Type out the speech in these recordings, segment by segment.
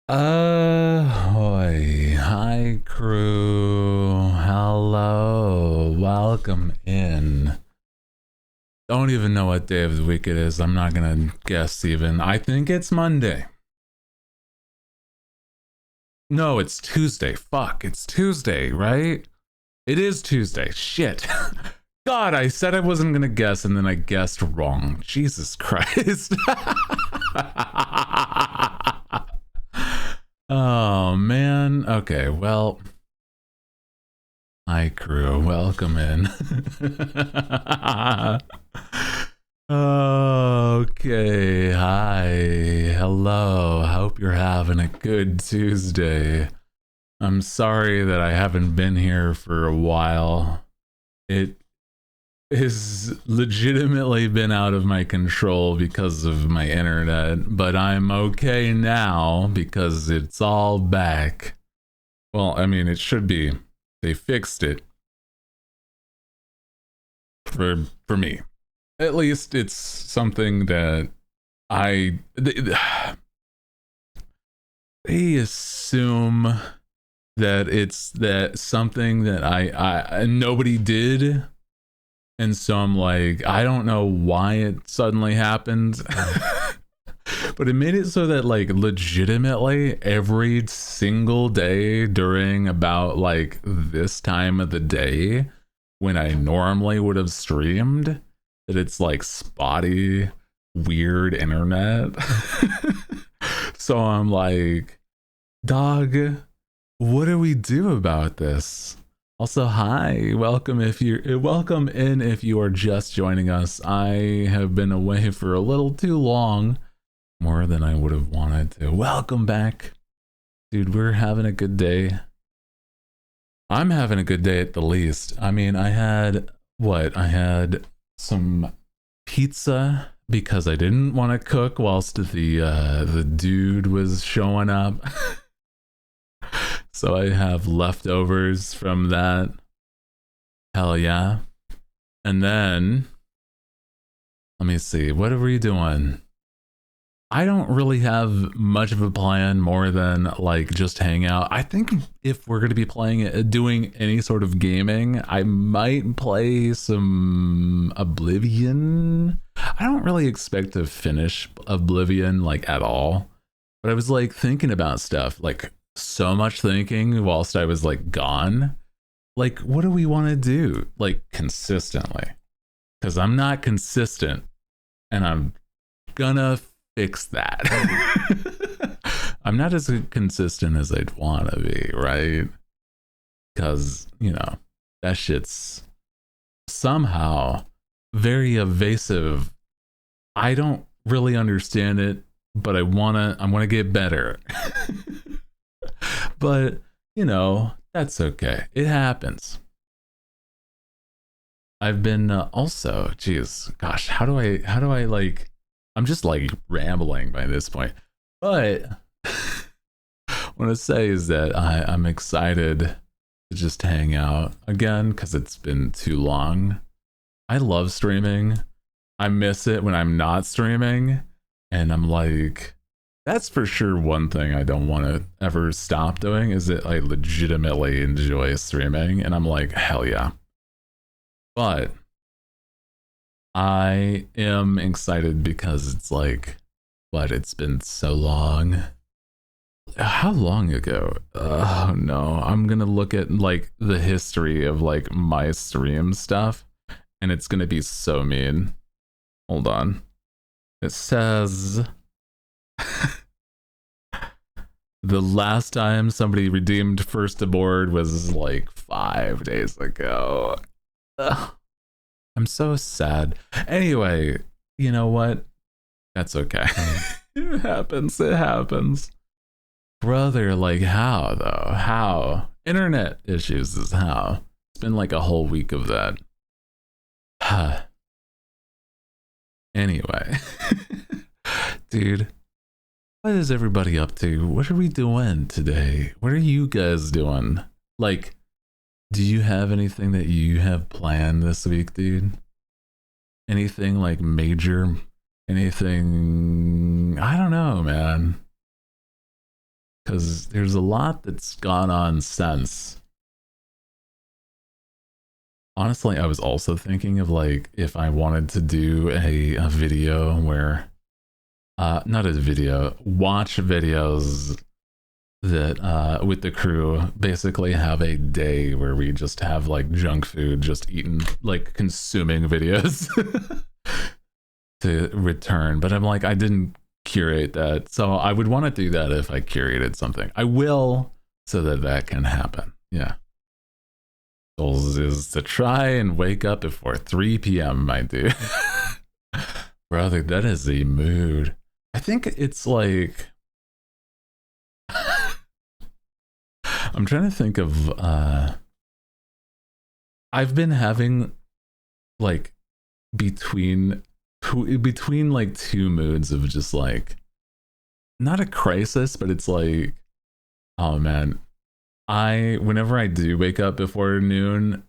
Hi crew. Hello. Welcome in. Don't even know what day of the week it is. I'm not gonna guess even. I think it's Monday. No, it's Tuesday. Fuck, it's Tuesday, right? It is Tuesday. Shit. God, I said I wasn't gonna guess and then I guessed wrong. Jesus Christ. Oh man. Okay, well, hi, crew. Welcome in. Okay. Hi. Hello. Hope you're having a good Tuesday. I'm sorry that I haven't been here for a while. It has legitimately been out of my control because of my internet, but I'm okay now because it's all back. Well, I mean, it should be. They fixed it for me. At least it's something that I they assume that it's that something that I nobody did, and so I'm like, I don't know why it suddenly happened. But it made it so that like legitimately every single day during about like this time of the day when I normally would have streamed, that it's like spotty, weird internet. So I'm like, dog, what do we do about this? Also, hi, welcome in if you are just joining us. I have been away for a little too long, more than I would have wanted to. Welcome back. Dude, we're having a good day. I'm having a good day at the least. I mean, I had what? I had some pizza because I didn't want to cook whilst the dude was showing up. So I have leftovers from that. Hell yeah. And then let me see. What are we doing? I don't really have much of a plan more than like just hang out. I think if we're going to be playing it, doing any sort of gaming, I might play some Oblivion. I don't really expect to finish Oblivion like at all, but I was like thinking about stuff, like so much thinking whilst I was like gone. Like, what do we want to do like consistently? Because I'm not consistent and I'm gonna fix that. I'm not as consistent as I'd want to be, right? Because, that shit's somehow very evasive. I don't really understand it, but I wanna get better. But, that's okay. It happens. I've been also, geez, gosh, how do I like, I'm just like rambling by this point. But what I say is that I'm excited to just hang out again because it's been too long. I love streaming. I miss it when I'm not streaming. And I'm like, that's for sure one thing I don't want to ever stop doing is that I legitimately enjoy streaming. And I'm like, hell yeah. But I am excited because it's like, what, it's been so long. How long ago? Oh no, I'm gonna look at like the history of like my stream stuff, and it's gonna be so mean. Hold on. It says the last time somebody redeemed first aboard was like 5 days ago. Ugh, I'm so sad. Anyway, you know what? That's okay. It happens. It happens. Brother, like how though? How? Internet issues is how. It's been like a whole week of that. Anyway. Dude, what is everybody up to? What are we doing today? What are you guys doing? Like, do you have anything that you have planned this week, dude? Anything like major? Anything? I don't know, man. because there's a lot that's gone on since. Honestly, I was also thinking of like if I wanted to do a video where not a video, watch videos that with the crew basically have a day where we just have like junk food, just eating, like consuming videos to return. But I'm like, I didn't curate that, so I would want to do that if I curated something. I will, so that that can happen. Yeah. Goals is to try and wake up before 3 p.m. my dude. Brother, that is the mood. I think it's like I'm trying to think of I've been having like between like two moods of just like not a crisis, but it's like, oh man, whenever I do wake up before noon,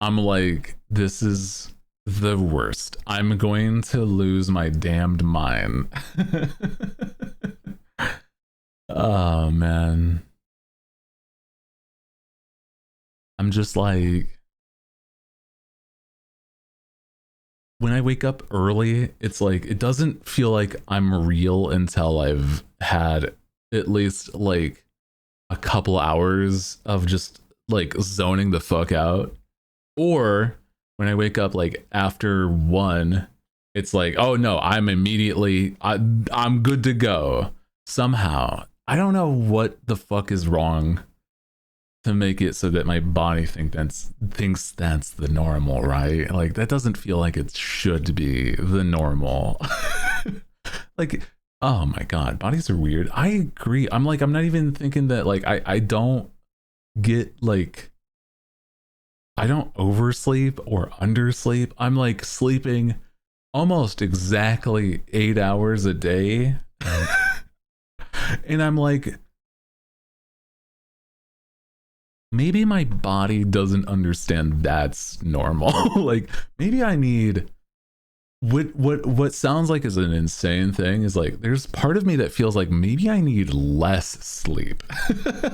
I'm like, this is the worst. I'm going to lose my damned mind. Oh man. I'm just like, when I wake up early, it's like, it doesn't feel like I'm real until I've had at least like a couple hours of just like zoning the fuck out. Or when I wake up like after 1, it's like, oh no, I'm good to go. Somehow, I don't know what the fuck is wrong to make it so that my body thinks that's the normal, right? Like that doesn't feel like it should be the normal. Like, oh my god, bodies are weird. I agree. I'm like, I'm not even thinking that like I don't get like, I don't oversleep or undersleep. I'm like sleeping almost exactly 8 hours a day. And I'm like, maybe my body doesn't understand that's normal. Like maybe I need what sounds like is an insane thing is like, there's part of me that feels like maybe I need less sleep,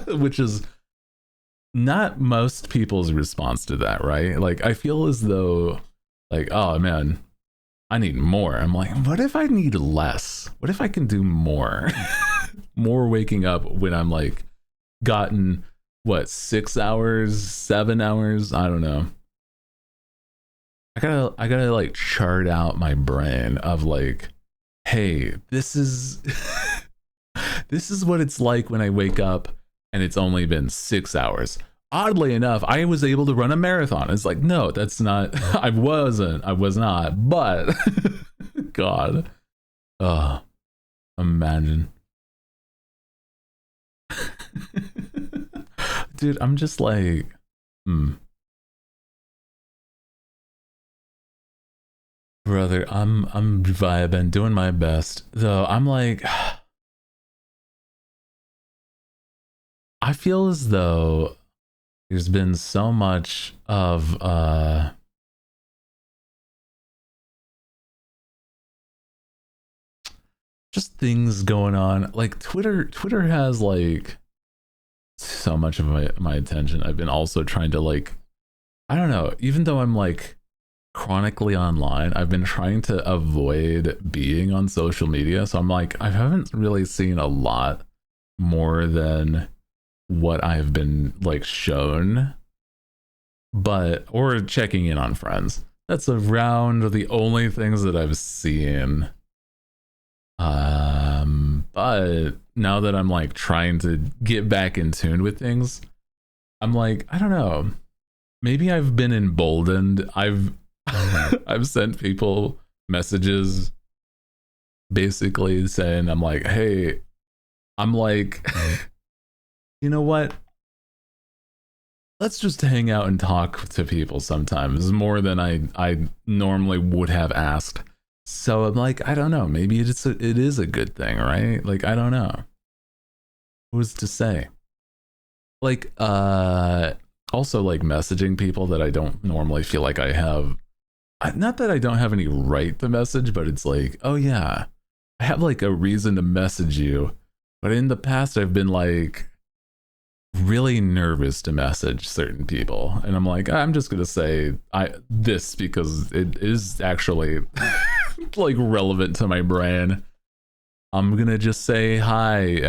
which is not most people's response to that, right? Like I feel as though like, oh man, I need more. I'm like, what if I need less? What if I can do more? More waking up when I'm like gotten what, 6 hours, 7 hours? I don't know. I gotta like chart out my brain of like, hey, this is this is what it's like when I wake up and it's only been 6 hours. Oddly enough, I was able to run a marathon. It's like, no, that's not, I was not, but God, imagine. Dude, I'm just like, brother, I'm vibing, doing my best. Though I'm like, I feel as though there's been so much of just things going on. Like Twitter has like so much of my attention. I've been also trying to like, I don't know, even though I'm like chronically online, I've been trying to avoid being on social media. So I'm like, I haven't really seen a lot more than what I've been like shown, but or checking in on friends. That's around the only things that I've seen. But now that I'm like trying to get back in tune with things, I'm like, I don't know, maybe I've been emboldened. I've sent people messages basically saying, I'm like, hey, I'm like, you know what? Let's just hang out and talk to people sometimes more than I normally would have asked. So I'm like, I don't know, maybe it is a good thing, right? Like, I don't know. Who's to say? Like, also like messaging people that I don't normally feel like I have. Not that I don't have any right to message, but it's like, oh yeah, I have like a reason to message you But in the past, I've been like really nervous to message certain people, and I'm like, I'm just gonna say this because it is actually like relevant to my brain. I'm gonna just say hi.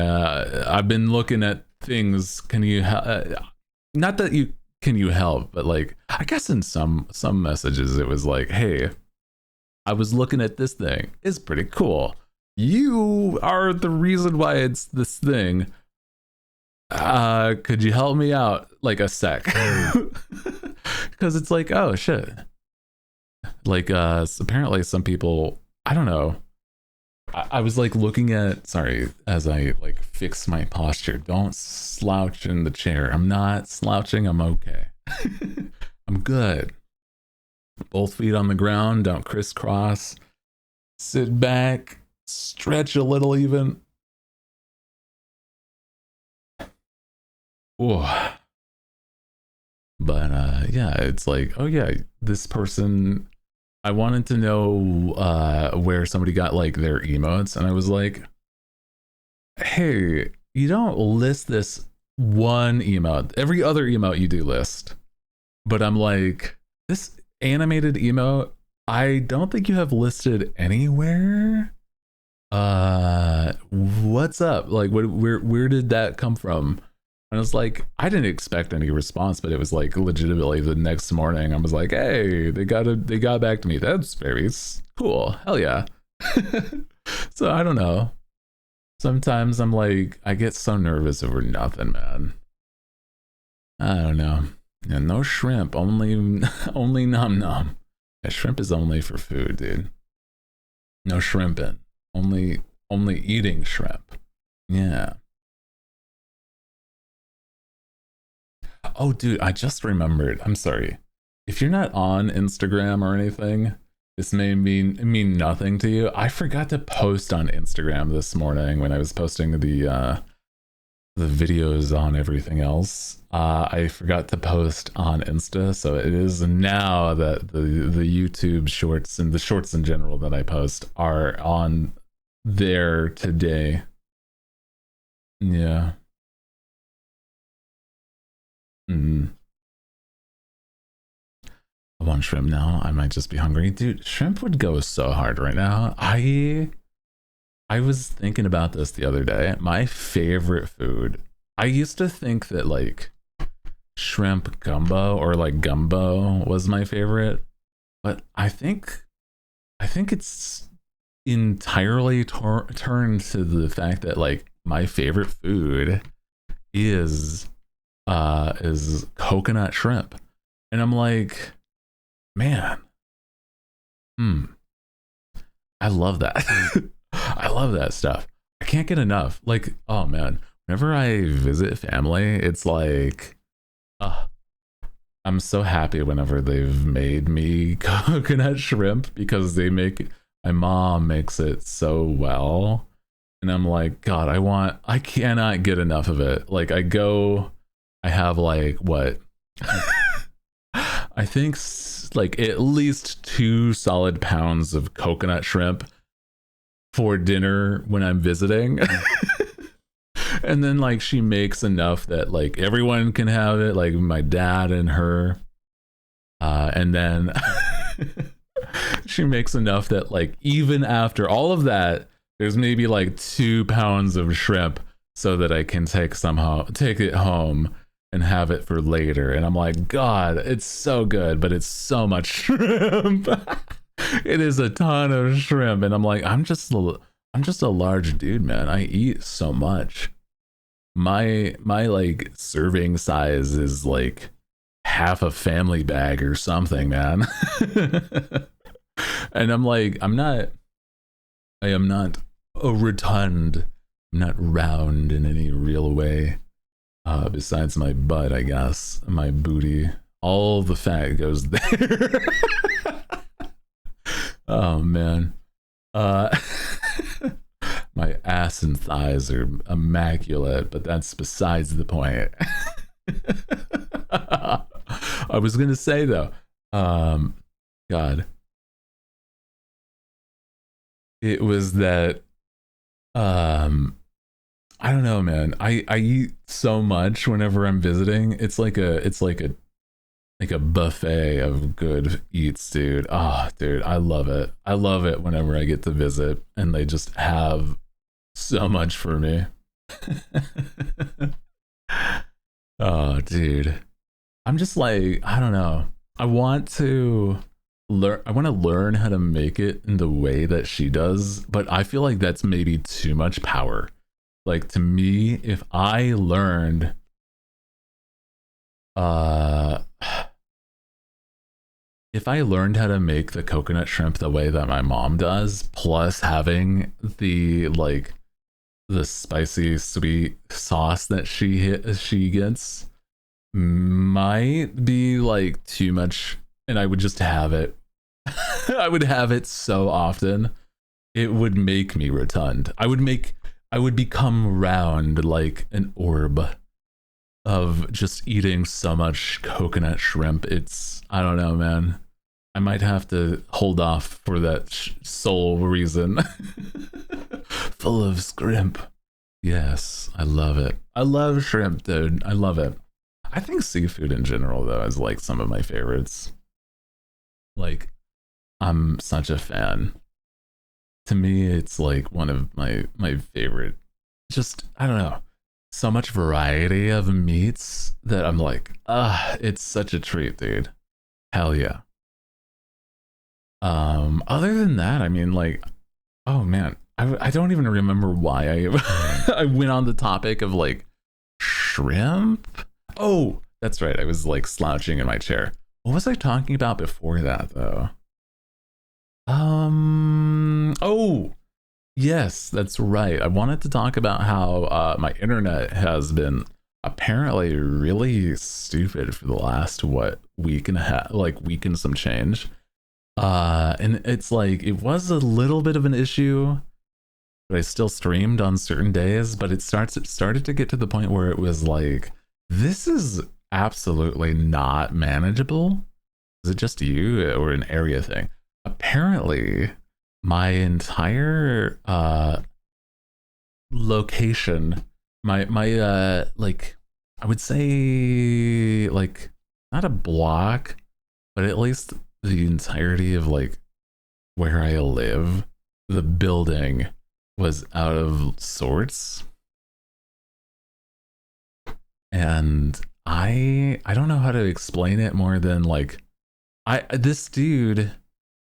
I've been looking at things. Can you not that you can you help, but like I guess in some messages it was like, hey, I was looking at this thing. It's pretty cool. You are the reason why it's this thing. Could you help me out like a sec? Because it's like, oh shit. Like apparently some people, I don't know. I was like looking at, sorry, as I like fix my posture. Don't slouch in the chair. I'm not slouching. I'm okay. I'm good. Both feet on the ground. Don't crisscross. Sit back. Stretch a little even. Oh. But yeah, it's like, oh yeah, this person, I wanted to know where somebody got like their emotes, and I was like, hey, you don't list this one emote. Every other emote you do list. But I'm like, this animated emote, I don't think you have listed anywhere. What's up? Like where did that come from? And I was like, I didn't expect any response, but it was like legitimately the next morning I was like, hey, they got back to me. That's very cool. Hell yeah. So I don't know. Sometimes I'm like, I get so nervous over nothing, man. I don't know. Yeah, no shrimp, only nom nom. Yeah, shrimp is only for food, dude. No shrimping. Only eating shrimp. Yeah. Oh, dude, I just remembered. I'm sorry. If you're not on Instagram or anything, this may mean nothing to you. I forgot to post on Instagram this morning when I was posting the videos on everything else. I forgot to post on Insta, so it is now that the YouTube shorts and the shorts in general that I post are on there today. Yeah. Mm. I want shrimp now. I might just be hungry. Dude, shrimp would go so hard right now. I was thinking about this the other day. My favorite food. I used to think that like shrimp gumbo or like gumbo was my favorite, but I think it's entirely turned to the fact that like my favorite food is coconut shrimp. And I'm like, man, I love that. I love that stuff. I can't get enough. Like, oh man, whenever I visit family, it's like, I'm so happy whenever they've made me coconut shrimp because my mom makes it so well. And I'm like, God, I cannot get enough of it. Like I have like what? I think like at least 2 solid pounds of coconut shrimp for dinner when I'm visiting. And then like she makes enough that like everyone can have it, like my dad and her. And then she makes enough that like even after all of that, there's maybe like 2 pounds of shrimp so that I can take it home and have it for later. And I'm like, God, it's so good, but it's so much shrimp. It is a ton of shrimp. And I'm like, I'm just a large dude, man. I eat so much. My like serving size is like half a family bag or something, man. And I'm like, I am not a rotund. I'm not round in any real way. Besides my butt, I guess. My booty. All the fat goes there. Oh man. My ass and thighs are immaculate, but that's besides the point. I was gonna say though, God, it was that I don't know, man. I eat so much whenever I'm visiting. It's like a buffet of good eats, dude. Oh, dude, I love it. I love it whenever I get to visit and they just have so much for me. Oh, dude. I'm just like, I don't know. I want to learn how to make it in the way that she does, but I feel like that's maybe too much power. Like to me, uh if I learned how to make the coconut shrimp the way that my mom does, plus having the spicy sweet sauce that she gets, might be like too much, and I would just have it. I would have it so often, it would make me rotund. I would become round like an orb of just eating so much coconut shrimp. I don't know, man. I might have to hold off for that sole reason. Full of scrimp. Yes, I love it. I love shrimp, dude. I love it. I think seafood in general, though, is like some of my favorites. Like, I'm such a fan. To me, it's like one of my favorite. Just, I don't know, so much variety of meats that I'm like, it's such a treat, dude. Hell yeah. Other than that, I mean, like, oh man, I don't even remember why I I went on the topic of like shrimp. Oh, that's right. I was like slouching in my chair. What was I talking about before that though? Oh, yes, that's right. I wanted to talk about how my internet has been apparently really stupid for the last week and a half, like week and some change. And it's like it was a little bit of an issue, but I still streamed on certain days, but it started to get to the point where it was like, this is absolutely not manageable. Is it just you or an area thing? Apparently, my entire location, my like, I would say like not a block, but at least the entirety of like where I live, the building was out of sorts. And I don't know how to explain it more than like this dude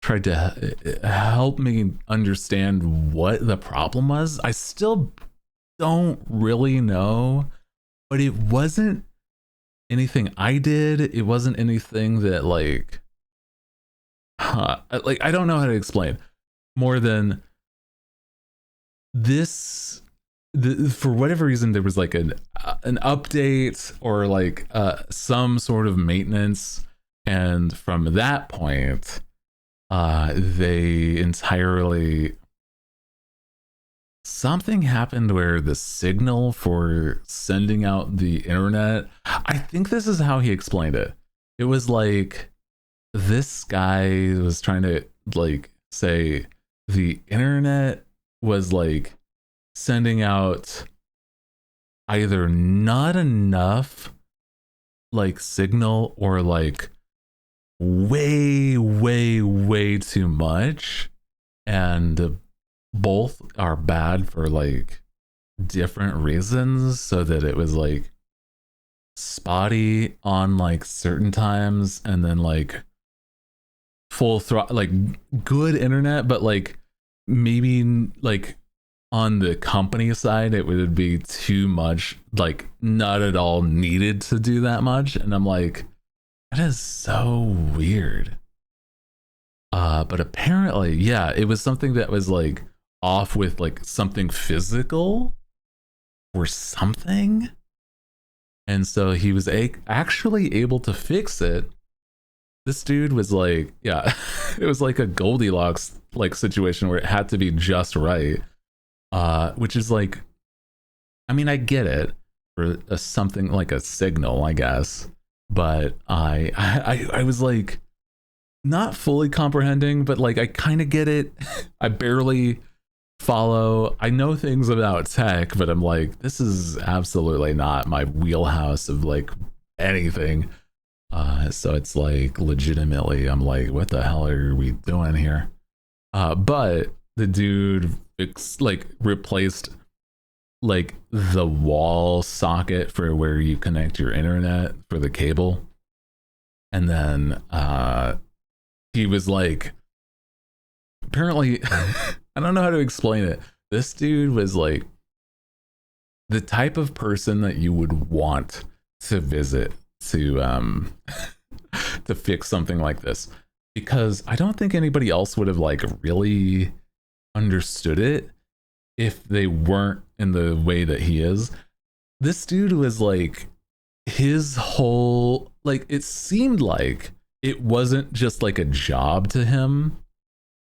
tried to help me understand what the problem was. I still don't really know, but it wasn't anything I did. It wasn't anything that like I don't know how to explain more than this. For whatever reason, there was like an update or like some sort of maintenance, and from that point, they entirely, something happened where the signal for sending out the internet, I think this is how he explained it. It was like this guy was trying to like say the internet was like sending out either not enough like signal or like way too much, and both are bad for like different reasons, so that it was like spotty on like certain times and then like full throttle, like good internet, but like maybe like on the company side it would be too much, like not at all needed to do that much. And I'm like, that is so weird. But apparently, yeah, it was something that was like off with like something physical or something. And so he was actually able to fix it. This dude was like, yeah, it was like a Goldilocks like situation where it had to be just right. Which is like, I mean, I get it for something like a signal, I guess, but I was like not fully comprehending, but like I kind of get it. I barely follow. I know things about tech, but I'm like, this is absolutely not my wheelhouse of like anything. So it's like legitimately, I'm like, what the hell are we doing here? But the dude replaced like the wall socket for where you connect your internet for the cable, and then he was like, apparently, I don't know how to explain it. This dude was like the type of person that you would want to visit to to fix something like this, because I don't think anybody else would have like really understood it if they weren't in the way that he is. This dude was like, his whole, like, it seemed like it wasn't just like a job to him.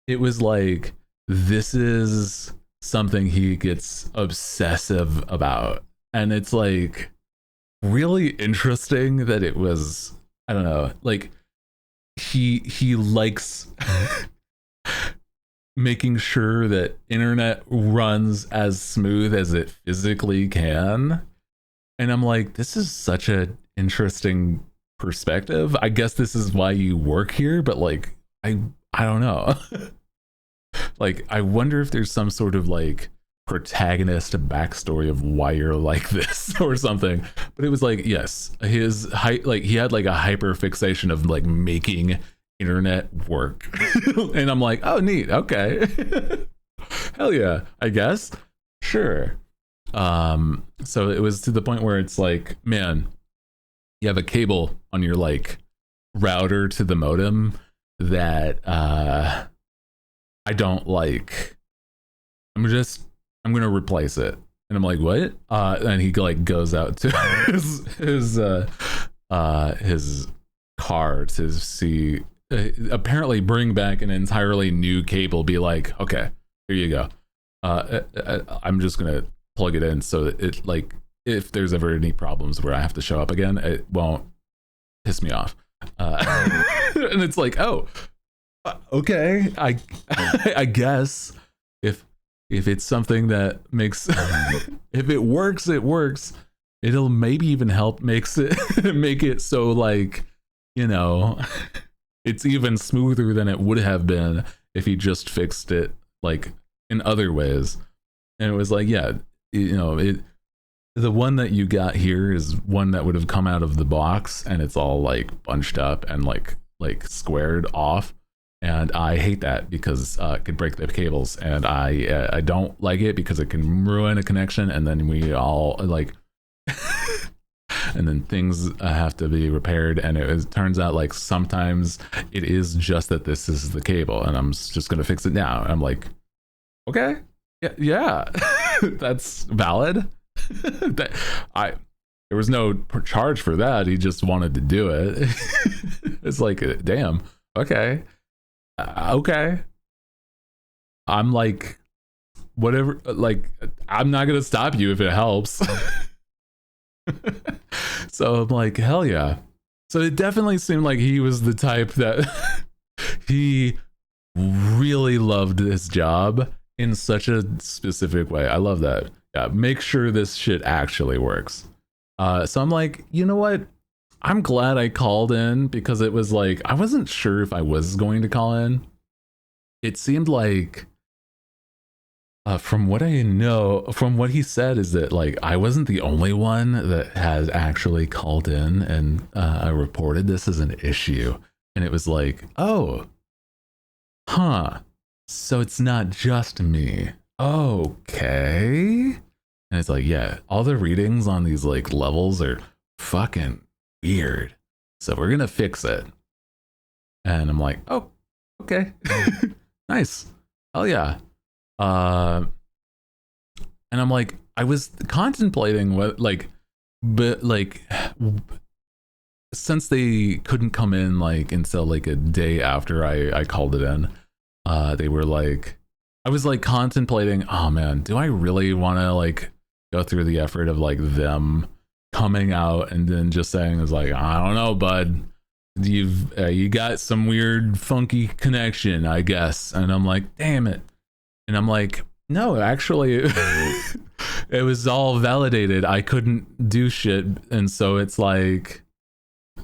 It was like, this is something he gets obsessive about. And it's like really interesting that it was, I don't know, like he likes making sure that internet runs as smooth as it physically can. And I'm like, this is such an interesting perspective. I guess this is why you work here, but like I don't know. Like, I wonder if there's some sort of like protagonist backstory of why you're like this or something. But it was like, yes, his like he had like a hyper fixation of like making internet work. And I'm like, oh neat, okay. Hell yeah, I guess. Sure. So it was to the point where it's like, man, you have a cable on your like router to the modem that I don't like. I'm gonna replace it. And I'm like, what? And he like goes out to his car to see, apparently bring back an entirely new cable, be like, okay, here you go. I'm just gonna plug it in so that it, like, if there's ever any problems where I have to show up again, it won't piss me off. And it's like, oh, okay, I guess if it's something that makes if it works, it works. It'll maybe even help make it so, like, you know, it's even smoother than it would have been if he just fixed it like in other ways. And it was like, yeah, you know, the one that you got here is one that would have come out of the box and it's all like bunched up and like squared off. And I hate that because it could break the cables, and I don't like it because it can ruin a connection, and then we all like and then things have to be repaired, and it turns out like sometimes it is just that this is the cable and I'm just gonna fix it now. And I'm like, okay, yeah. That's valid. There was no charge for that. He just wanted to do it. It's like, damn, okay. Okay, I'm like, whatever, like, I'm not gonna stop you if it helps. So I'm like, hell yeah. So it definitely seemed like he was the type that he really loved this job in such a specific way. I love that. Yeah, make sure this shit actually works. So I'm like, you know what? I'm glad I called in, because it was like, I wasn't sure if I was going to call in. It seemed like, from what I know, from what he said, is that like I wasn't the only one that has actually called in and reported this as an issue. And it was like, oh, huh. So it's not just me. Okay. And it's like, yeah, all the readings on these like levels are fucking weird, so we're gonna fix it. And I'm like, oh, okay. Nice, hell yeah. And I'm like, I was contemplating what, like, but like, since they couldn't come in like until like a day after I called it in, they were like, I was like contemplating, oh man, do I really want to like go through the effort of like them coming out and then just saying, is like, I don't know, bud, you got some weird funky connection, I guess. And I'm like, damn it. And I'm like, No, actually, it was all validated. I couldn't do shit. And so it's like,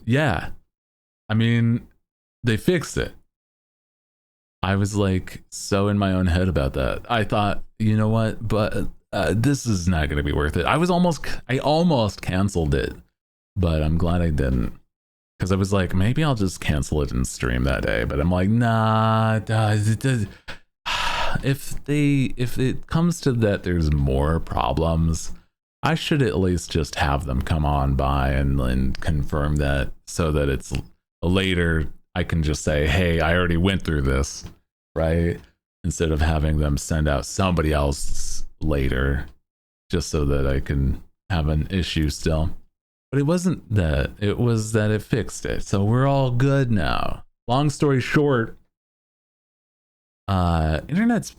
yeah, I mean, they fixed it. I was like so in my own head about that. I thought, you know what, but this is not going to be worth it. I almost canceled it, but I'm glad I didn't. Because I was like, maybe I'll just cancel it and stream that day. But I'm like, nah. If it comes to that, there's more problems. I should at least just have them come on by and confirm that, so that it's later. I can just say, hey, I already went through this, right? Instead of having them send out somebody else later, just so that I can have an issue still. But it wasn't that. It was that it fixed it. So we're all good now. Long story short, internet's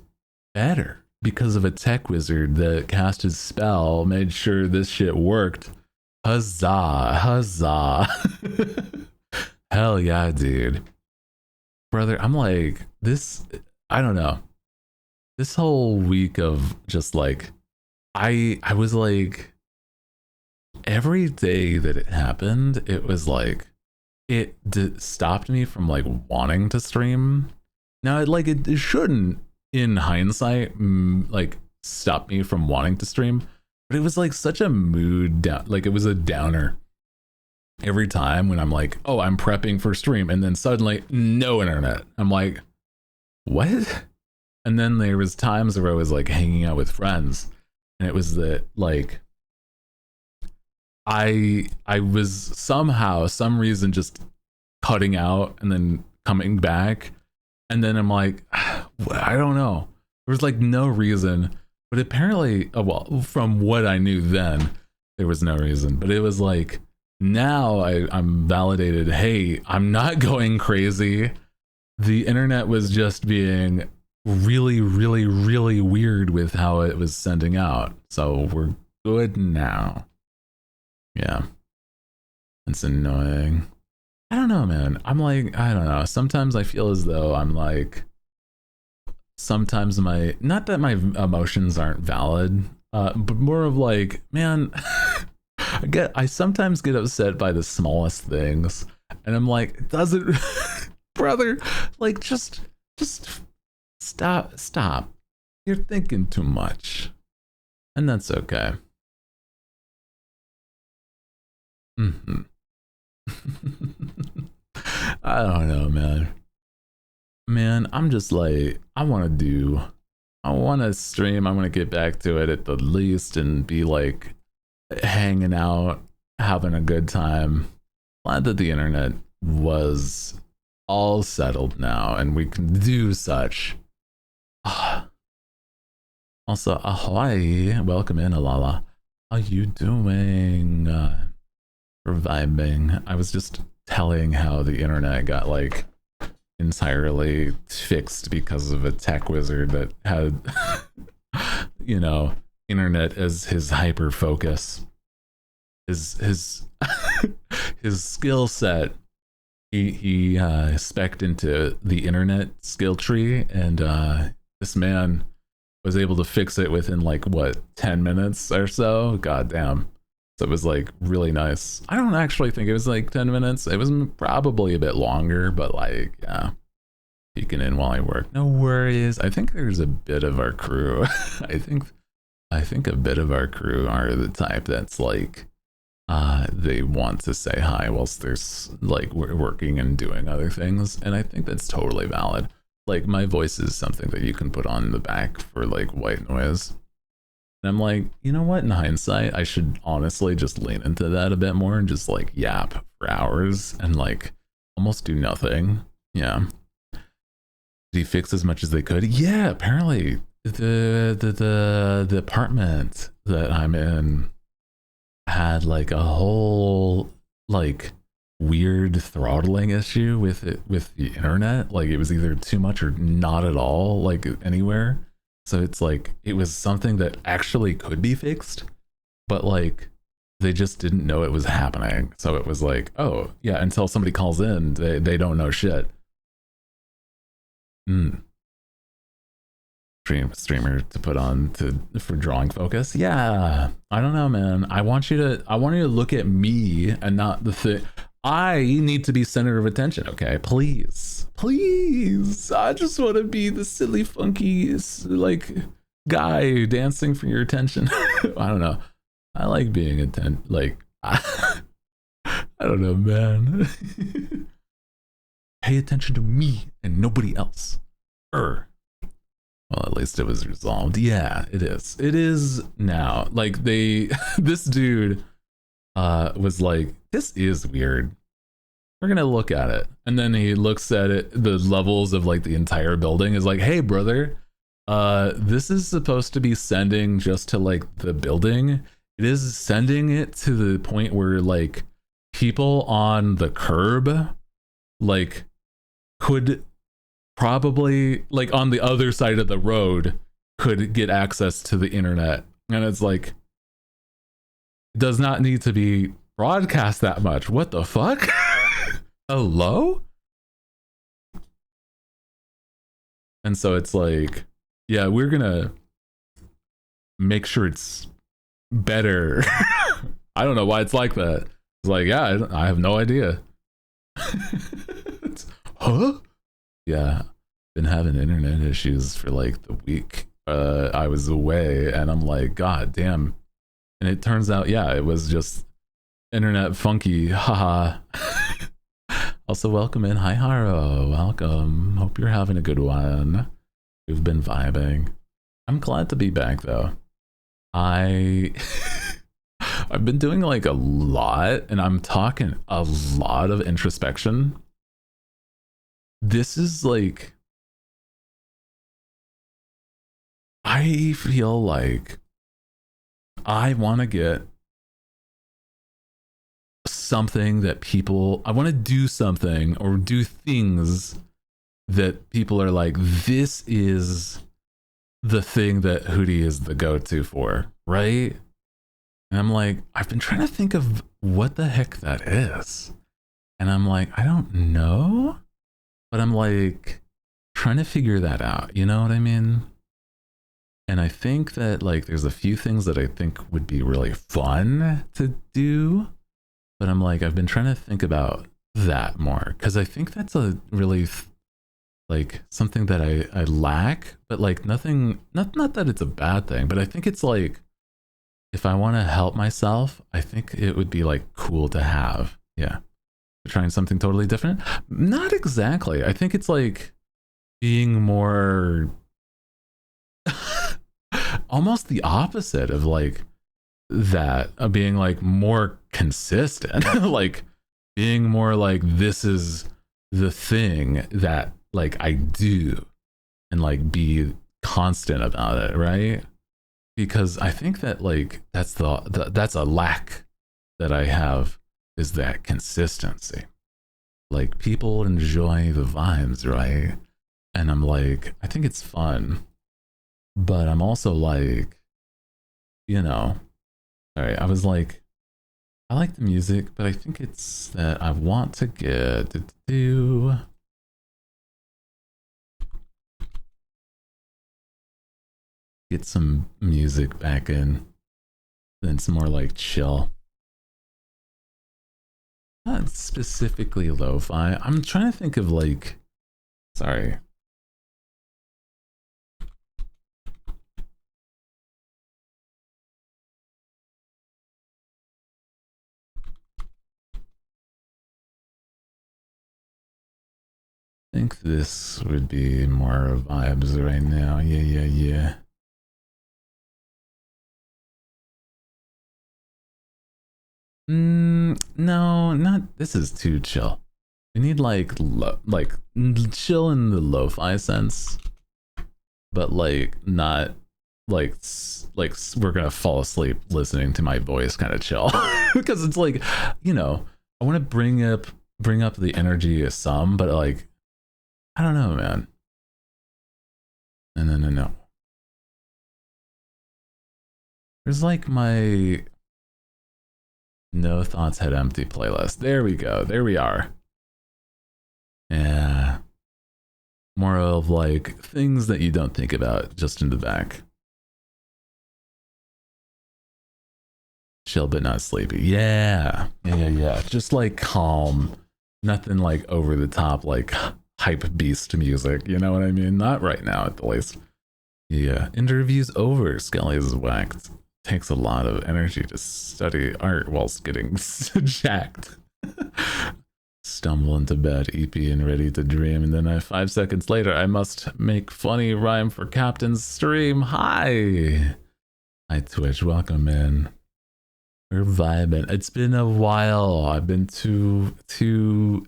better because of a tech wizard that cast his spell, made sure this shit worked. Huzzah, huzzah. Hell yeah, dude. Brother, I'm like, I don't know. This whole week of just like, I was like, every day that it happened, it was like, it stopped me from like wanting to stream. Now, it shouldn't, in hindsight, like stop me from wanting to stream, but it was like such a mood down, like it was a downer every time when I'm like, oh, I'm prepping for stream, and then suddenly no internet. I'm like, what? And then there was times where I was like hanging out with friends, and it was that like I was somehow, some reason, just cutting out and then coming back, and then I'm like, I don't know. There was like no reason, but apparently, well, from what I knew then, there was no reason. But it was like, now I'm validated. Hey, I'm not going crazy. The internet was just being really, really, really weird with how it was sending out. So we're good now. Yeah. It's annoying. I don't know, man. I'm like, I don't know. Sometimes I feel as though I'm like, sometimes not that my emotions aren't valid, but more of like, man, I sometimes get upset by the smallest things, and I'm like, it doesn't, brother, like just stop. You're thinking too much, and that's okay. Mm-hmm. I don't know, man, I'm just like, I want to stream. I want to get back to it at the least and be like hanging out, having a good time. Glad that the internet was all settled now and we can do such. Also, Hawaii, welcome in, Alala. How you doing? Reviving. I was just telling how the internet got like entirely fixed because of a tech wizard that had you know, internet as his hyper focus, his his skill set. He spec'd into the internet skill tree, and this man was able to fix it within like what, 10 minutes or so. God damn. So it was like really nice. I don't actually think it was like 10 minutes. It was probably a bit longer, but like, yeah, peeking in while I work. No worries. I think there's a bit of our crew. I think a bit of our crew are the type that's like, they want to say hi whilst they're like working and doing other things. And I think that's totally valid. Like my voice is something that you can put on the back for like white noise. And I'm like, you know what? In hindsight, I should honestly just lean into that a bit more and just like yap for hours and like almost do nothing. Yeah. Did he fix as much as they could? Yeah, apparently the apartment that I'm in had like a whole like weird throttling issue with the internet. Like it was either too much or not at all, like anywhere. So it's like, it was something that actually could be fixed, but like they just didn't know it was happening. So it was like, oh yeah, until somebody calls in, they don't know shit. streamer to put on for drawing focus. Yeah, I don't know, man. I want you to look at me and not the thing. I need to be center of attention. Okay, please, please. I just want to be the silly, funky, like guy dancing for your attention. I don't know. I like being like I don't know, man. Pay attention to me and nobody else. Well, at least it was resolved. Yeah, it is. It is now. Like this dude was like, this is weird. We're gonna look at it. And then he looks at it, the levels of like the entire building is like, hey brother, this is supposed to be sending just to like the building. It is sending it to the point where like people on the curb like could probably like on the other side of the road could get access to the internet. And it's like, it does not need to be broadcast that much. What the fuck? Hello? And so it's like, yeah, we're gonna make sure it's better. I don't know why it's like that. It's like, yeah, I have no idea. Huh? Yeah, been having internet issues for like the week I was away, and I'm like, god damn. And it turns out, yeah, it was just internet funky. Haha. Also, welcome in. Hi, Haro. Welcome. Hope you're having a good one. We've been vibing. I'm glad to be back, though. I've been doing like a lot, and I'm talking a lot of introspection. This is like, I feel like I want to get something that people, I want to do something or do things that people are like, this is the thing that Hootie is the go-to for, right? And I'm like, I've been trying to think of what the heck that is. And I'm like, I don't know, but I'm like trying to figure that out. You know what I mean? And I think that like there's a few things that I think would be really fun to do, but I'm like, I've been trying to think about that more because I think that's a really like something that I lack, but like nothing, not that it's a bad thing, but I think it's like, if I want to help myself, I think it would be like cool to have. Yeah. Trying something totally different. Not exactly. I think it's like being more almost the opposite of like that, of being like more consistent. Like being more like, this is the thing that like I do, and like be constant about it, right? Because I think that like that's that's a lack that I have, is that consistency. Like people enjoy the vibes, right? And I'm like, I think it's fun, but I'm also like, you know, all right, I was like, I like the music, but I think it's that I want to get some music back in, then some more like chill. Not specifically lo-fi. I'm trying to think of like, sorry. I think this would be more vibes right now. Yeah. No, not, this is too chill. We need like chill in the lo-fi sense, but like not like we're gonna fall asleep listening to my voice kind of chill. Because it's like, you know, I want to bring up the energy of some, but like, I don't know, man. No. There's like my No Thoughts Head Empty playlist. There we go. There we are. Yeah. More of like things that you don't think about just in the back. Chill but not sleepy. Yeah. Just like calm. Nothing like over the top, like hype beast music. You know what I mean? Not right now, at the least. Yeah. Interview's over. Skelly is whacked. Takes a lot of energy to study art whilst getting jacked. Stumble into bed, EP and ready to dream, and then 5 seconds later, I must make funny rhyme for Captain's stream. Hi Twitch, welcome in. We're vibing. It's been a while. I've been to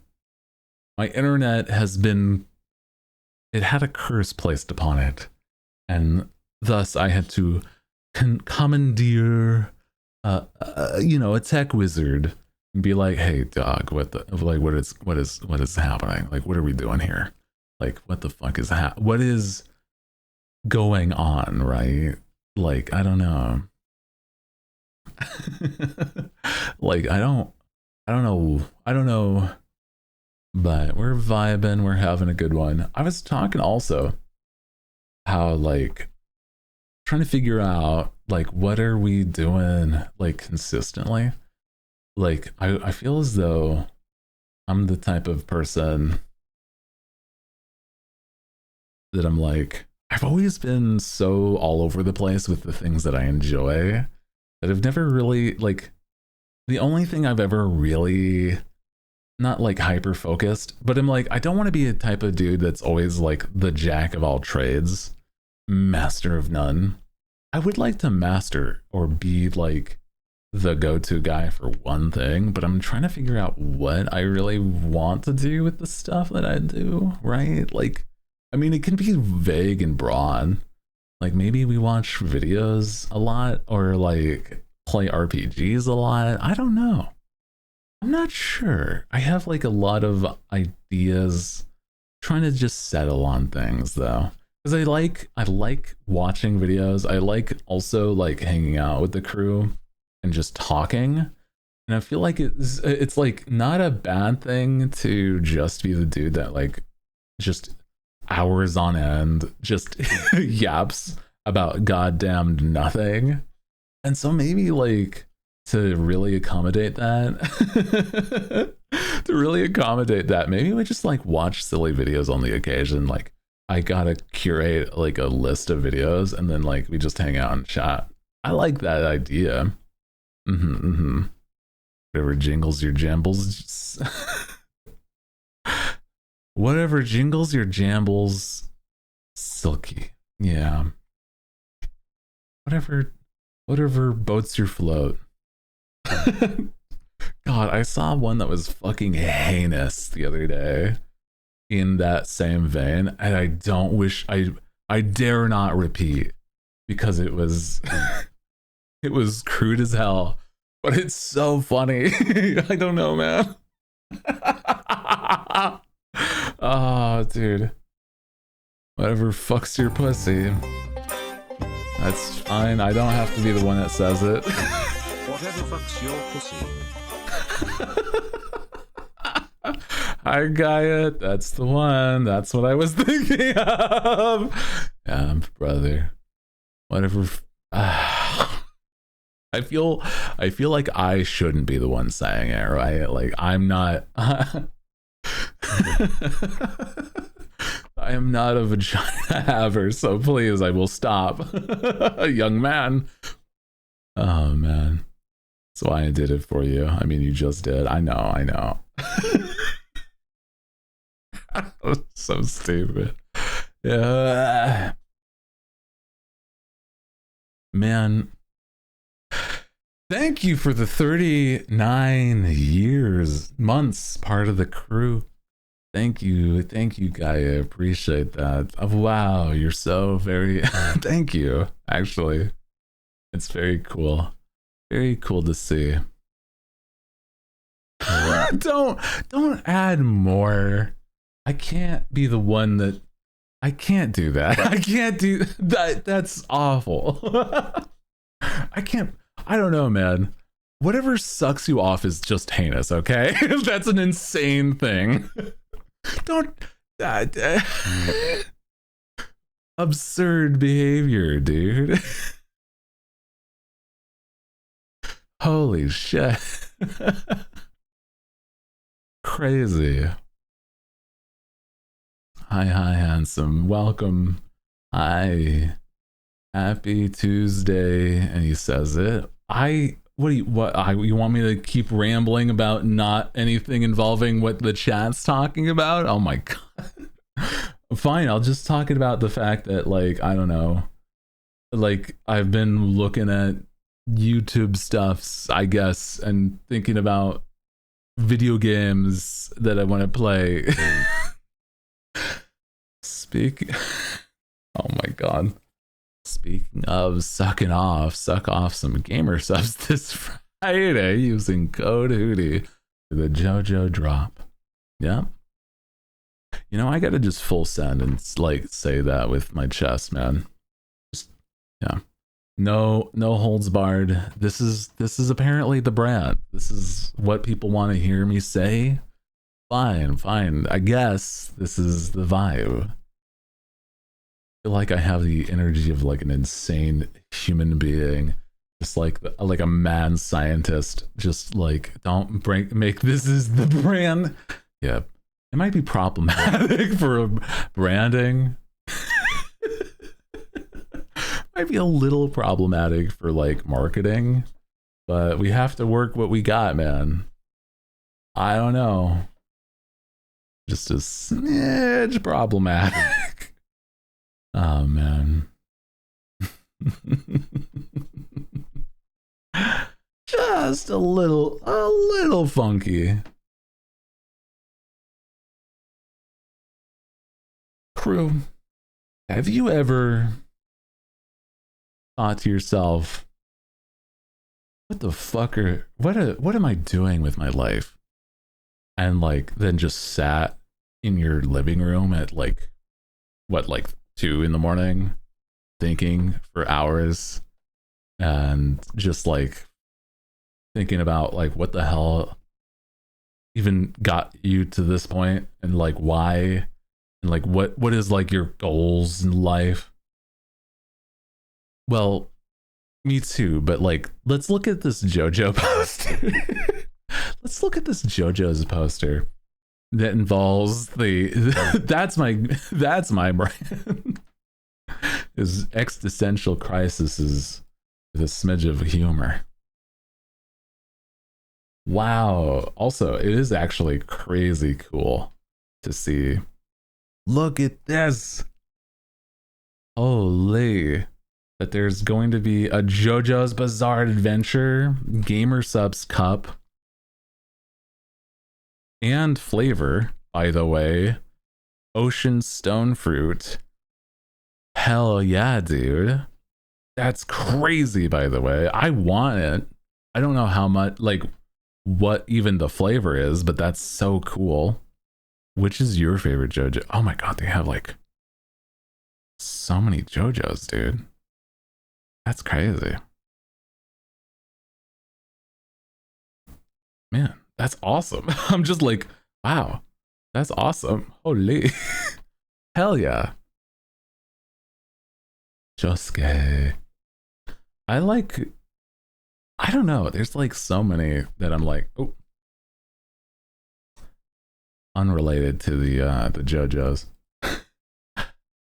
my internet has been, it had a curse placed upon it, and thus I had to commandeer a tech wizard and be like, hey dog, what is happening? Like, what are we doing here? Like, what the fuck is what is going on, right? Like, I don't know. Like, I don't know, but we're vibing, we're having a good one. I was talking also how, like, trying to figure out, like, what are we doing, like, consistently. Like, I feel as though I'm the type of person that I'm like, I've always been so all over the place with the things that I enjoy that I've never really, like, the only thing I've ever really, not like hyper focused, but I'm like, I don't want to be a type of dude that's always like the jack of all trades, master of none. I would like to master or be like the go-to guy for one thing, but I'm trying to figure out what I really want to do with the stuff that I do, right? Like, I mean, it can be vague and broad. Like, maybe we watch videos a lot, or like play RPGs a lot. I don't know. I'm not sure. I have like a lot of ideas, trying to just settle on things though. Because I like watching videos. I like also like hanging out with the crew and just talking. And I feel like it's like not a bad thing to just be the dude that like just hours on end just yaps about goddamn nothing. And so maybe like to really accommodate that maybe we just like watch silly videos on the occasion. Like, I gotta curate like a list of videos and then like we just hang out and chat. I like that idea. Whatever jingles your jambles. Whatever jingles your jambles, silky. Yeah. Whatever boats your float. God, I saw one that was fucking heinous the other day in that same vein, and I don't wish I dare not repeat, because it was it was crude as hell, but it's so funny. I don't know, man. Oh, dude. Whatever fucks your pussy. That's fine. I don't have to be the one that says it. Whatever fucks your pussy. I got it. That's the one. That's what I was thinking of. Yeah, brother. Whatever. I feel like I shouldn't be the one saying it, right? Like, I'm not. I am not a vagina haver, so please, I will stop. A young man. Oh man, that's why I did it for you. I mean, you just did. I know. So stupid. Yeah, man. Thank you for the 39 months, part of the crew. Thank you, Gaia. I appreciate that. Oh, wow, you're so very. Thank you. Actually, it's very cool to see. Don't add more. I can't be the one that. I can't do that. I can't do that. That's awful. I can't. I don't know, man. Whatever sucks you off is just heinous, okay? That's an insane thing. Absurd behavior, dude. Holy shit. Crazy. Hi, handsome. Welcome. Hi. Happy Tuesday. And he says it. You want me to keep rambling about not anything involving what the chat's talking about? Oh my god. Fine, I'll just talk about the fact that, like, I don't know. Like, I've been looking at YouTube stuffs, I guess, and thinking about video games that I want to play. Oh my god. Speaking of sucking off, suck off some gamer subs this Friday using code Hootie for the JoJo drop. Yeah. You know, I gotta just full send and like say that with my chest, man. Just, yeah. No holds barred. This is apparently the brand. This is what people want to hear me say. Fine. I guess this is the vibe. I feel like I have the energy of like an insane human being, just like a mad scientist. Just like, don't make this is the brand. Yeah, it might be problematic for branding. Might be a little problematic for like marketing, but we have to work what we got, man. I don't know. Just a smidge problematic. Oh man. Just a little funky. Crew, have you ever thought to yourself, what the fuck what am I doing with my life? And like then just sat in your living room at like 2 a.m, thinking for hours, and just like thinking about like what the hell even got you to this point, and like why, and like what is like your goals in life. Well, me too, but like let's look at this JoJo poster. Let's look at this JoJo's poster that involves that's my brand. Is existential crises with a smidge of humor. Wow. Also, it is actually crazy cool to see. Look at this. Holy. That there's going to be a JoJo's Bizarre Adventure Gamer Subs Cup and flavor, by the way. Ocean Stone Fruit. Hell yeah, dude. That's crazy, by the way. I want it. I don't know how much, like, what even the flavor is, but that's so cool. Which is your favorite JoJo? Oh my god, they have like so many JoJo's, dude. That's crazy. Man, that's awesome. I'm just like, wow, that's awesome. Holy. Hell yeah. Josuke. I don't know. There's like so many that I'm like, oh, unrelated to the JoJo's.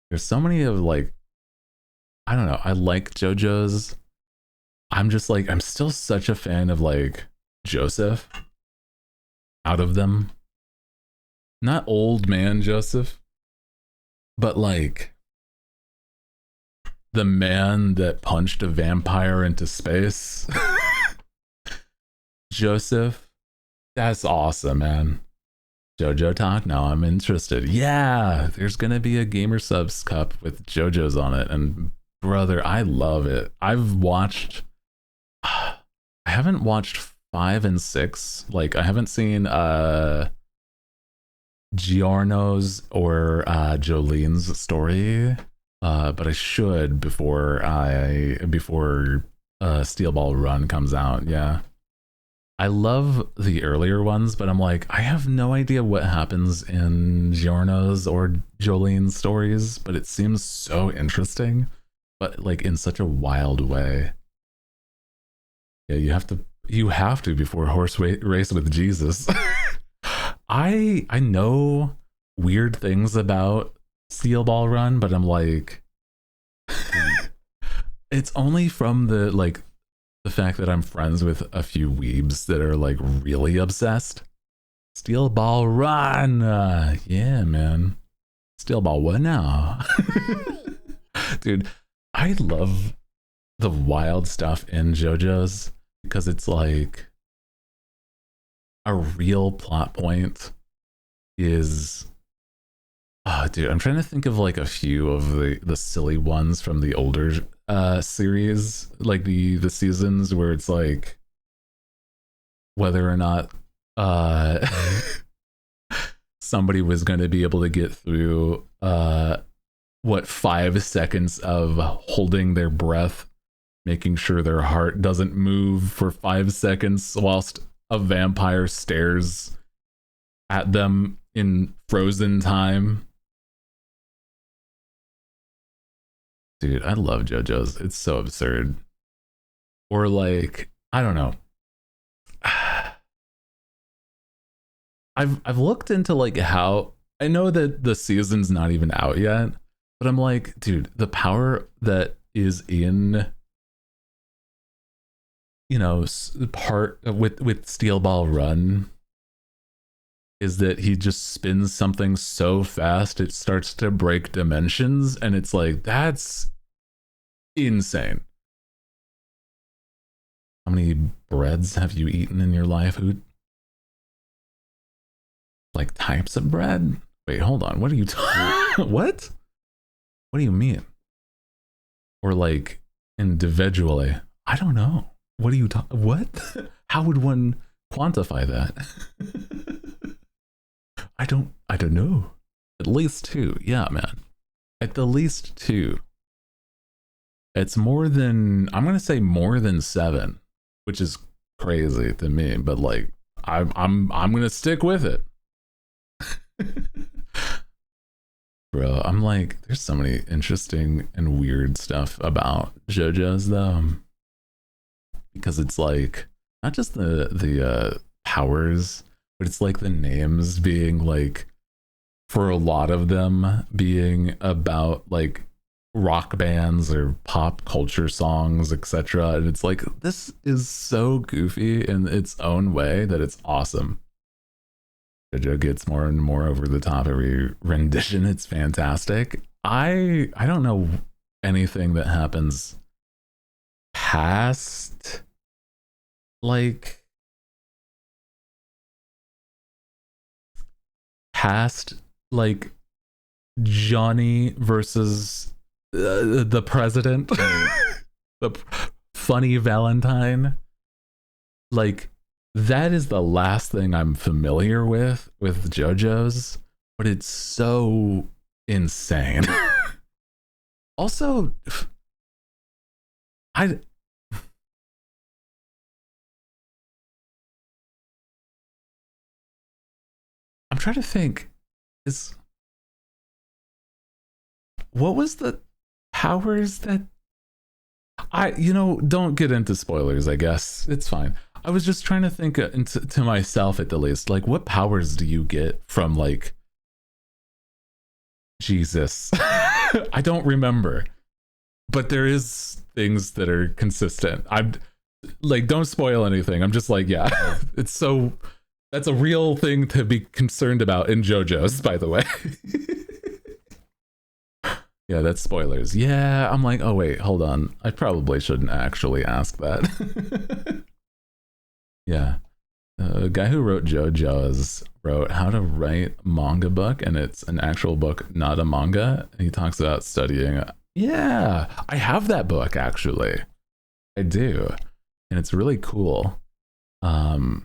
There's so many of like, I don't know. I like JoJo's. I'm just like, I'm still such a fan of like Joseph out of them. Not old man Joseph, but like the man that punched a vampire into space. Joseph. That's awesome, man. JoJo talk? No, I'm interested. Yeah, there's gonna be a Gamer Subs Cup with JoJo's on it, and brother, I love it. I haven't watched 5 and 6. Like, I haven't seen Giorno's or Jolene's story, but I should before Steel Ball Run comes out. Yeah, I love the earlier ones, but I'm like, I have no idea what happens in Giorno's or Jolene's stories, but it seems so interesting, but like in such a wild way. Yeah, you have to before race with Jesus. I know weird things about Steel Ball Run, but I'm like, it's only from the fact that I'm friends with a few weebs that are like really obsessed. Steel Ball Run, yeah, man. Steel Ball, what now? Dude, I love the wild stuff in JoJo's because it's like a real plot point is dude, I'm trying to think of like a few of the silly ones from the older series, like the seasons where it's like whether or not somebody was going to be able to get through 5 seconds of holding their breath, making sure their heart doesn't move for 5 seconds whilst a vampire stares at them in frozen time. Dude, I love JoJo's. It's so absurd. Or like, I don't know. I've looked into like how, I know that the season's not even out yet, but I'm like, dude, the power that is in, you know, part with Steel Ball Run is that he just spins something so fast it starts to break dimensions, and it's like, that's insane. How many breads have you eaten in your life, Hoot? Like types of bread? Wait, hold on. What are you talking? What? What do you mean? Or like individually? I don't know. What are you talking? What? How would one quantify that? I don't know. At least 2. Yeah, man. At the least 2. It's more than, I'm gonna say more than 7, which is crazy to me, but like I'm gonna stick with it. Bro, I'm like, there's so many interesting and weird stuff about JoJo's though, because it's like not just the powers, but it's like the names being like, for a lot of them being about like rock bands or pop culture songs, etc. And it's like, this is so goofy in its own way that it's awesome. JoJo gets more and more over the top every rendition. It's fantastic. I don't know anything that happens past like Johnny versus the president, the funny Valentine. Like, that is the last thing I'm familiar with JoJo's, but it's so insane. Also, I'm trying to think, what was the powers that don't get into spoilers, I guess. It's fine. I was just trying to think to myself at the least, like, what powers do you get from like Jesus? I don't remember, but there is things that are consistent. I'm like, don't spoil anything. I'm just like, yeah, that's a real thing to be concerned about in JoJo's, by the way. Yeah, that's spoilers. Yeah, I'm like, oh wait, hold on. I probably shouldn't actually ask that. Yeah. The guy who wrote JoJo's wrote How to Write Manga Book, and it's an actual book, not a manga. And he talks about studying. Yeah, I have that book actually. I do. And it's really cool. And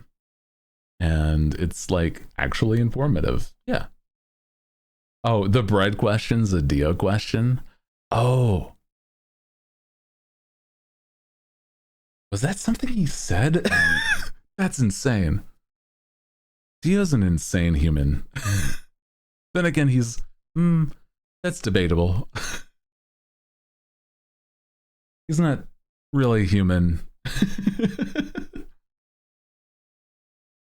it's like actually informative. Yeah. Oh, the bread question's a Dio question. Oh. Was that something he said? That's insane. Dio's an insane human. Then again, he's that's debatable. He's not really human.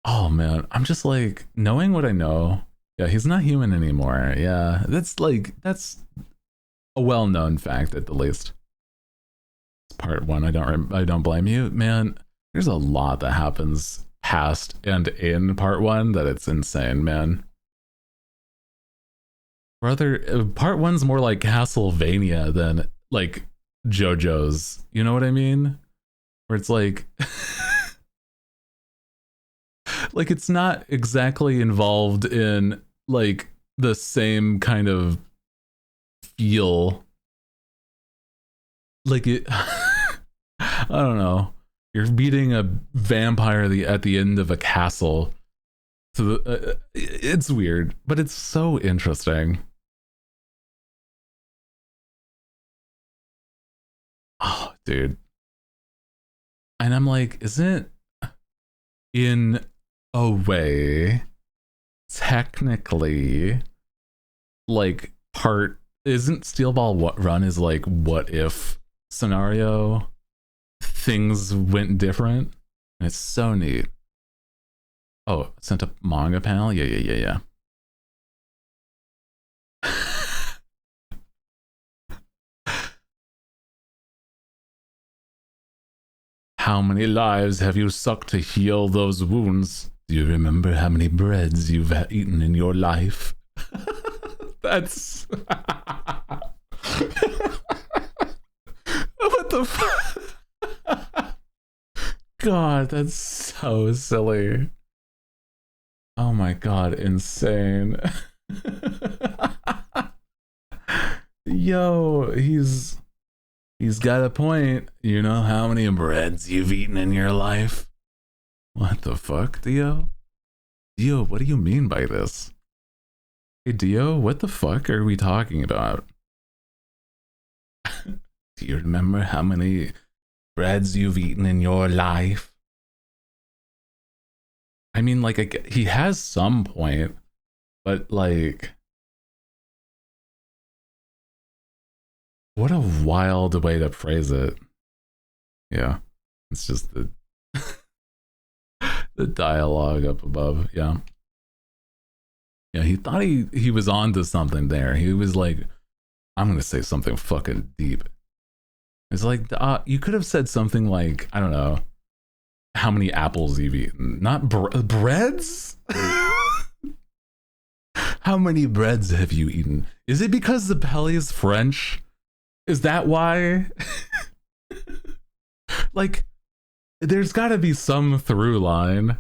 Oh man, I'm just like, knowing what I know, yeah, he's not human anymore. Yeah, that's a well-known fact at the least. It's part one. I don't blame you, man. There's a lot that happens past and in part one that it's insane, man. Brother, part one's more like Castlevania than like JoJo's. You know what I mean? Where it's like like it's not exactly involved in like the same kind of feel. Like it I don't know. You're beating a vampire at the end of a castle. So it's weird, but it's so interesting. Oh, dude. And I'm like, isn't in a way technically like isn't Steel Ball Run is like what if scenario? Things went different. And it's so neat. Oh, sent a manga panel? Yeah. How many lives have you sucked to heal those wounds? Do you remember how many breads you've eaten in your life? That's... What the fuck? God, that's so silly. Oh my god, insane. Yo, he's got a point. You know how many breads you've eaten in your life? What the fuck, Dio? Dio, what do you mean by this? Hey, Dio, what the fuck are we talking about? Do you remember how many breads you've eaten in your life? I mean, like, he has some point, but like, what a wild way to phrase it. Yeah, it's just the the dialogue up above. Yeah, he thought he was onto something there. He was like, I'm gonna say something fucking deep. It's like, you could have said something like, I don't know, how many apples you've eaten, not breads. How many breads have you eaten? Is it because the belly is French? Is that why? Like, there's got to be some through line.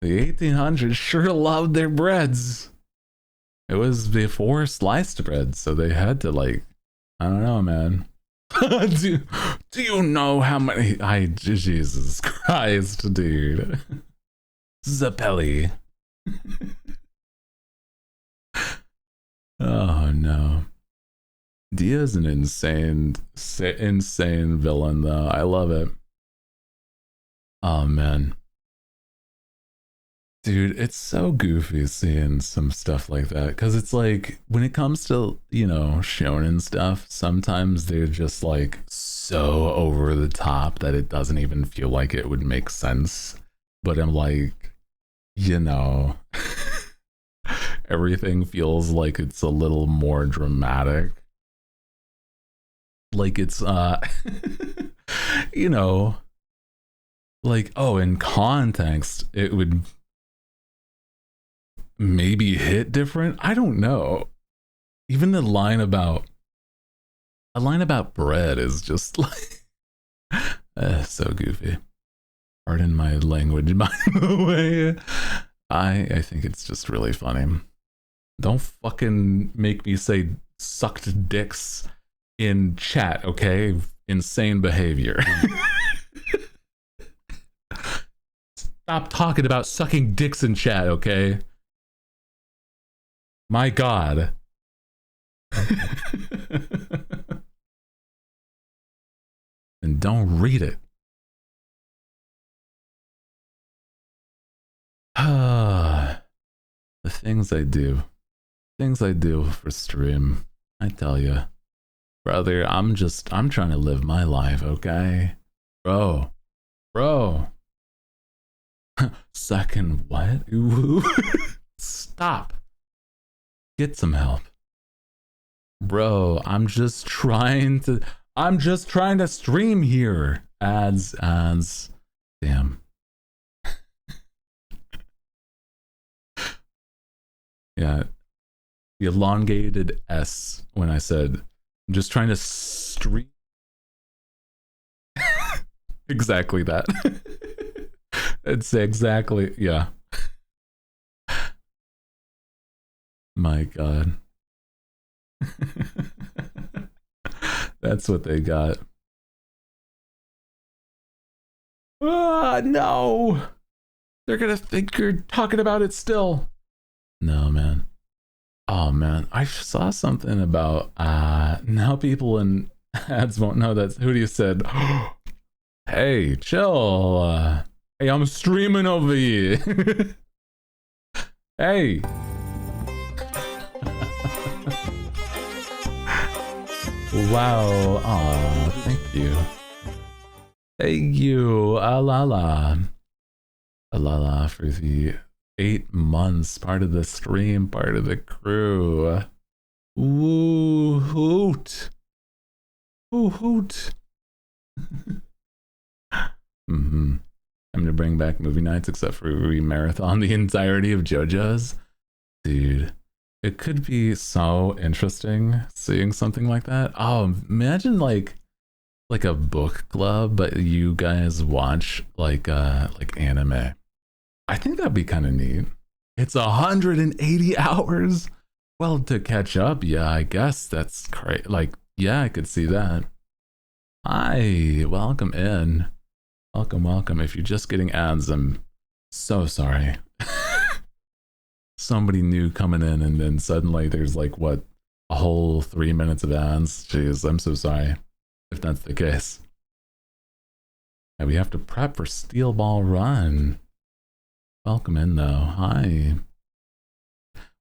The 1800s sure loved their breads. It was before sliced bread, so they had to, like, I don't know, man. do you know how many? Jesus Christ, dude. Zappelli. Oh no. Dia's an insane villain, though. I love it. Oh man. Dude, it's so goofy seeing some stuff like that, because it's like, when it comes to, you know, shonen stuff, sometimes they're just like so over the top that it doesn't even feel like it would make sense. But I'm like, you know, everything feels like it's a little more dramatic. Like it's you know, like, oh, in context it would maybe hit different. I don't know. Even the line about bread is just like so goofy. Pardon my language, by the way. I think it's just really funny. Don't fucking make me say sucked dicks in chat, okay? Insane behavior. Stop talking about sucking dicks in chat, okay? My God. and don't read it. The things I do for stream, I tell you, brother, I'm trying to live my life, okay? Bro. Second what? Stop. Get some help. Bro, I'm just trying to stream here. Ads. Damn. Yeah. The elongated S when I said I'm just trying to stream. Exactly that. It's exactly, yeah. My God. That's what they got. No! They're gonna think you're talking about it still. No, man. Oh, man. I saw something about now people in ads won't know that's who you said. Hey, chill. Hey, I'm streaming over here. Hey. Wow. Aw, thank you. Thank you. Alala for the 8 months, part of the stream, part of the crew. Woo hoot. Woo hoot. I'm gonna bring back movie nights, except for we marathon the entirety of JoJo's. Dude, it could be so interesting seeing something like that. Oh, imagine like a book club, but you guys watch like anime. I think that'd be kind of neat. It's 180 hours. Well, to catch up, yeah, I guess that's great. Like, yeah, I could see that. Hi, welcome in. Welcome. If you're just getting ads, I'm so sorry. Somebody new coming in, and then suddenly there's like, what, a whole 3 minutes of ads? Jeez, I'm so sorry if that's the case. Yeah, we have to prep for Steel Ball Run. Welcome in, though. Hi.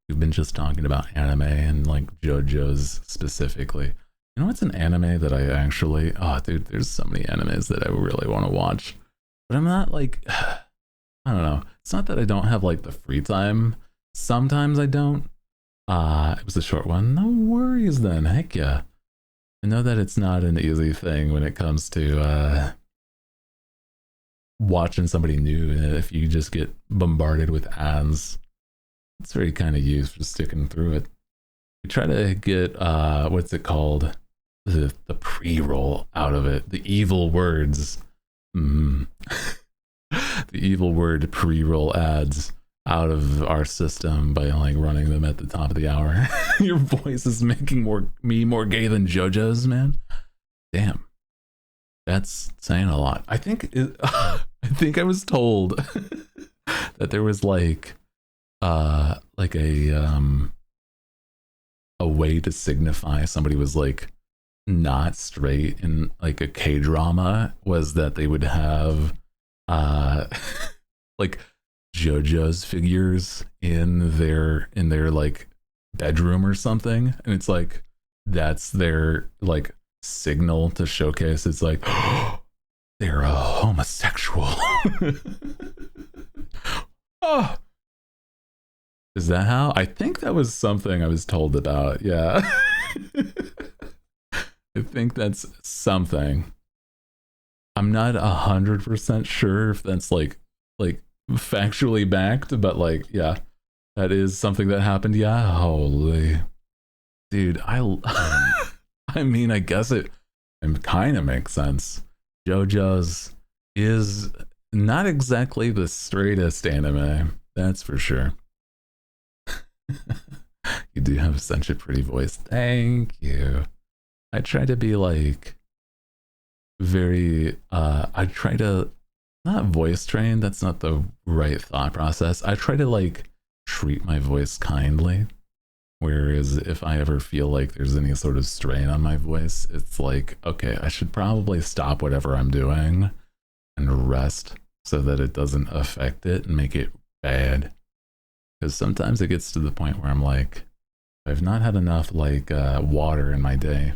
We've been just talking about anime and like JoJo's specifically. You know what's an anime that I actually... Oh, dude, there's so many animes that I really want to watch. But I'm not like... I don't know. It's not that I don't have like the free time. Sometimes I don't. It was a short one. No worries then. Heck yeah. I know that it's not an easy thing when it comes to watching somebody new. If you just get bombarded with ads, it's very kind of used for sticking through it. We try to get, what's it called? The pre-roll out of it. The evil words. The evil word pre-roll ads out of our system by like running them at the top of the hour. Your voice is making me more gay than JoJo's, man. Damn. That's saying a lot. I think I was told that there was like a way to signify somebody was like not straight in like a K-drama was that they would have like JoJo's figures in their like bedroom or something, and it's like that's their like signal to showcase it's like they're a homosexual. Oh, is that how? I think that was something I was told about. Yeah. I think that's something. I'm not 100% sure if that's like factually backed, but like, yeah, that is something that happened. Yeah, holy dude, I mean, I guess it kind of makes sense. JoJo's is not exactly the straightest anime, that's for sure. You do have such a pretty voice. Thank you. I try to be like very I try to not voice train, that's not the right thought process. I try to like treat my voice kindly. Whereas if I ever feel like there's any sort of strain on my voice, it's like, okay, I should probably stop whatever I'm doing and rest so that it doesn't affect it and make it bad. Because sometimes it gets to the point where I'm like, I've not had enough like water in my day,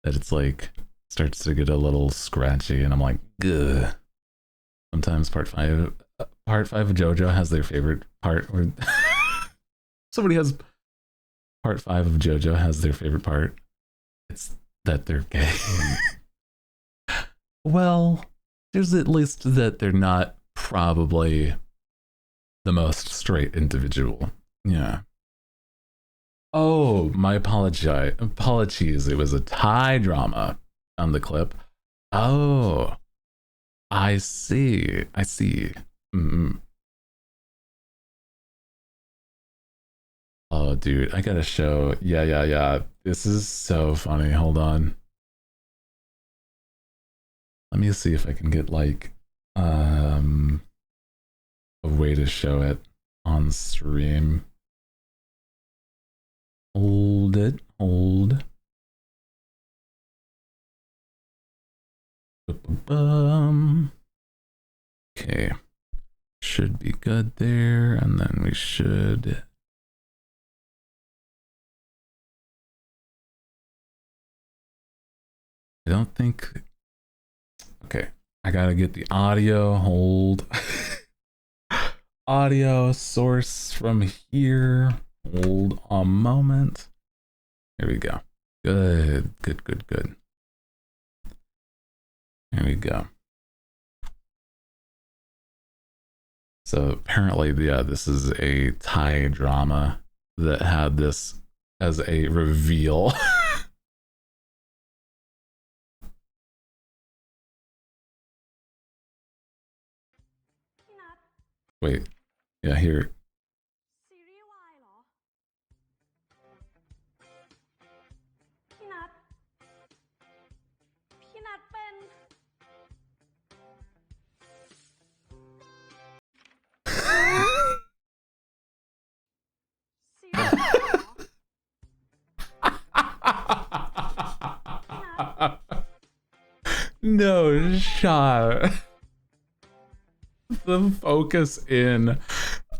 that it's like starts to get a little scratchy, and I'm like, ugh. Sometimes part five of JoJo has their favorite part, where somebody has part 5 of JoJo has their favorite part. It's that they're gay. Well, there's at least that they're not probably the most straight individual. Yeah. Oh, my apologies. It was a Thai drama on the clip. Oh, I see. Mm-hmm. Oh, dude, I gotta show. Yeah. This is so funny. Hold on. Let me see if I can get like a way to show it on stream. Hold. Okay. Should be good there, and then we should. I don't think. Okay, I gotta get the audio. Hold. Audio source from here. Hold a moment. Here we go. Good. Here we go. So apparently, yeah, this is a Thai drama that had this as a reveal. Wait, yeah, here. No shot. The focus in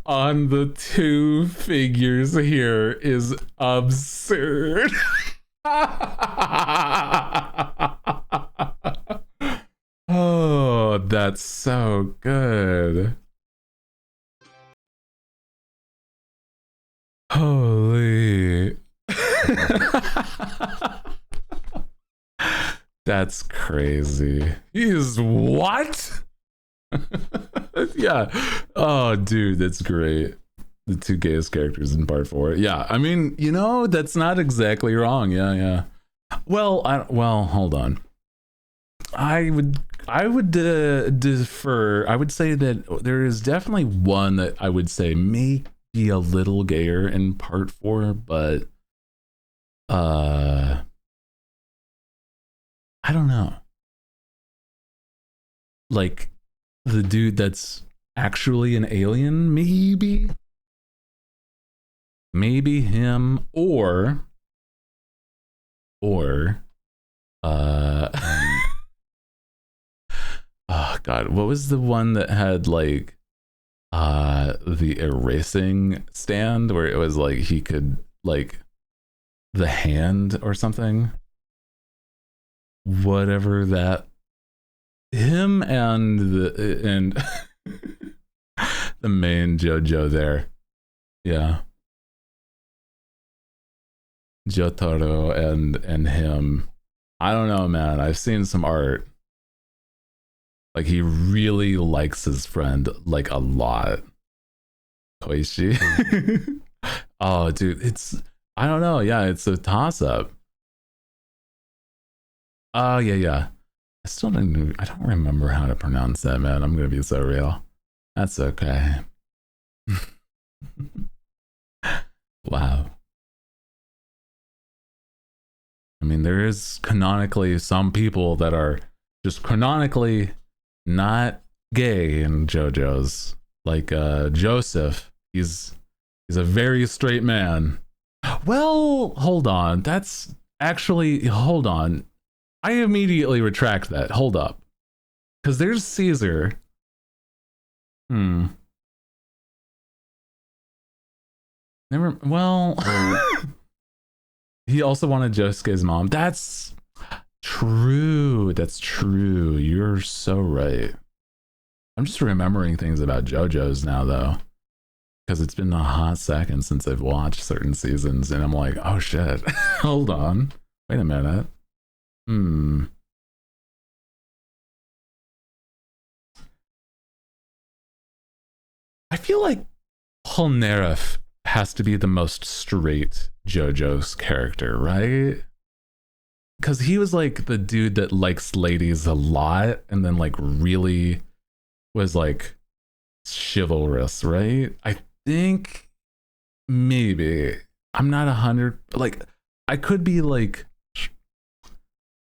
on the two figures here is absurd. Oh, that's so good. Holy. That's crazy. He's what? Yeah. Oh, dude, that's great. The two gayest characters in part 4. Yeah, I mean, you know, that's not exactly wrong. Yeah. Well, hold on. I would defer. I would say that there is definitely one that I would say may be a little gayer in part 4, but I don't know. Like the dude that's actually an alien, maybe him, or oh god, what was the one that had like the erasing stand where it was like he could like the hand or something, whatever that, him and the the main JoJo there. Yeah, Jotaro and him. I don't know, man. I've seen some art. Like he really likes his friend like a lot. Koichi. Oh, dude, it's, I don't know. Yeah, it's a toss up. Oh, yeah. I don't remember how to pronounce that, man. I'm gonna be so real. That's okay. Wow. I mean, there is canonically some people that are just canonically not gay in JoJo's. Like Joseph, he's a very straight man. Well, hold on. That's actually, hold on. I immediately retract that. Hold up. Because there's Caesar. Hmm. Never, well, he also wanted Josuke's mom. That's true. That's true. You're so right. I'm just remembering things about JoJo's now, though, because it's been a hot second since I've watched certain seasons, and I'm like, oh shit. Hold on. Wait a minute. Hmm. I feel like Polnareff has to be the most straight JoJo's character, right? Because he was like the dude that likes ladies a lot and then like really was like chivalrous, right? I think maybe I'm not 100, like I could be like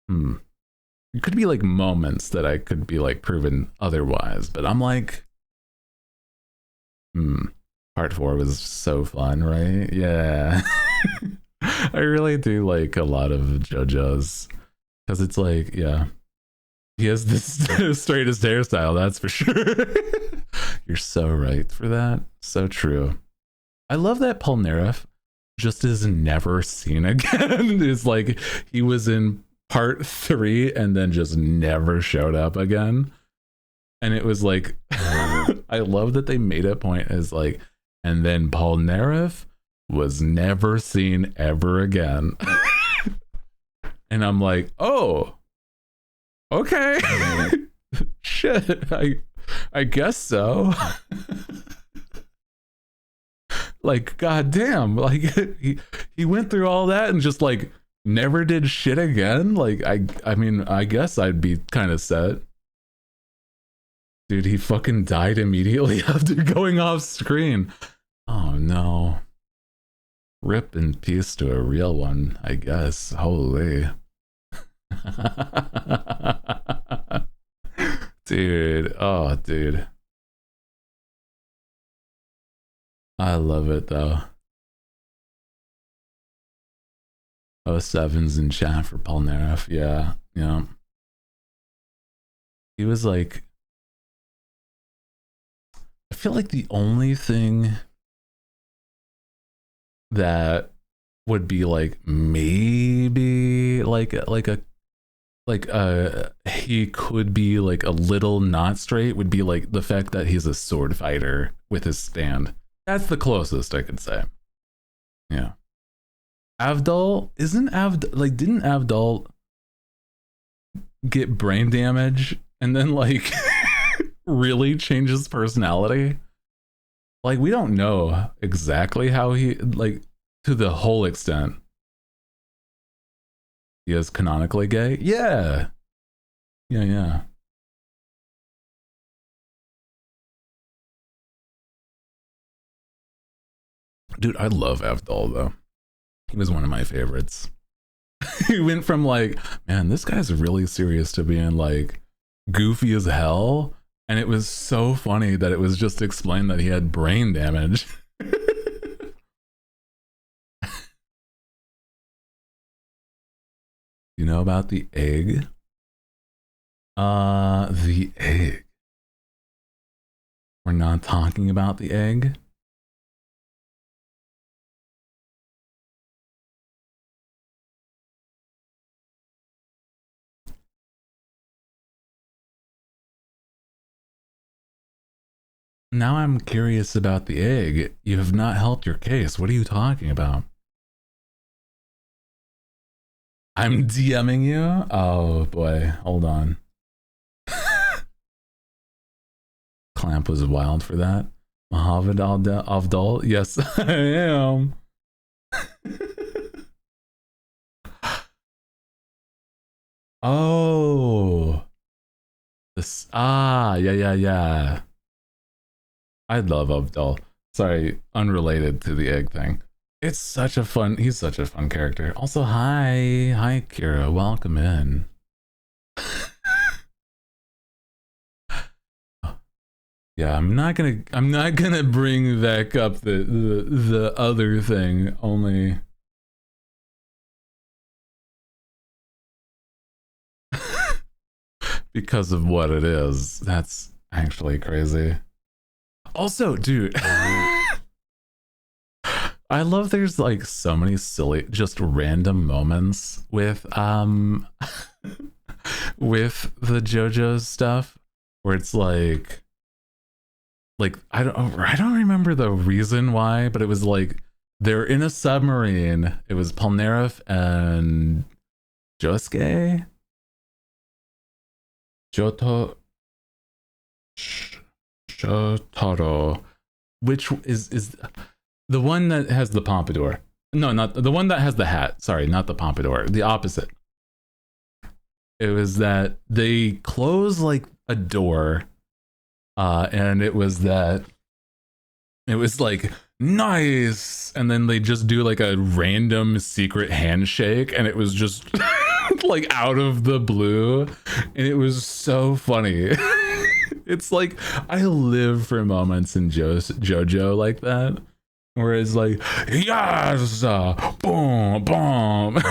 it could be like moments that I could be like proven otherwise, but I'm like part 4 was so fun, right? Yeah. I really do like a lot of JoJo's because it's like, yeah, he has the straightest hairstyle, that's for sure. You're so right for that. So true. I love that Polnareff just is never seen again. It's like he was in part 3 and then just never showed up again. And it was like, I love that they made a point as like, and then Polnareff was never seen ever again. And I'm like, oh, okay. Shit, I guess so. Like, goddamn, like he went through all that and just like never did shit again. Like, I mean, I guess I'd be kind of set. Dude, he fucking died immediately after going off screen. Oh no. Rip in peace to a real one, I guess. Holy. Dude, oh dude. I love it though. Oh, Seven's in chat for Polnareff. Yeah, yeah. He was like, I feel like the only thing that would be like maybe like he could be like a little not straight would be like the fact that he's a sword fighter with his stand. That's the closest I could say. Yeah. Avdol isn't didn't Avdol get brain damage and then like really change his personality? Like, we don't know exactly how he, like, to the whole extent. He is canonically gay? Yeah. Yeah, yeah. Dude, I love Avdol, though. He was one of my favorites. He went from, like, man, this guy's really serious to being, like, goofy as hell. And it was so funny that it was just explained that he had brain damage. You know about the egg? The egg. We're not talking about the egg? Now I'm curious about the egg. You have not helped your case. What are you talking about? I'm DMing you? Oh boy, hold on. Clamp was wild for that. Mohammed Avdol? Yes, I am. Oh. This, yeah. I love Avdol. Sorry, unrelated to the egg thing. It's such a fun, he's such a fun character. Also, hi Kira, welcome in. Yeah, I'm not gonna bring back up the other thing, only because of what it is. That's actually crazy. Also, dude, I love there's like so many silly, just random moments with with the JoJo stuff where it's like I don't remember the reason why, but it was like they're in a submarine. It was Polnareff and Josuke, Shotaro, which is the one that has the pompadour. No, not the one that has the hat. Sorry, not the pompadour. The opposite. It was that they close like a door, and it was like nice, and then they just do like a random secret handshake, and it was just like out of the blue, and it was so funny. It's like I live for moments in JoJo like that. Whereas like, yes, boom, boom.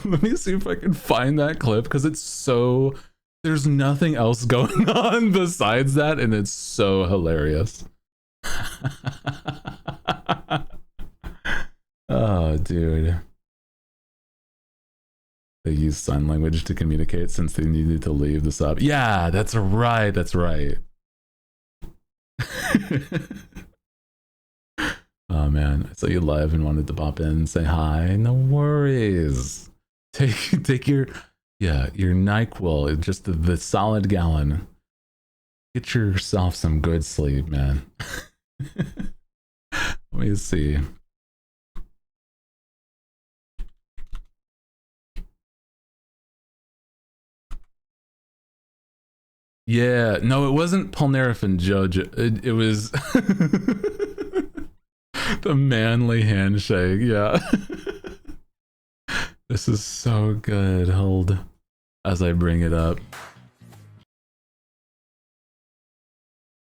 Let me see if I can find that clip because it's so, there's nothing else going on besides that, and it's so hilarious. Oh, dude. They use sign language to communicate since they needed to leave the sub. Yeah, that's right. That's right. Oh man, I saw you live and wanted to pop in and say hi. No worries. Take your NyQuil, just the solid gallon. Get yourself some good sleep, man. Let me see. Yeah, no, it wasn't Polnareff and JoJo. It was the manly handshake. Yeah. This is so good. Hold as I bring it up.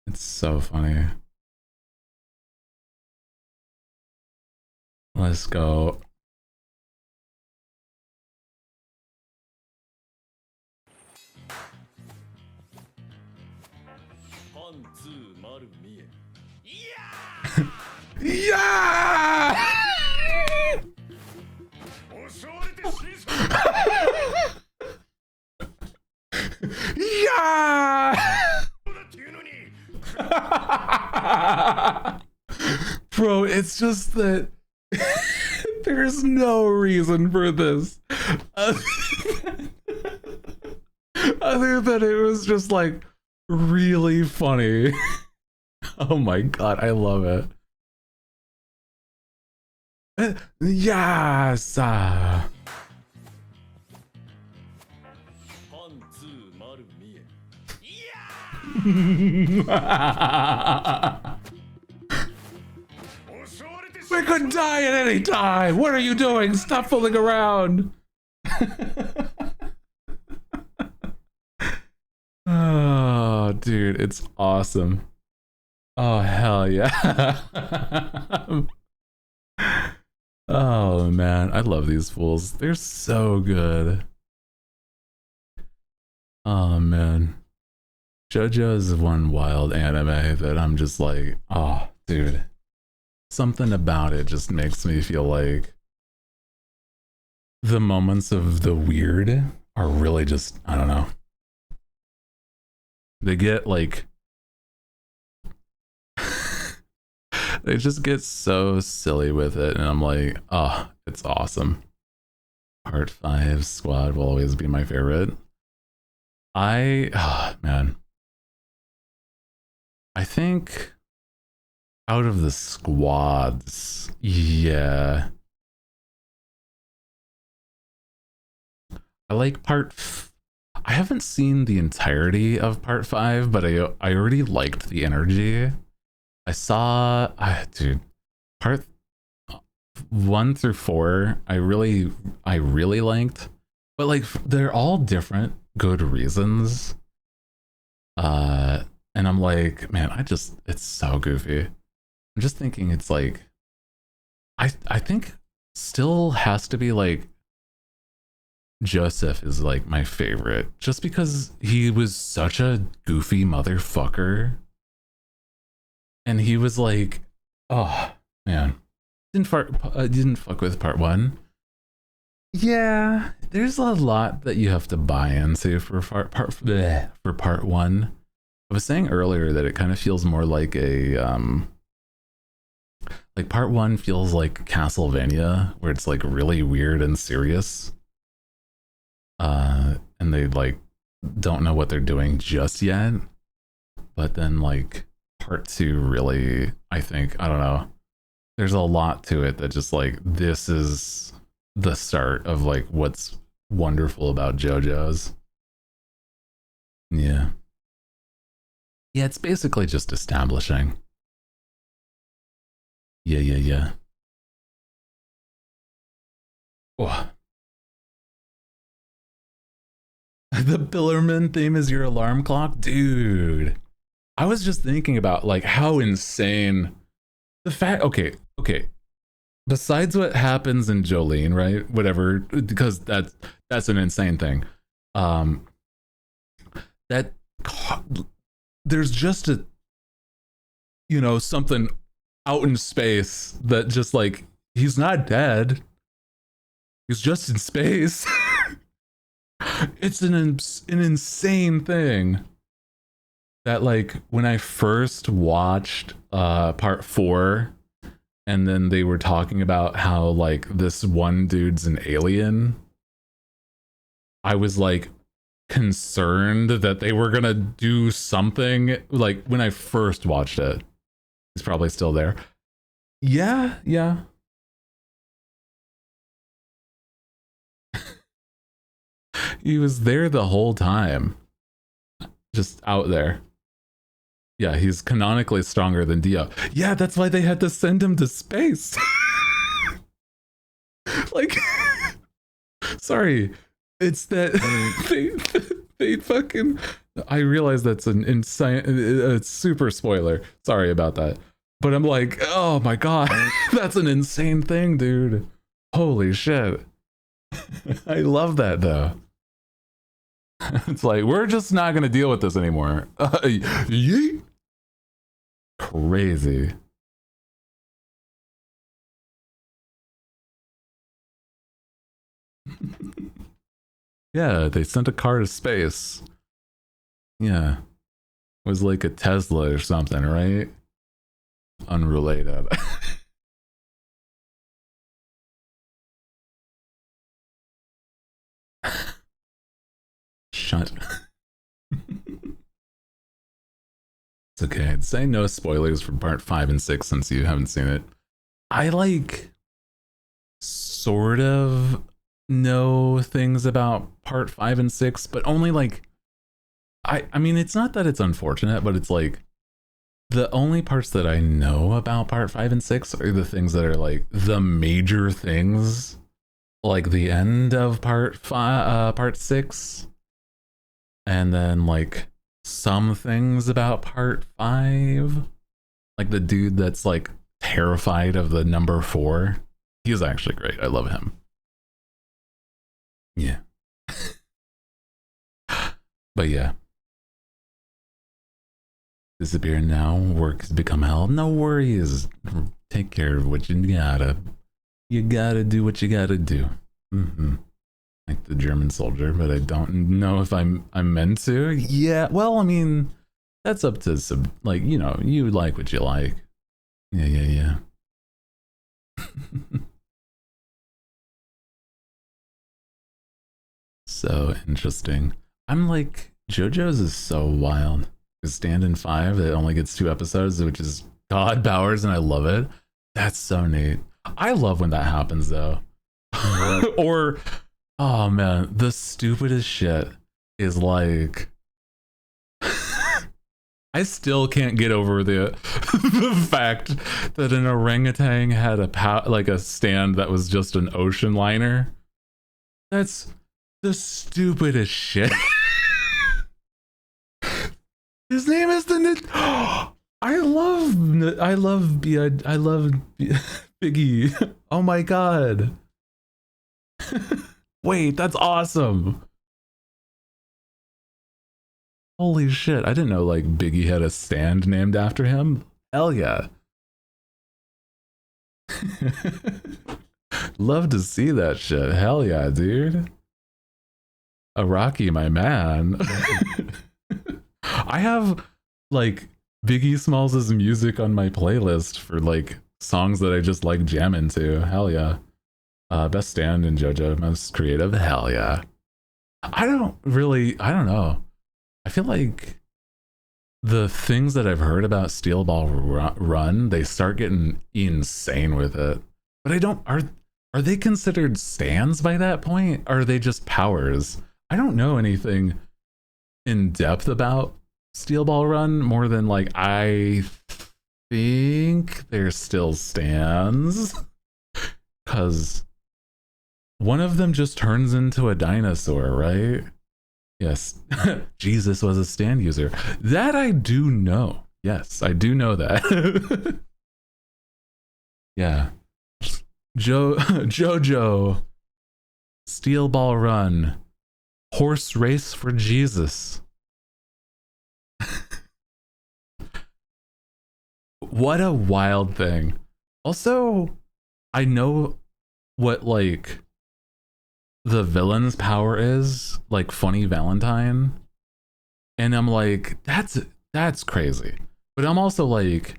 It's so funny. Let's go. Yeah! Yeah! Bro, it's just that there's no reason for this other than it was just like really funny. Oh my god, I love it. Yes! We could die at any time! What are you doing? Stop fooling around! Oh, dude, it's awesome. Oh, hell yeah. Oh, man, I love these fools. They're so good. Oh, man. JoJo is one wild anime that I'm just like, oh, dude. Something about it just makes me feel like the moments of the weird are really just, I don't know. They get like, they just get so silly with it, and I'm like, oh, it's awesome. Part 5 Squad will always be my favorite. Oh, man. I think out of the squads, yeah. I like I haven't seen the entirety of part 5, but I already liked the energy. I saw, dude, part 1 through 4, I really liked, but like they're all different good reasons. And I'm like, man, it's so goofy. I'm just thinking it's like, I think still has to be like Joseph is like my favorite just because he was such a goofy motherfucker. And he was like, oh man, didn't fuck with part one. Yeah, there's a lot that you have to buy into for for part one. I was saying earlier that it kind of feels more like a like part one feels like Castlevania, where it's like really weird and serious. And they like don't know what they're doing just yet. But then like part two really, I think, I don't know. There's a lot to it that just like this is the start of like what's wonderful about JoJo's. Yeah. Yeah, it's basically just establishing. Yeah. Oh. The Billerman theme is your alarm clock? Dude. I was just thinking about like how insane the fact, okay. Besides what happens in Jolene, right? Whatever, because that's an insane thing. That there's just a, you know, something out in space that just like he's not dead. He's just in space. It's an insane thing that like when I first watched part 4 and then they were talking about how like this one dude's an alien, I was like concerned that they were gonna do something. Like when I first watched it, he's probably still there. Yeah. He was there the whole time, just out there. Yeah, he's canonically stronger than Dio. Yeah, that's why they had to send him to space. Like, sorry, it's that they fucking. I realize that's an insane, it's super spoiler. Sorry about that, but I'm like, oh my god, that's an insane thing, dude. Holy shit. I love that though. It's like, we're just not going to deal with this anymore. Yeet. Crazy. Yeah, they sent a car to space. Yeah. It was like a Tesla or something, right? Unrelated. Shut. It's okay. I'd say no spoilers for part 5 and 6 since you haven't seen it. I like sort of know things about part 5 and 6, but only like I mean, it's not that it's unfortunate, but it's like the only parts that I know about part 5 and 6 are the things that are like the major things, like the end of part 6, and then like some things about part 5, like the dude that's like terrified of the number 4. He's actually great. I love him. Yeah. But yeah. Disappear now, work has become hell. No worries. Take care of what you gotta. You gotta do what you gotta do. Like the German soldier, but I don't know if I'm meant to. Yeah, well, I mean, that's up to some, like, you know, you like what you like. Yeah. So interesting. I'm like, JoJo's is so wild. Stand in 5, it only gets 2 episodes, which is God powers, and I love it. That's so neat. I love when that happens though. Or, oh man, the stupidest shit is like, I still can't get over the fact that an orangutan had like a stand that was just an ocean liner. That's the stupidest shit. His name is the. I love Biggie. Oh my god. Wait, that's awesome. Holy shit! I didn't know like Biggie had a stand named after him. Hell yeah. Love to see that shit. Hell yeah, dude. Rocky, my man. I have like Biggie Smalls' music on my playlist for like songs that I just like jamming to. Hell yeah. Best stand in JoJo, most creative. Hell yeah. I don't know. I feel like the things that I've heard about Steel Ball Run, they start getting insane with it. But I don't, are they considered stands by that point? Or are they just powers? I don't know anything in depth about Steel Ball Run more than like I think they're still stands. Because one of them just turns into a dinosaur, right? Yes. Jesus was a stand user. That I do know. Yes, I do know that. Yeah. JoJo. Steel Ball Run. Horse race for Jesus. What a wild thing. Also, I know what like the villain's power is, like Funny Valentine, and I'm like, that's crazy. But I'm also like,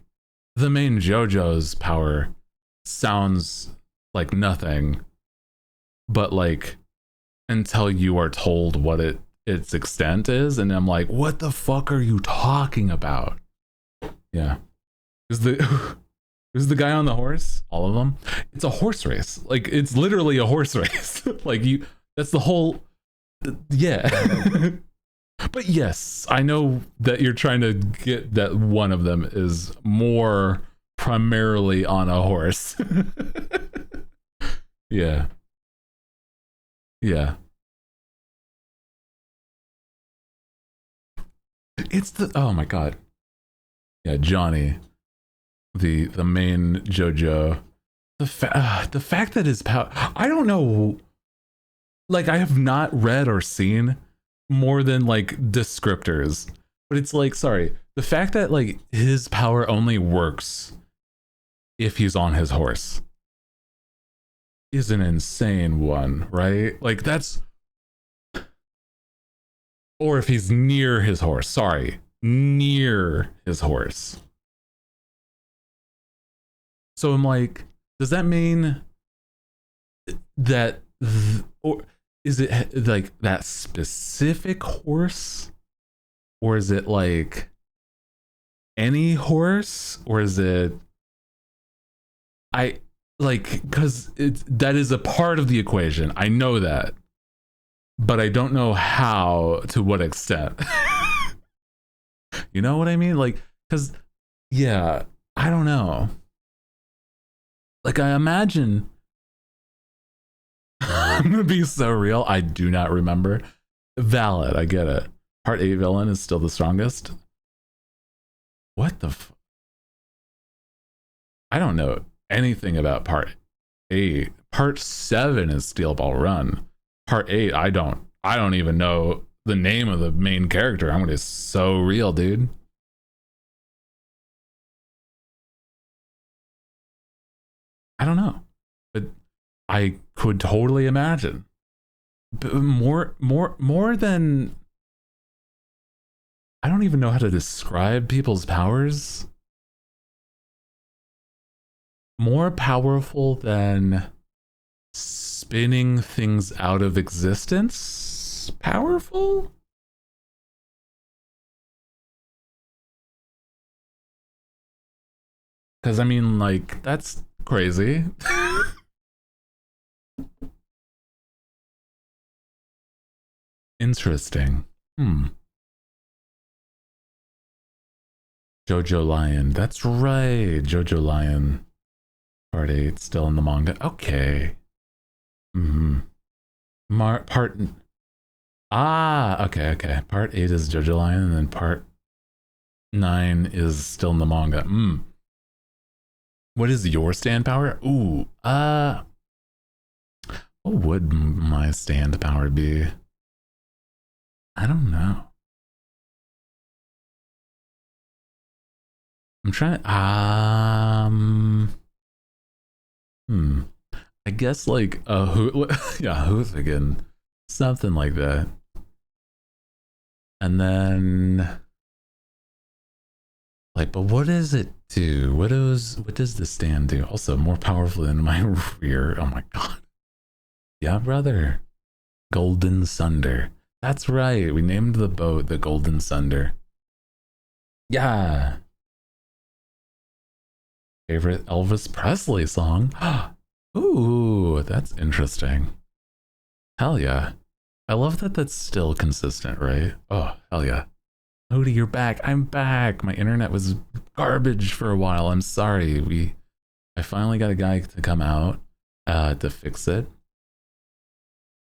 the main JoJo's power sounds like nothing, but like until you are told what its extent is, and I'm like, what the fuck are you talking about? Yeah. Is the guy on the horse? All of them? It's a horse race. Like, it's literally a horse race. Like, that's the whole, yeah. But yes, I know that you're trying to get that one of them is more primarily on a horse. Yeah. Yeah. It's oh my god. Yeah, Johnny. The main JoJo. The fact that his power, I don't know, like I have not read or seen more than like descriptors, but it's like, sorry, the fact that like his power only works if he's on his horse is an insane one, right? Like that's, or if he's near his horse, sorry, near his horse. So I'm like, does that mean that, or is it like that specific horse? Or is it like any horse? Or is it, I like, because that is a part of the equation. I know that, but I don't know how, to what extent. You know what I mean? Like, because, yeah, I don't know. Like, I imagine, I'm gonna be so real, I do not remember. Valid, I get it. Part 8 villain is still the strongest. What the I don't know anything about part 8. Part 7 is Steel Ball Run. Part 8, I don't even know the name of the main character. I'm gonna be so real, dude. I don't know, but I could totally imagine more than, I don't even know how to describe people's powers. More powerful than spinning things out of existence. Powerful? Because I mean, like, that's crazy. Interesting. Jojo Lion. That's right. Jojo Lion. Part 8 still in the manga. Okay. Part. Ah, okay. Part 8 is Jojo Lion, and then part 9 is still in the manga. What is your stand power? Ooh, what would my stand power be? I don't know. I'm trying to, I guess like yeah, Hooligan, something like that. And then like, but what does it do? What does the stand do? Also more powerful than my rear. Oh my god. Yeah, brother. Golden Sunder. That's right. We named the boat the Golden Sunder. Yeah. Favorite Elvis Presley song? Ooh, that's interesting. Hell yeah. I love that that's still consistent, right? Oh, hell yeah. Odie, you're back. I'm back. My internet was garbage for a while. I'm sorry. I finally got a guy to come out to fix it.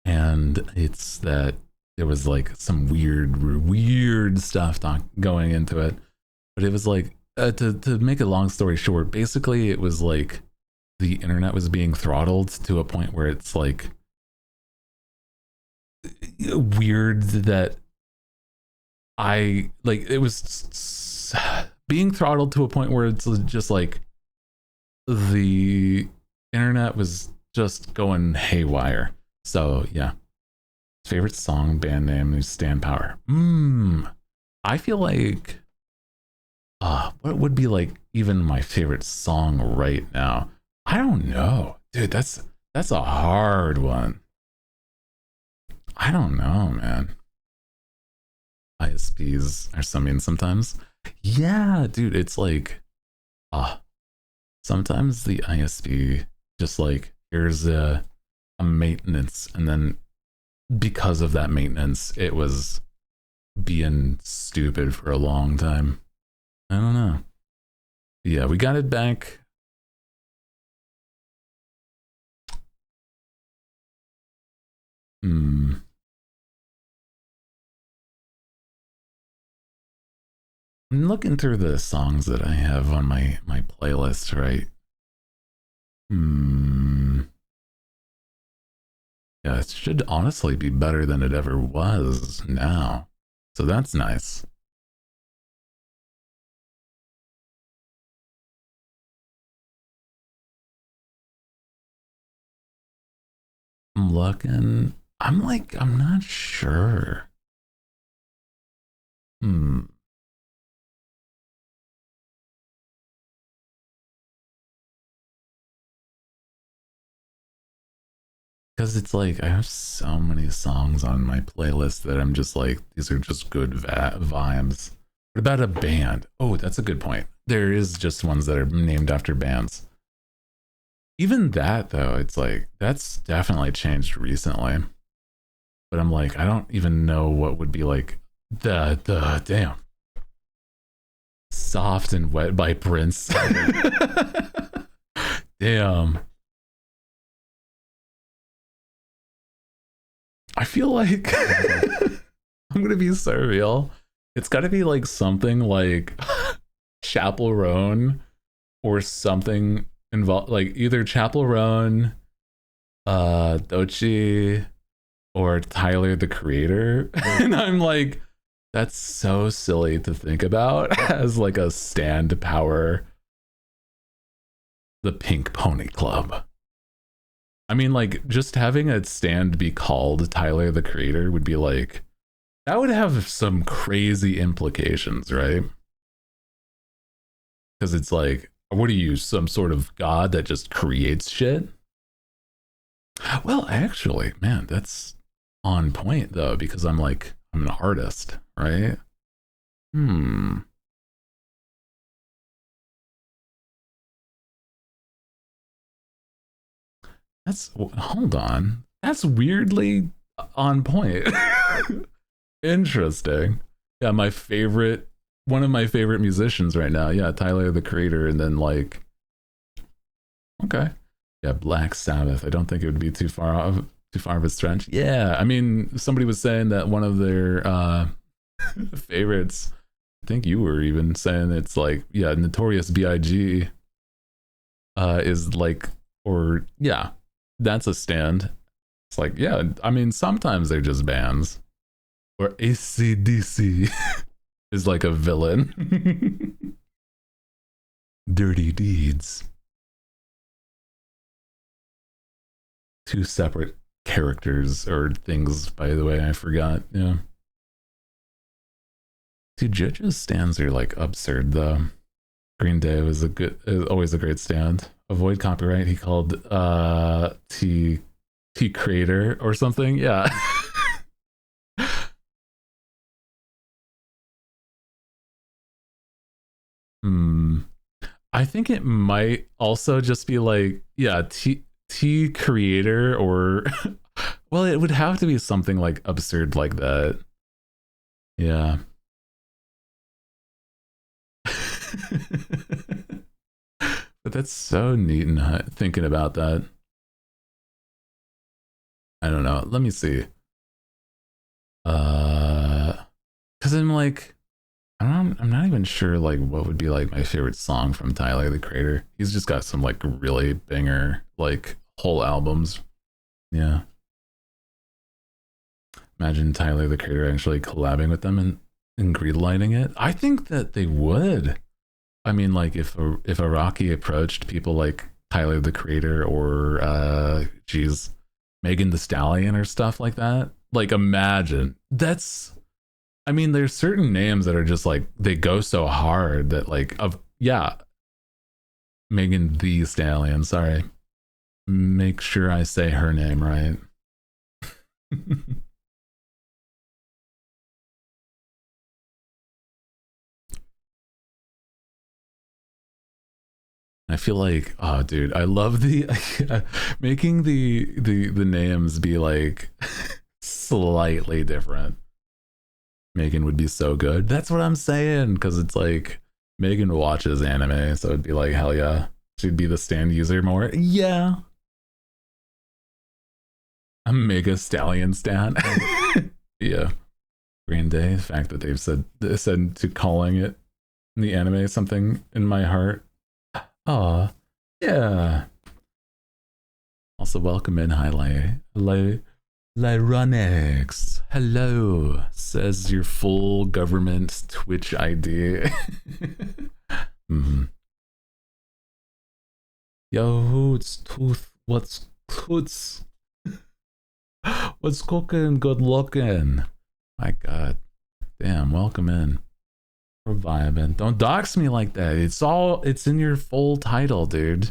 And it's that there was like some weird stuff going into it. But it was like, to make a long story short, basically it was like the internet was being throttled to a point where it's like weird that it was being throttled to a point where it's just like the internet was just going haywire. So yeah. Favorite song, band name, is Stand Power. I feel like what would be like even my favorite song right now? I don't know. Dude, that's a hard one. I don't know, man. ISPs are summing sometimes. Yeah, dude, it's like sometimes the ISP just like, here's a maintenance, and then because of that maintenance it was being stupid for a long time. I don't know. Yeah, we got it back. I'm looking through the songs that I have on my playlist, right? Yeah, it should honestly be better than it ever was now. So that's nice. I'm looking. I'm not sure. Because it's like I have so many songs on my playlist that I'm just like, these are just good vibes. What about a band? Oh, that's a good point. There is just ones that are named after bands. Even that though, it's like that's definitely changed recently. But I'm like, I don't even know what would be like the damn. Soft and Wet by Prince. Damn. I feel like I'm gonna be so real. It's gotta be like something like Chapel Roan or something involved, like either Chapel Roan, Doechii, or Tyler the Creator. And I'm like, that's so silly to think about as like a stand power. The Pink Pony Club. I mean, like, just having a stand be called Tyler the Creator would be like, that would have some crazy implications, right? Because it's like, what are you, some sort of god that just creates shit? Well, actually, man, that's on point though, because I'm an artist, right? Hold on. That's weirdly on point. Interesting. Yeah, one of my favorite musicians right now. Yeah, Tyler the Creator, and then like, okay, yeah, Black Sabbath. I don't think it would be too far of a stretch. Yeah, I mean, somebody was saying that one of their favorites I think you were even saying it's like, yeah, Notorious B.I.G. Is like, or yeah, that's a stand. It's like, yeah, I mean, sometimes they're just bands. Or AC/DC is like a villain. Dirty Deeds. Two separate characters or things, by the way, I forgot. Yeah. Dude, Judge's stands are like absurd though. Green Day was always a great stand. Avoid copyright, he called T Creator or something. Yeah. I think it might also just be like, yeah, T Creator, or well, it would have to be something like absurd like that. Yeah. But that's so neat and thinking about that. I don't know. Let me see. Because I'm like, I'm not even sure like what would be like my favorite song from Tyler the Creator. He's just got some like really banger like whole albums. Yeah. Imagine Tyler the Creator actually collabing with them and greenlighting it. I think that they would. I mean, like if a Rocky approached people like Tyler the Creator or geez, Megan Thee Stallion or stuff like that. Like imagine that's. I mean, there's certain names that are just like they go so hard that like yeah, Megan Thee Stallion. Sorry, make sure I say her name right. I feel like, oh, dude, I love the making the names be like slightly different. Megan would be so good. That's what I'm saying, because it's like Megan watches anime, so it'd be like, hell yeah, she'd be the stand user more. Yeah, a mega stallion stan. Yeah, Green Day. The fact that they've said to calling it in the anime something in my heart. Aw, yeah. Also, welcome in, Lyronix. Hello, says your full government Twitch ID. Yo, it's Tooth. What's Toots? What's cooking? Good looking. My God, damn. Welcome in. We're vibing. Don't dox me like that. It's in your full title, dude.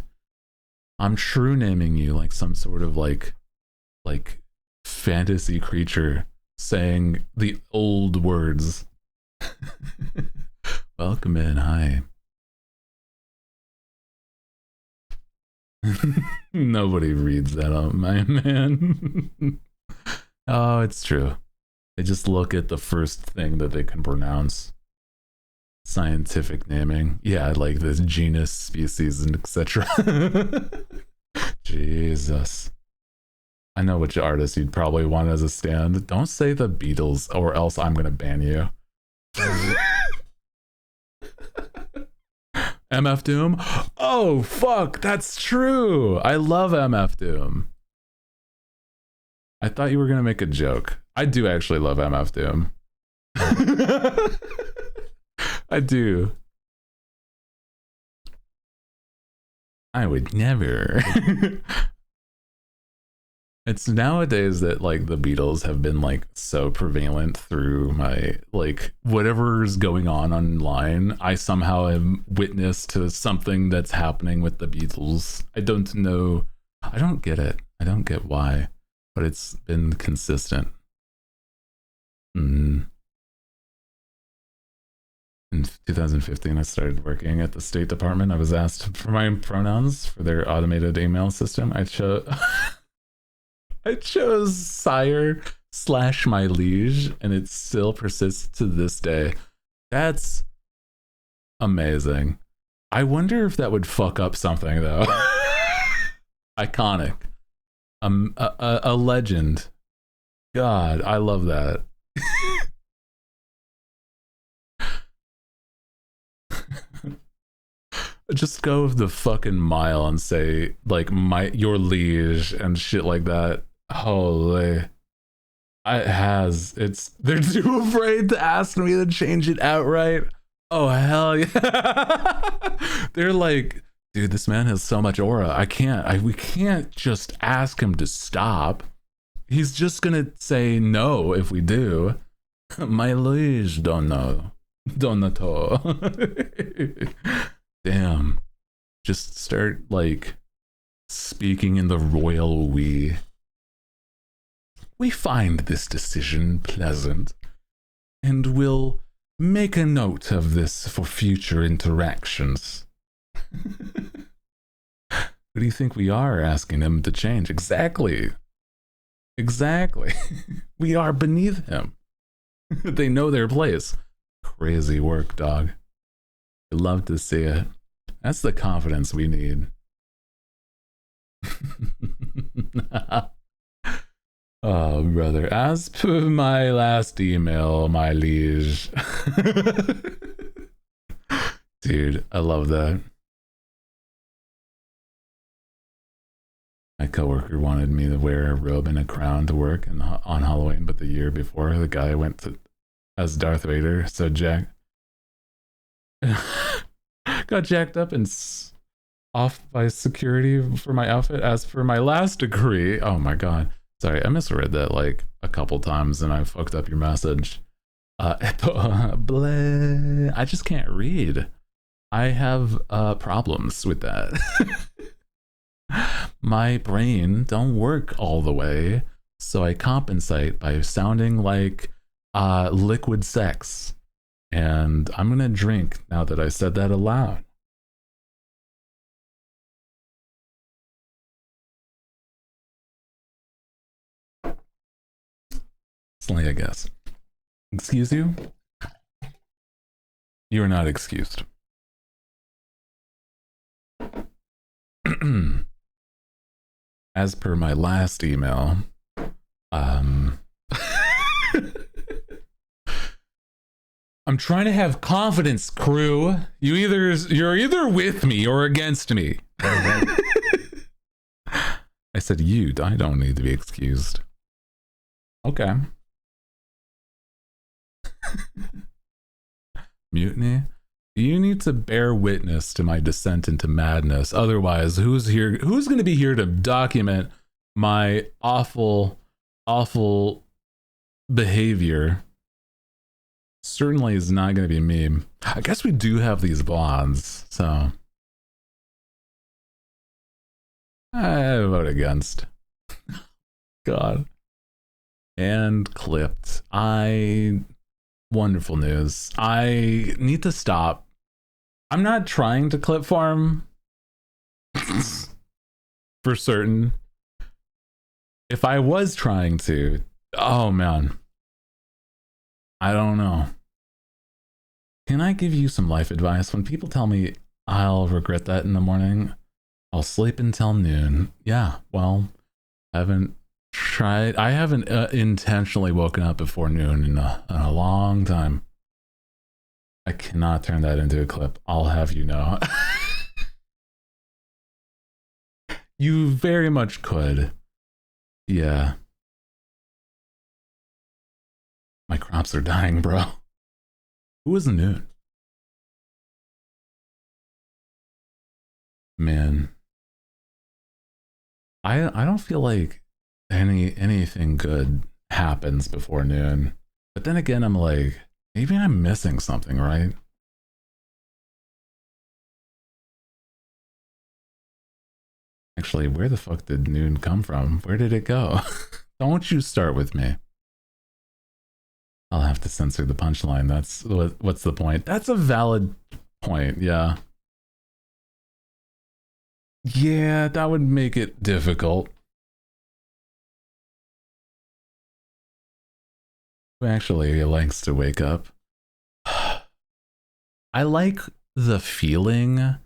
I'm true naming you like some sort of like fantasy creature saying the old words. Welcome in. Hi. Nobody reads that up, my man. Oh, it's true. They just look at the first thing that they can pronounce. Scientific naming, yeah, like this genus, species, and etc. Jesus, I know which artist you'd probably want as a stand. Don't say the Beatles, or else I'm gonna ban you. MF Doom. Oh fuck, that's true. I love MF Doom. I thought you were gonna make a joke. I do actually love MF Doom. I do. I would never. It's nowadays that like the Beatles have been like so prevalent through my like whatever's going on online. I somehow am witness to something that's happening with the Beatles. I don't know. I don't get it. I don't get why, but it's been consistent. In 2015, I started working at the State Department. I was asked for my pronouns for their automated email system. I chose I chose sire / my liege, and it still persists to this day. That's amazing. I wonder if that would fuck up something though. Iconic. A legend. God, I love that. just go the fucking mile and say like your liege and shit like that. Holy. They're too afraid to ask me to change it outright. Oh hell yeah. They're like, dude, this man has so much aura. We can't just ask him to stop. He's just gonna say no if we do. My liege don't know. Donato. Damn. Just start like speaking in the royal we. We find this decision pleasant, and will make a note of this for future interactions. Who do you think we are asking him to change? Exactly. We are beneath him. They know their place. Crazy work, dog. I love to see it. That's the confidence we need. Oh, brother. As per my last email, my liege. Dude, I love that. My coworker wanted me to wear a robe and a crown to work on Halloween, but the year before, the guy went as Darth Vader, so Jack got jacked up and off by security for my outfit as per my last decree. Oh my god. Sorry, I misread that like a couple times and I fucked up your message. Bleh. I just can't read. I have problems with that. My brain don't work all the way, so I compensate by sounding like liquid sex. And I'm gonna drink now that I said that aloud. Slay, I guess. Excuse you? You are not excused. As per my last email, I'm trying to have confidence, crew. You're either with me or against me. I said I don't need to be excused. Okay. Mutiny? You need to bear witness to my descent into madness. Otherwise, who's going to be here to document my awful behavior? Certainly is not going to be me. I guess we do have these blondes, so I vote against. God. And clipped. Wonderful news. I need to stop. I'm not trying to clip farm for certain. If I was trying to, oh man, I don't know. Can I give you some life advice? When people tell me I'll regret that in the morning, I'll sleep until noon. Yeah, well, I haven't intentionally woken up before noon in a long time. I cannot turn that into a clip. I'll have you know. You very much could. Yeah. My crops are dying, bro. Who was noon? Man. I don't feel like anything good happens before noon. But then again, I'm like, maybe I'm missing something, right? Actually, where the fuck did noon come from? Where did it go? Don't you start with me. I'll have to censor the punchline. What's the point? That's a valid point, yeah. Yeah, that would make it difficult. Who actually likes to wake up? I like the feeling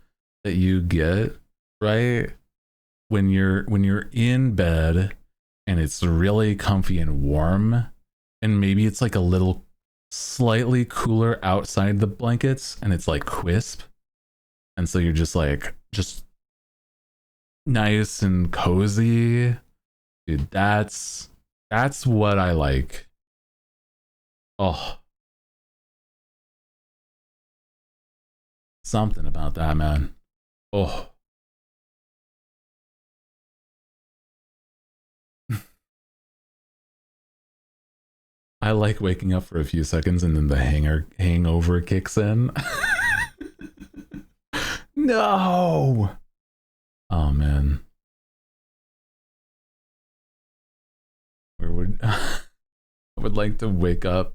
that you get, right? When you're in bed and it's really comfy and warm, and maybe it's like a little slightly cooler outside the blankets and it's like crisp. And so you're just like, just nice and cozy. Dude, that's what I like. Oh, something about that, man. Oh. I like waking up for a few seconds and then the hangover kicks in. No. Oh man. Where would I would like to wake up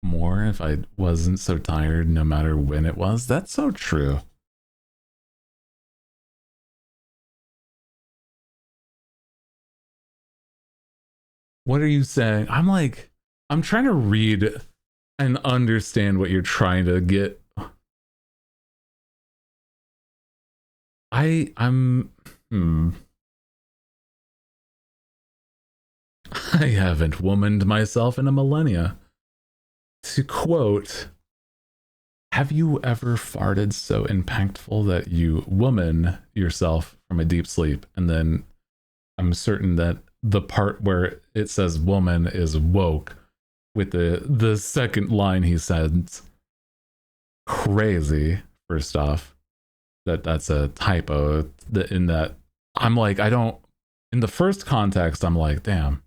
more if I wasn't so tired no matter when it was. That's so true. What are you saying? I'm trying to read and understand what you're trying to get. I'm I haven't womaned myself in a millennia. To quote, have you ever farted so impactful that you woman yourself from a deep sleep? And then I'm certain that the part where it says woman is woke with the second line he says, crazy, first off, that's a typo. In that, I'm like, I don't, in the first context, I'm like, damn,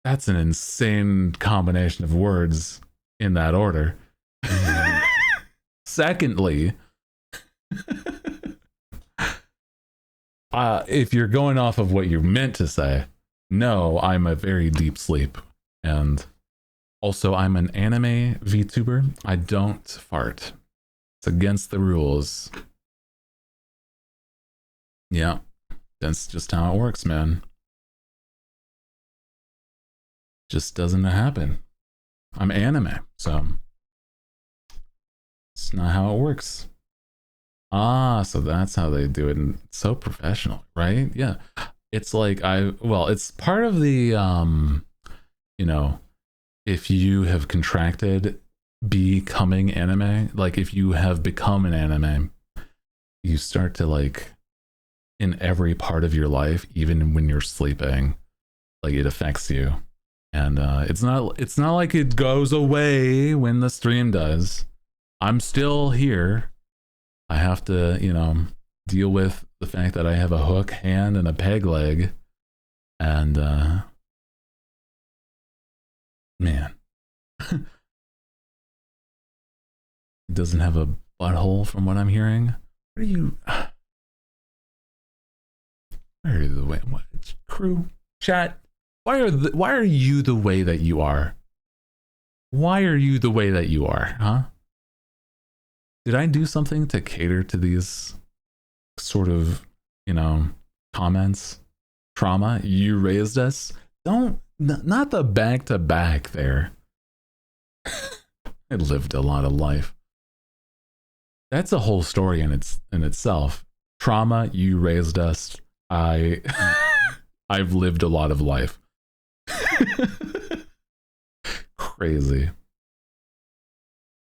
that's an insane combination of words in that order. Secondly, if you're going off of what you meant to say, no, I'm a very deep sleep. And also, I'm an anime VTuber. I don't fart. It's against the rules. Yeah, that's just how it works, man. Just doesn't happen. I'm anime, so it's not how it works. Ah, so that's how they do it, and it's so professional, right? Yeah. It's like it's part of the you know, if you have contracted becoming anime, like if you have become an anime, you start to like in every part of your life, even when you're sleeping, like it affects you. And it's not like it goes away when the stream does. I'm still here. I have to, deal with the fact that I have a hook hand and a peg leg. And man. It doesn't have a butthole from what I'm hearing. What are you Where are the way what crew chat? Why are you the way that you are? Why are you the way that you are, huh? Did I do something to cater to these sort of, comments? Trauma? You raised us? Not the back to back there. I lived a lot of life. That's a whole story in itself. Trauma, you raised us. I've lived a lot of life. Crazy.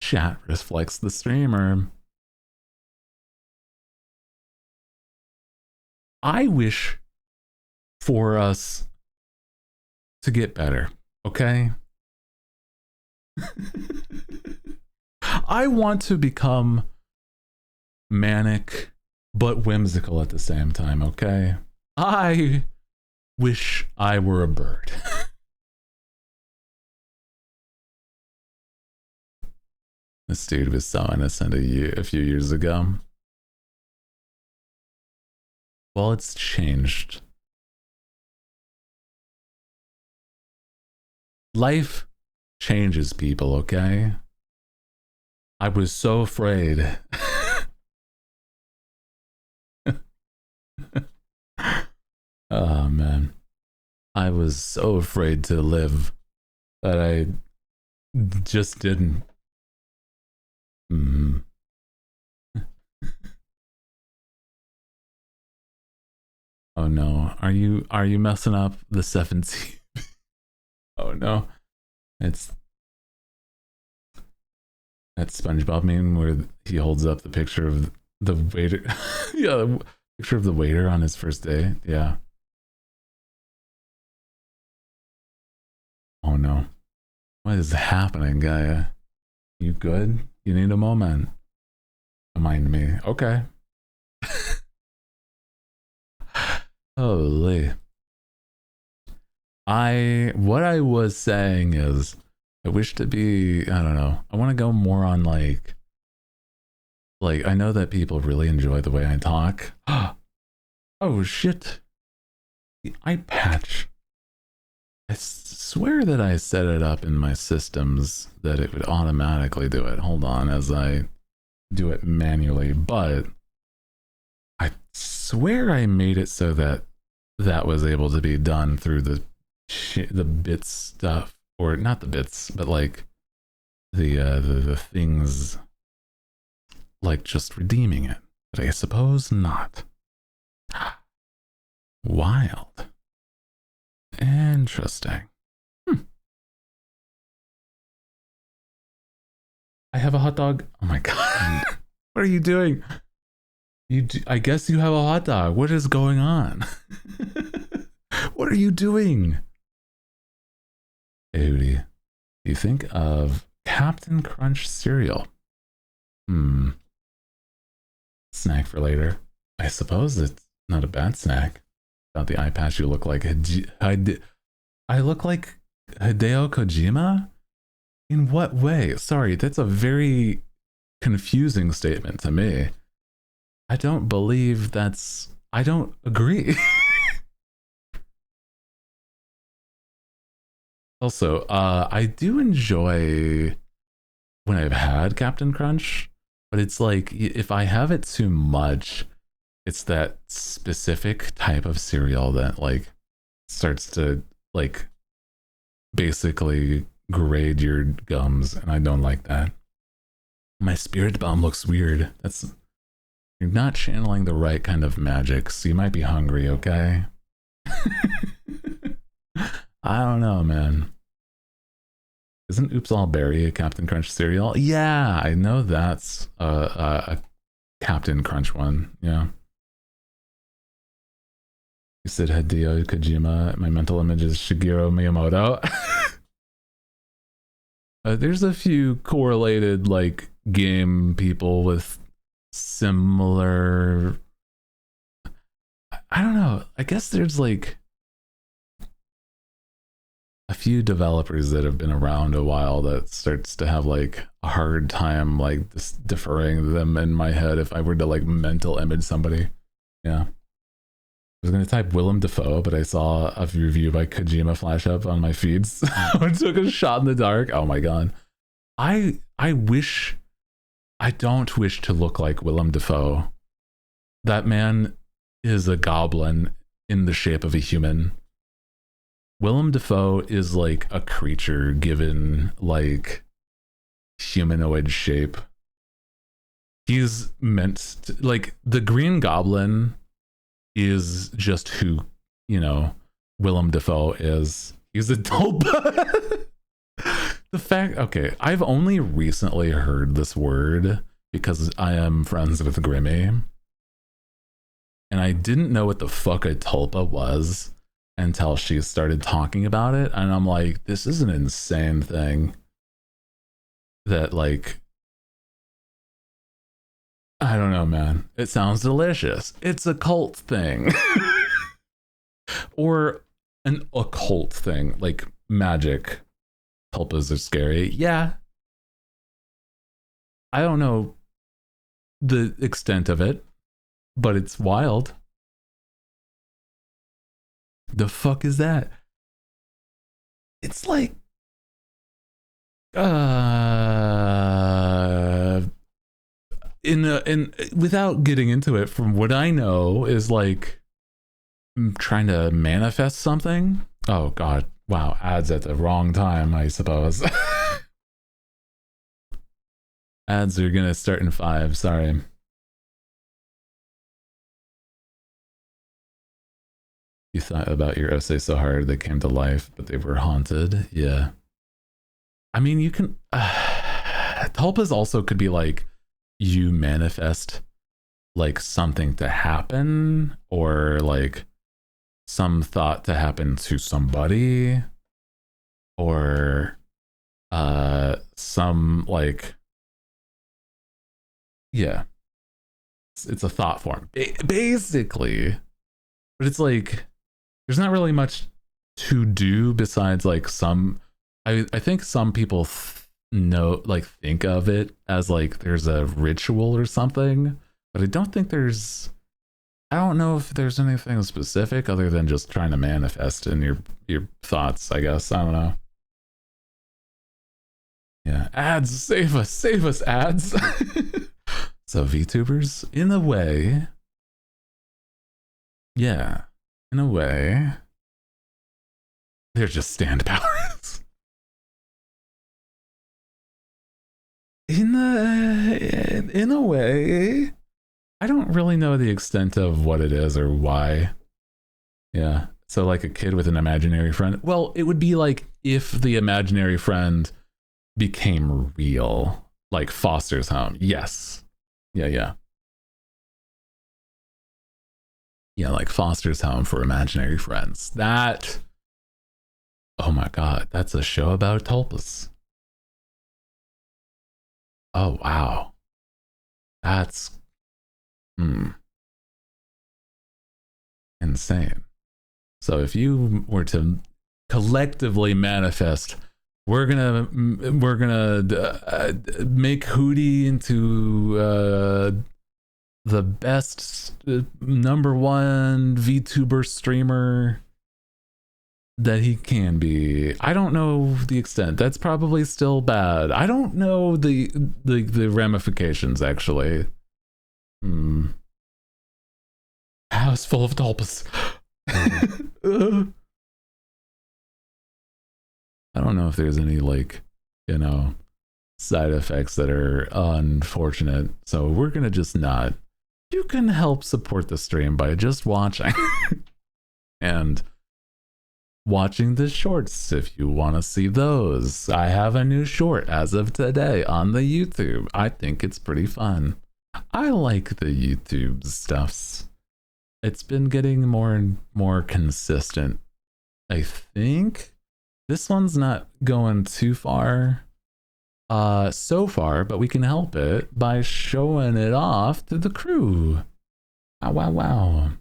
Chat reflects the streamer. I wish for us to get better, okay? I want to become manic but whimsical at the same time, okay? I wish I were a bird. This dude was so innocent a few years ago. Well, it's changed. Life changes people, okay? I was so afraid. Oh, man. I was so afraid to live that I just didn't. Mm-hmm. Oh no, are you messing up the 17? Oh no, it's That SpongeBob meme where he holds up the picture of the waiter. Yeah, the picture of the waiter on his first day. Yeah. Oh no. What is happening, Gaia? You good? You need a moment. Remind me. Okay. Holy. What I was saying is I wish to be, I don't know. I want to go more on like I know that people really enjoy the way I talk. Oh shit. The eye patch. I swear that I set it up in my systems that it would automatically do it. Hold on as I do it manually, but I swear I made it so that that was able to be done through the bits stuff, or not the bits, but like the things, like just redeeming it. But I suppose not. Wild. Interesting. I have a hot dog. Oh my god. What are you doing? I guess you have a hot dog. What is going on? What are you doing? Hey, Hootie, do you think of Captain Crunch cereal? Snack for later. I suppose it's not a bad snack. Without the eye patch, you look like I look like Hideo Kojima? In what way? Sorry, that's a very confusing statement to me. I don't believe that's... I don't agree. Also, I do enjoy when I've had Captain Crunch, but it's like, if I have it too much, it's that specific type of cereal that like starts to like basically grade your gums, and I don't like that. My spirit bomb looks weird. You're not channeling the right kind of magic, so you might be hungry, okay? I don't know, man. Isn't Oops All Berry a Captain Crunch cereal? Yeah, I know that's a Captain Crunch one. Yeah. You said Hideo Kojima. My mental image is Shigeru Miyamoto. There's a few correlated like game people with similar... I don't know. I guess there's like a few developers that have been around a while that starts to have like a hard time like deferring them in my head if I were to like mental image somebody. Yeah. I was going to type Willem Dafoe, but I saw a review by Kojima flash up on my feeds. I took a shot in the dark. Oh my god. I don't wish to look like Willem Dafoe. That man is a goblin in the shape of a human. Willem Dafoe is like a creature given like humanoid shape. He's meant to, like, the Green Goblin is just who, you know, Willem Dafoe is. He's a tulpa. The fact, okay, I've only recently heard this word because I am friends with Grimmy, and I didn't know what the fuck a tulpa was until she started talking about it, and I'm like, this is an insane thing that, like, I don't know, man. It sounds delicious. It's a cult thing. Or an occult thing, like magic. Tulpas are scary. Yeah. I don't know the extent of it, but it's wild. The fuck is that? It's like in without getting into it, from what I know, is like trying to manifest something. Oh god, wow, ads at the wrong time, I suppose. Ads are gonna start in 5, sorry. You thought about your essay so hard they came to life, but they were haunted. Yeah. I mean, you can... tulpas also could be like you manifest like something to happen, or like some thought to happen to somebody, or some like, yeah, it's a thought form basically. But it's like there's not really much to do besides like some, I think some people think of it as like there's a ritual or something, but I don't think there's, I don't know if there's anything specific other than just trying to manifest in your thoughts, I guess. I don't know. Yeah, ads, save us, ads. So VTubers, in a way, yeah, in a way, they're just stand powers. In a way, I don't really know the extent of what it is or why. Yeah, so like a kid with an imaginary friend. Well, it would be like if the imaginary friend became real, like Foster's Home. Yes. Yeah, like Foster's Home for imaginary friends. That, oh my god, that's a show about tulpas. Oh wow, that's insane. So if you were to collectively manifest, we're gonna make Hootie into the best #1 VTuber streamer that he can be. I don't know the extent. That's probably still bad. I don't know the ramifications actually. House full of tulpas. I don't know if there's any like, you know, side effects that are unfortunate. So we're gonna just not. You can help support the stream by just watching and watching the shorts if you want to see those. I have a new short as of today on the YouTube. I think it's pretty fun. I like the YouTube stuffs. It's been getting more and more consistent. I think this one's not going too far so far, but we can help it by showing it off to the crew. Wow.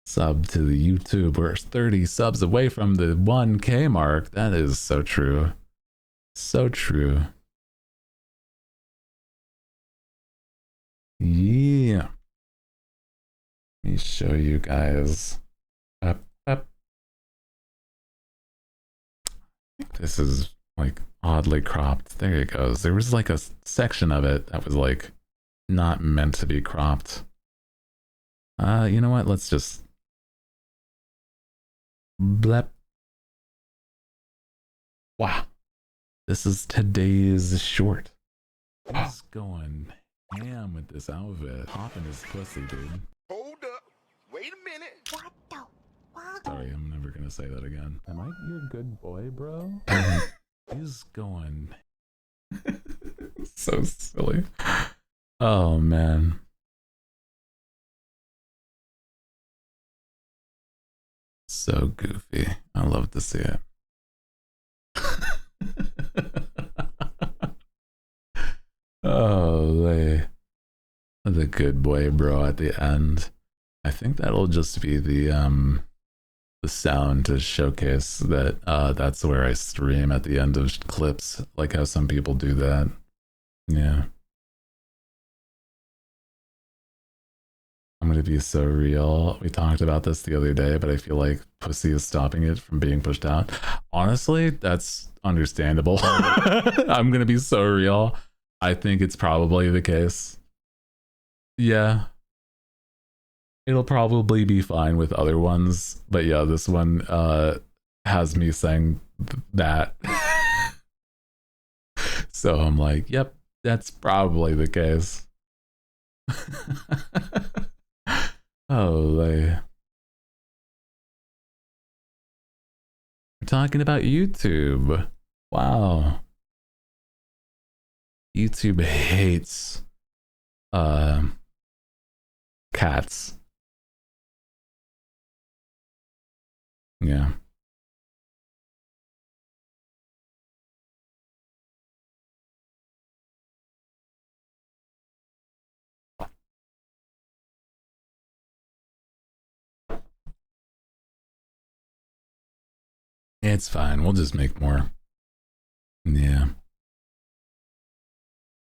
Sub to the YouTube. We're 30 subs away from the 1K mark. That is so true. So true. Yeah. Let me show you guys. Up. I think this is like oddly cropped. There it goes. There was like a section of it that was like not meant to be cropped. You know what? Let's just blep. Wow. This is today's short. He's going ham with this outfit. Popping his pussy, dude. Hold up. Wait a minute. What the fuck? Sorry, I'm never gonna say that again. Am I your good boy, bro? He's going so silly. Oh man. So goofy. I love to see it. Oh, the good boy bro at the end. I think that'll just be the sound to showcase that that's where I stream at the end of clips, like how some people do that. Yeah. I'm gonna be so real. We talked about this the other day, but I feel like pussy is stopping it from being pushed out. Honestly, that's understandable. I'm gonna be so real. I think it's probably the case. Yeah. It'll probably be fine with other ones, but yeah, this one has me saying that. So I'm like, yep, that's probably the case. Oh, We're talking about YouTube. Wow. YouTube hates cats. Yeah. It's fine. We'll just make more. Yeah.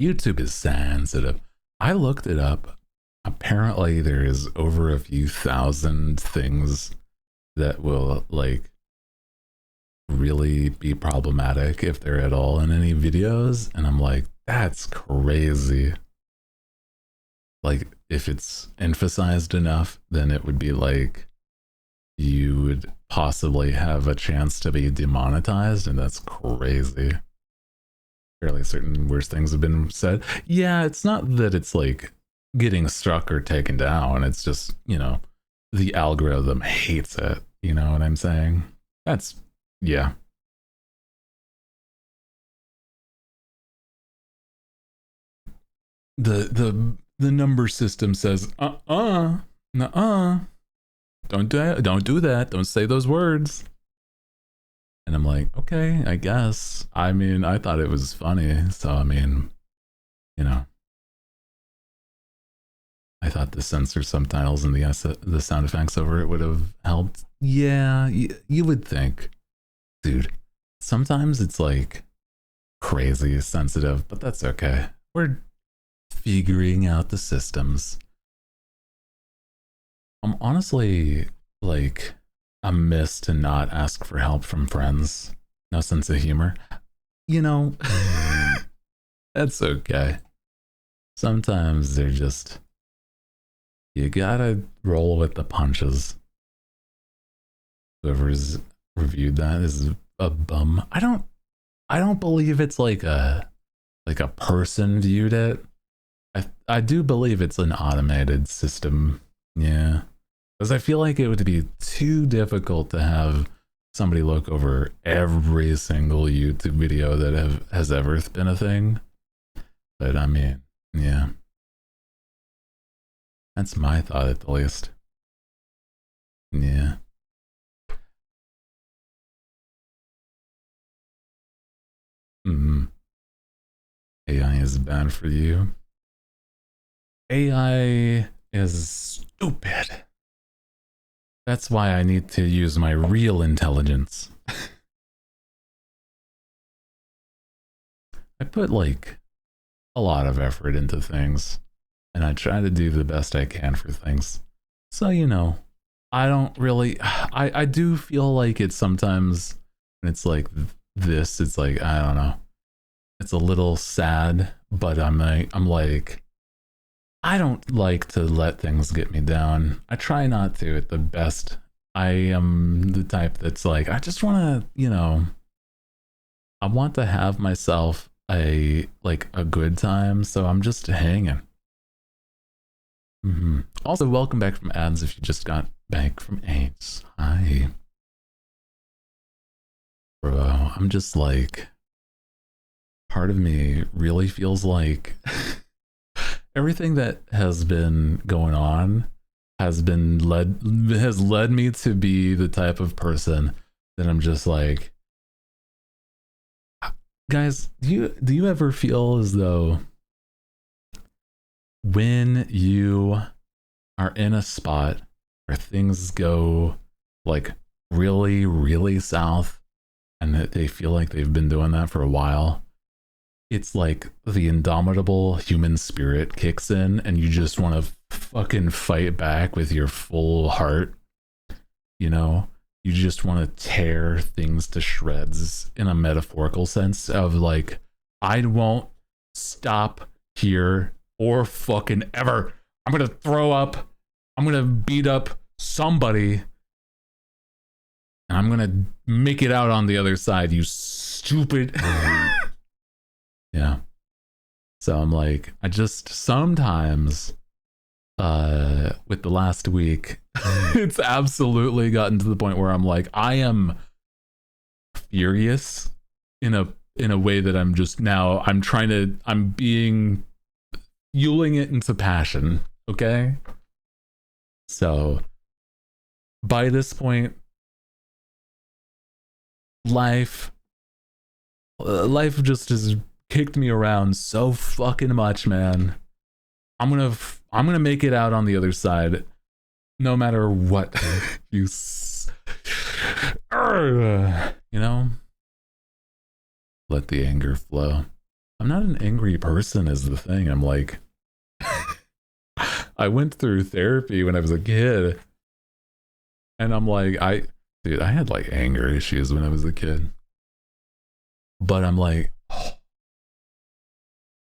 YouTube is sensitive. I looked it up. Apparently, there is over a few thousand things that will like really be problematic if they're at all in any videos. And I'm like, that's crazy. Like, if it's emphasized enough, then it would be like you would possibly have a chance to be demonetized, and that's crazy. Fairly certain worse things have been said. Yeah, it's not that it's like getting struck or taken down. It's just, you know, the algorithm hates it. You know what I'm saying? That's, yeah. The number system says, nuh-uh, don't do that. Don't say those words. And I'm like, okay, I guess. I mean, I thought it was funny. So, I mean, you know, I thought the censor subtitles and the sound effects over it would have helped. Yeah, you would think. Dude, sometimes it's like crazy sensitive, but that's okay. We're figuring out the systems. I'm honestly like, amiss to not ask for help from friends. No sense of humor. You know, that's okay. Sometimes they're just, you gotta roll with the punches. Whoever's reviewed that is a bum. I don't believe it's like a person viewed it. I do believe it's an automated system. Yeah. Because I feel like it would be too difficult to have somebody look over every single YouTube video that has ever been a thing. But I mean, yeah. That's my thought at the least. Yeah. AI is bad for you. AI is stupid. That's why I need to use my real intelligence. I put like a lot of effort into things, and I try to do the best I can for things. So, you know, I don't really, I do feel like it's sometimes when it's like this, it's like, I don't know. It's a little sad, but I'm like, I don't like to let things get me down. I try not to at the best. I am the type that's like, I just want to, you know, I want to have myself a good time. So I'm just hanging. Also, welcome back from ads if you just got back from AIDS. Hi. Bro, I'm just like, part of me really feels like everything that has been going on has led me to be the type of person that I'm just like, guys, do you ever feel as though when you are in a spot where things go like really, really south and that they feel like they've been doing that for a while, it's like the indomitable human spirit kicks in and you just want to fucking fight back with your full heart. You know, you just want to tear things to shreds in a metaphorical sense of like, I won't stop here or fucking ever. I'm going to throw up. I'm going to beat up somebody. And I'm going to make it out on the other side, you stupid. Yeah. So I'm like, I just sometimes, with the last week, it's absolutely gotten to the point where I'm like, I am furious in a way that I'm just now I'm being fueling it into passion. Okay. So by this point, life just has kicked me around so fucking much, man. I'm gonna make it out on the other side, no matter what. You know, let the anger flow. I'm not an angry person, is the thing. I'm like, I went through therapy when I was a kid, and I'm like, I had like anger issues when I was a kid, but I'm like,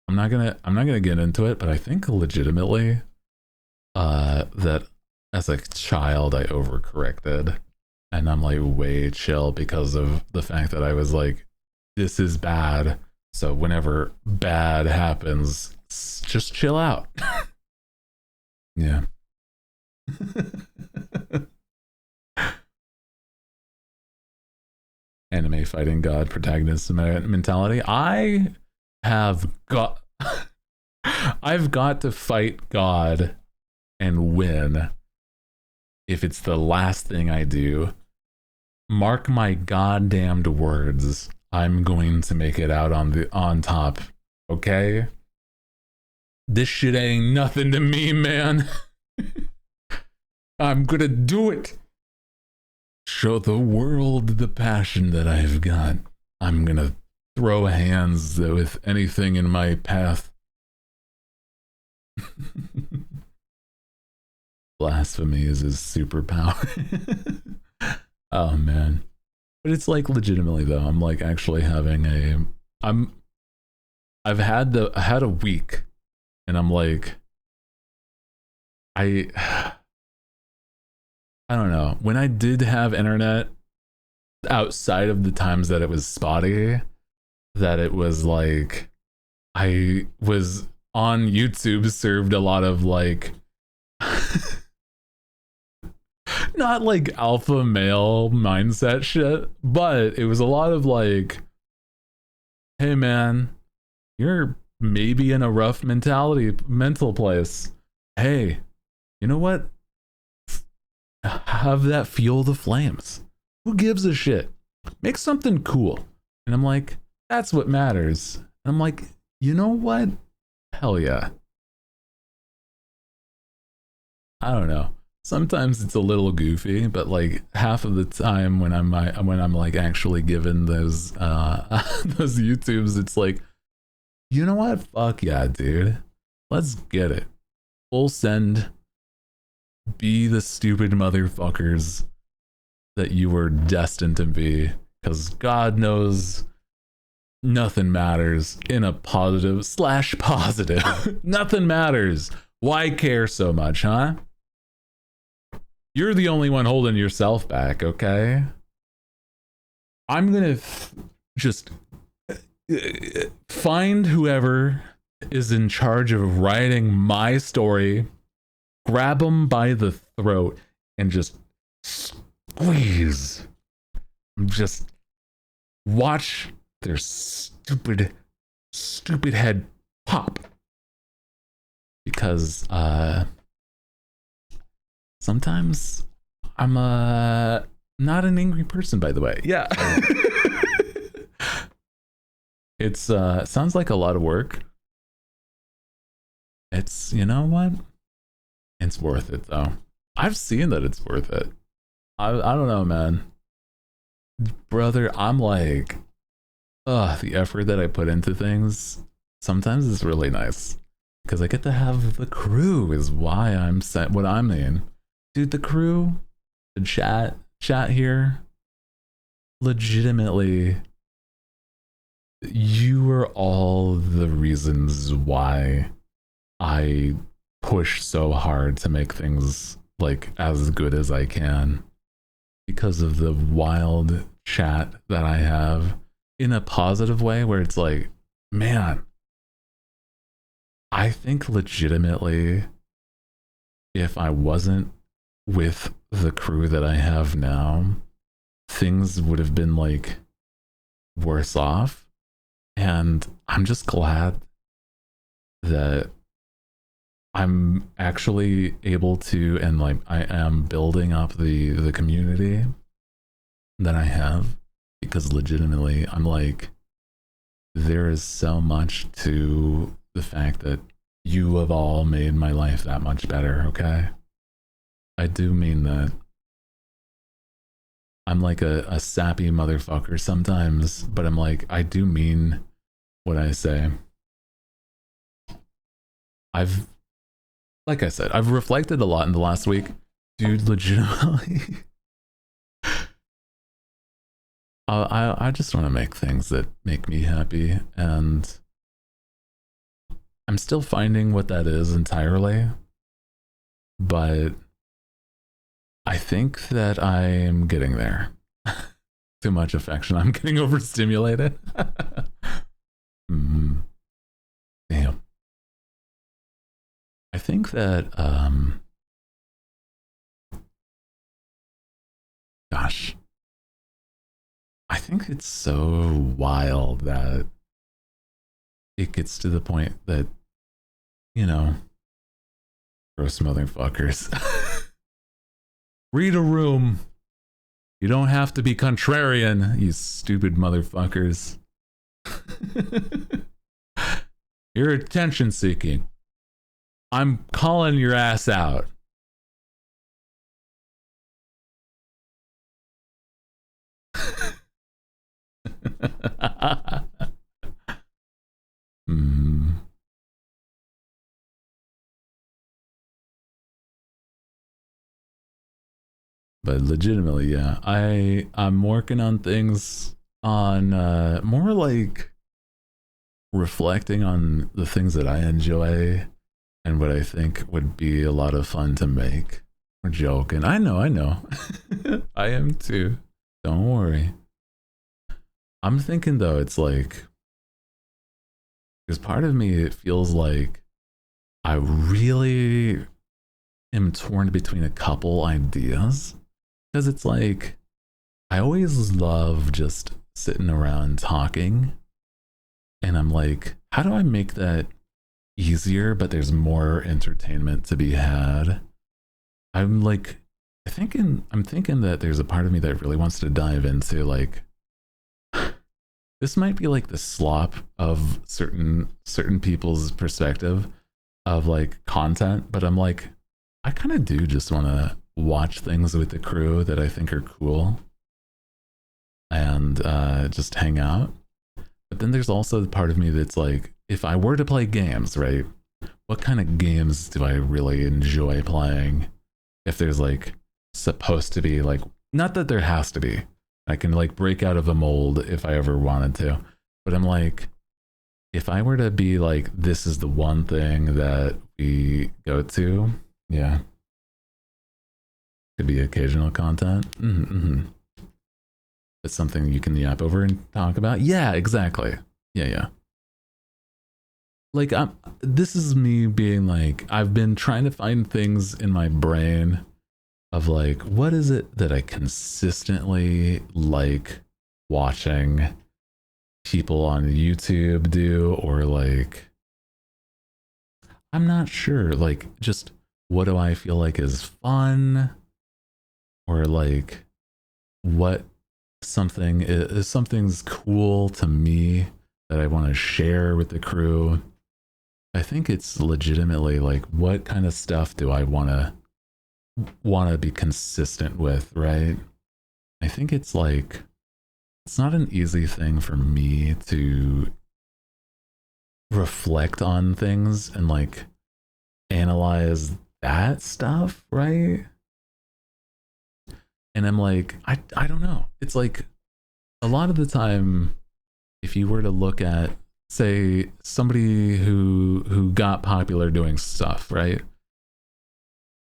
I'm not gonna get into it, but I think legitimately that as a child I overcorrected, and I'm like way chill because of the fact that I was like, this is bad, so whenever bad happens, just chill out. Yeah. Anime fighting god protagonist mentality. I've got to fight God and win. If it's the last thing I do, mark my goddamned words, I'm going to make it out on top. Okay? This shit ain't nothing to me, man. I'm gonna do it. Show the world the passion that I've got. I'm gonna throw hands with anything in my path. Blasphemy is his superpower. Oh man. But it's like legitimately though, I'm like actually having I've had a week, and I'm like, I don't know. When I did have internet, outside of the times that it was spotty, that it was like I was on YouTube, served a lot of like not like alpha male mindset shit, but it was a lot of like, hey man, you're maybe in a rough mental place. Hey, you know what? Have that fuel the flames. Who gives a shit? Make something cool. And I'm like, that's what matters. And I'm like, you know what? Hell yeah. I don't know. Sometimes it's a little goofy, but like half of the time when I'm like actually given those those YouTubes, it's like, you know what? Fuck yeah, dude. Let's get it. Full send. Be the stupid motherfuckers that you were destined to be, because God knows nothing matters in a positive / positive. Nothing matters. Why care so much, huh? You're the only one holding yourself back, okay? I'm gonna just find whoever is in charge of writing my story, grab them by the throat, and just squeeze. Just watch their stupid head pop. Because sometimes I'm not an angry person, by the way. Yeah. It's sounds like a lot of work. It's, you know what? It's worth it though. I've seen that it's worth it. I don't know, man. Brother, I'm like, the effort that I put into things sometimes is really nice. Because I get to have the crew is why I'm set what I'm in. Dude, the crew, the chat here, legitimately, you are all the reasons why I push so hard to make things like as good as I can, because of the wild chat that I have in a positive way where it's like, man, I think legitimately if I wasn't with the crew that I have now, things would have been like worse off. And I'm just glad that I'm actually able to, and like I am building up the community that I have, because legitimately I'm like, there is so much to the fact that you have all made my life that much better. Okay, I do mean that. I'm like a sappy motherfucker sometimes, but I'm like, I do mean what I say. I've, like I said, I've reflected a lot in the last week. Dude, legitimately. I just want to make things that make me happy, and I'm still finding what that is entirely. But I think that I am getting there. Too much affection. I'm getting overstimulated. mm, damn. I think that gosh. I think it's so wild that it gets to the point that, you know, gross motherfuckers. Read a room. You don't have to be contrarian, you stupid motherfuckers. You're attention seeking. I'm calling your ass out. mm. But legitimately, yeah, I'm working on things on more like reflecting on the things that I enjoy and what I think would be a lot of fun to make. We're joking. I know. I am too. Don't worry. I'm thinking though, it's like, because part of me, it feels like I really am torn between a couple ideas. Because it's like, I always love just sitting around talking. And I'm like, how do I make that easier, but there's more entertainment to be had? I'm like, I'm thinking that there's a part of me that really wants to dive into like, this might be like the slop of certain people's perspective of like content, but I'm like, I kind of do just want to watch things with the crew that I think are cool and just hang out. But then there's also the part of me that's like, if I were to play games, right? What kind of games do I really enjoy playing? If there's like supposed to be like, not that there has to be. I can like break out of a mold if I ever wanted to. But I'm like, if I were to be like, this is the one thing that we go to, yeah. Could be occasional content. It's something you can yap over and talk about. Yeah, exactly. Yeah. Like, this is me being like, I've been trying to find things in my brain of like, what is it that I consistently like watching people on YouTube do, or like, I'm not sure, like, just what do I feel like is fun, or like what something's cool to me that I want to share with the crew. I think it's legitimately like, what kind of stuff do I want to be consistent with, right? I think it's like, it's not an easy thing for me to reflect on things and like analyze that stuff, right? And I'm like, I don't know. It's like, a lot of the time, if you were to look at, say, somebody who got popular doing stuff, right?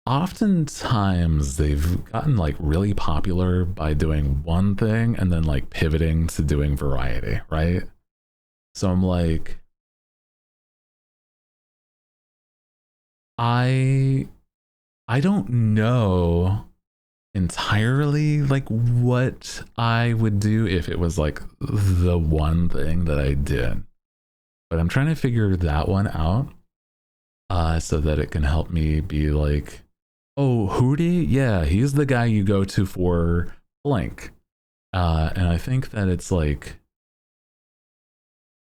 Oftentimes they've gotten like really popular by doing one thing and then like pivoting to doing variety, right? So I'm like, I don't know entirely like what I would do if it was like the one thing that I did. But I'm trying to figure that one out so that it can help me be like, oh, Hootie? Yeah, he's the guy you go to for blank. And I think that it's like,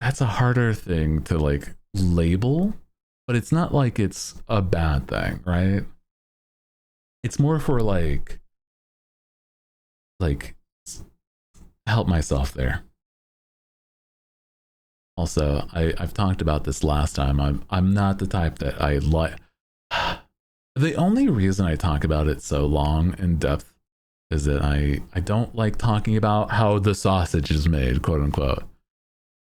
that's a harder thing to like label, but it's not like it's a bad thing, right? It's more for like help myself there. Also, I've talked about this last time. I'm not the type that I like. The only reason I talk about it so long in depth is that I don't like talking about how the sausage is made, quote unquote.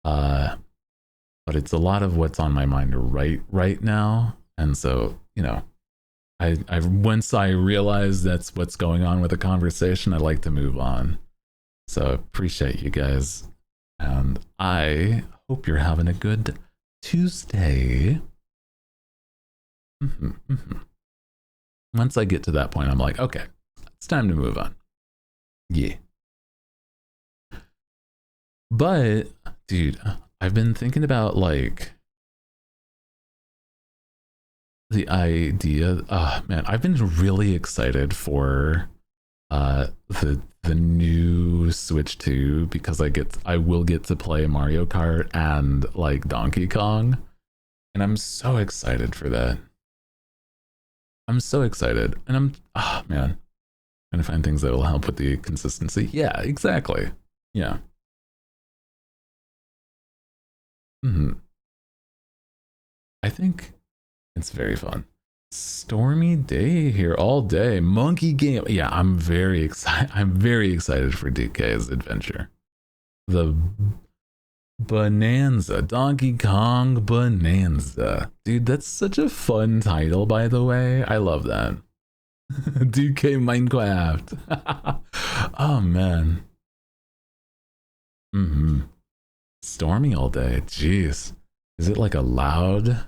But it's a lot of what's on my mind right now, and so I once I realize that's what's going on with the conversation, I like to move on. So appreciate you guys, and I hope you're having a good Tuesday. Once I get to that point, I'm like, okay, it's time to move on. Yeah. But, dude, I've been thinking about like the idea. Man, I've been really excited for the new Switch 2 because I will get to play Mario Kart and like Donkey Kong, and I'm so excited for that. I'm so excited, and man, trying to find things that will help with the consistency. Yeah, exactly. Yeah. I think it's very fun. Stormy day here all day. Monkey game. Yeah, I'm very excited. I'm very excited for DK's adventure. The Bonanza, Donkey Kong Bonanza. Dude, that's such a fun title, by the way. I love that. DK Minecraft. Oh, man. Stormy all day. Jeez. Is it like a loud?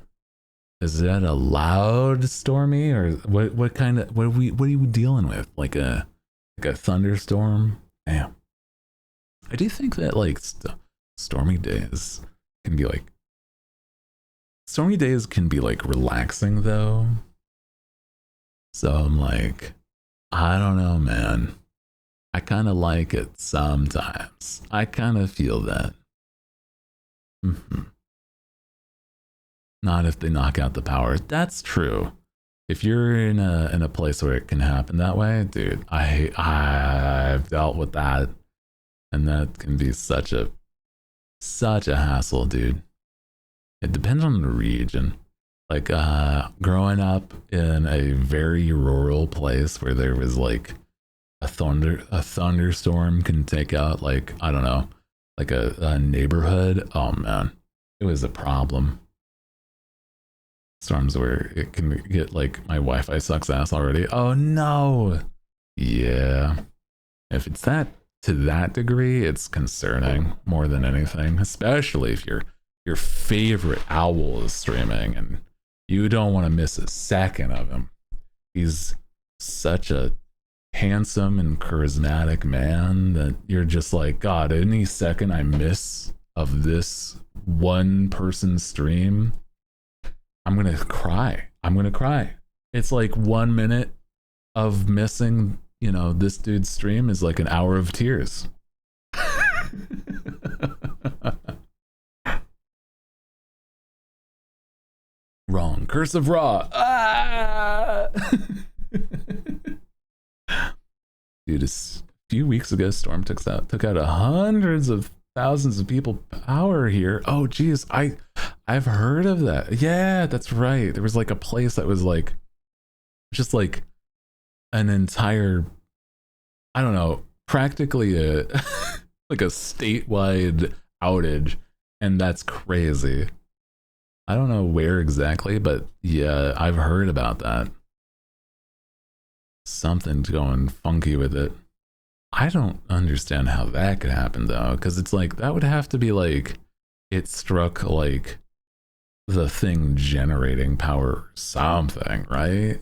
Is that a loud stormy, or what kind of what are you dealing with? Like a thunderstorm? Damn. I do think that like stormy days can be like relaxing though. So I'm like, I don't know, man. I kind of like it sometimes. I kind of feel that. Not if they knock out the power. That's true. If you're in a place where it can happen that way, dude, I've dealt with that, and that can be such a hassle, dude. It depends on the region. Like growing up in a very rural place where there was like a thunderstorm can take out like, I don't know, like a neighborhood. Oh man, it was a problem. Storms where it can get like my Wi-Fi sucks ass already. Oh no. Yeah. If it's that to that degree, it's concerning more than anything, especially if your favorite owl is streaming and you don't want to miss a second of him. He's such a handsome and charismatic man that you're just like, God, any second I miss of this one person's stream, I'm gonna cry. It's like 1 minute of missing, this dude's stream is like an hour of tears. Wrong. Curse of Ra. Ah! Dude, a few weeks ago, Storm took out hundreds of thousands of people power here. Oh geez, I've heard of that. Yeah, that's right. There was like a place that was like just like an entire, I don't know, practically a like a statewide outage, and that's crazy. I don't know where exactly, but yeah, I've heard about that. Something's going funky with it. I don't understand how that could happen though, because it's like that would have to be like it struck like the thing generating power or something, right?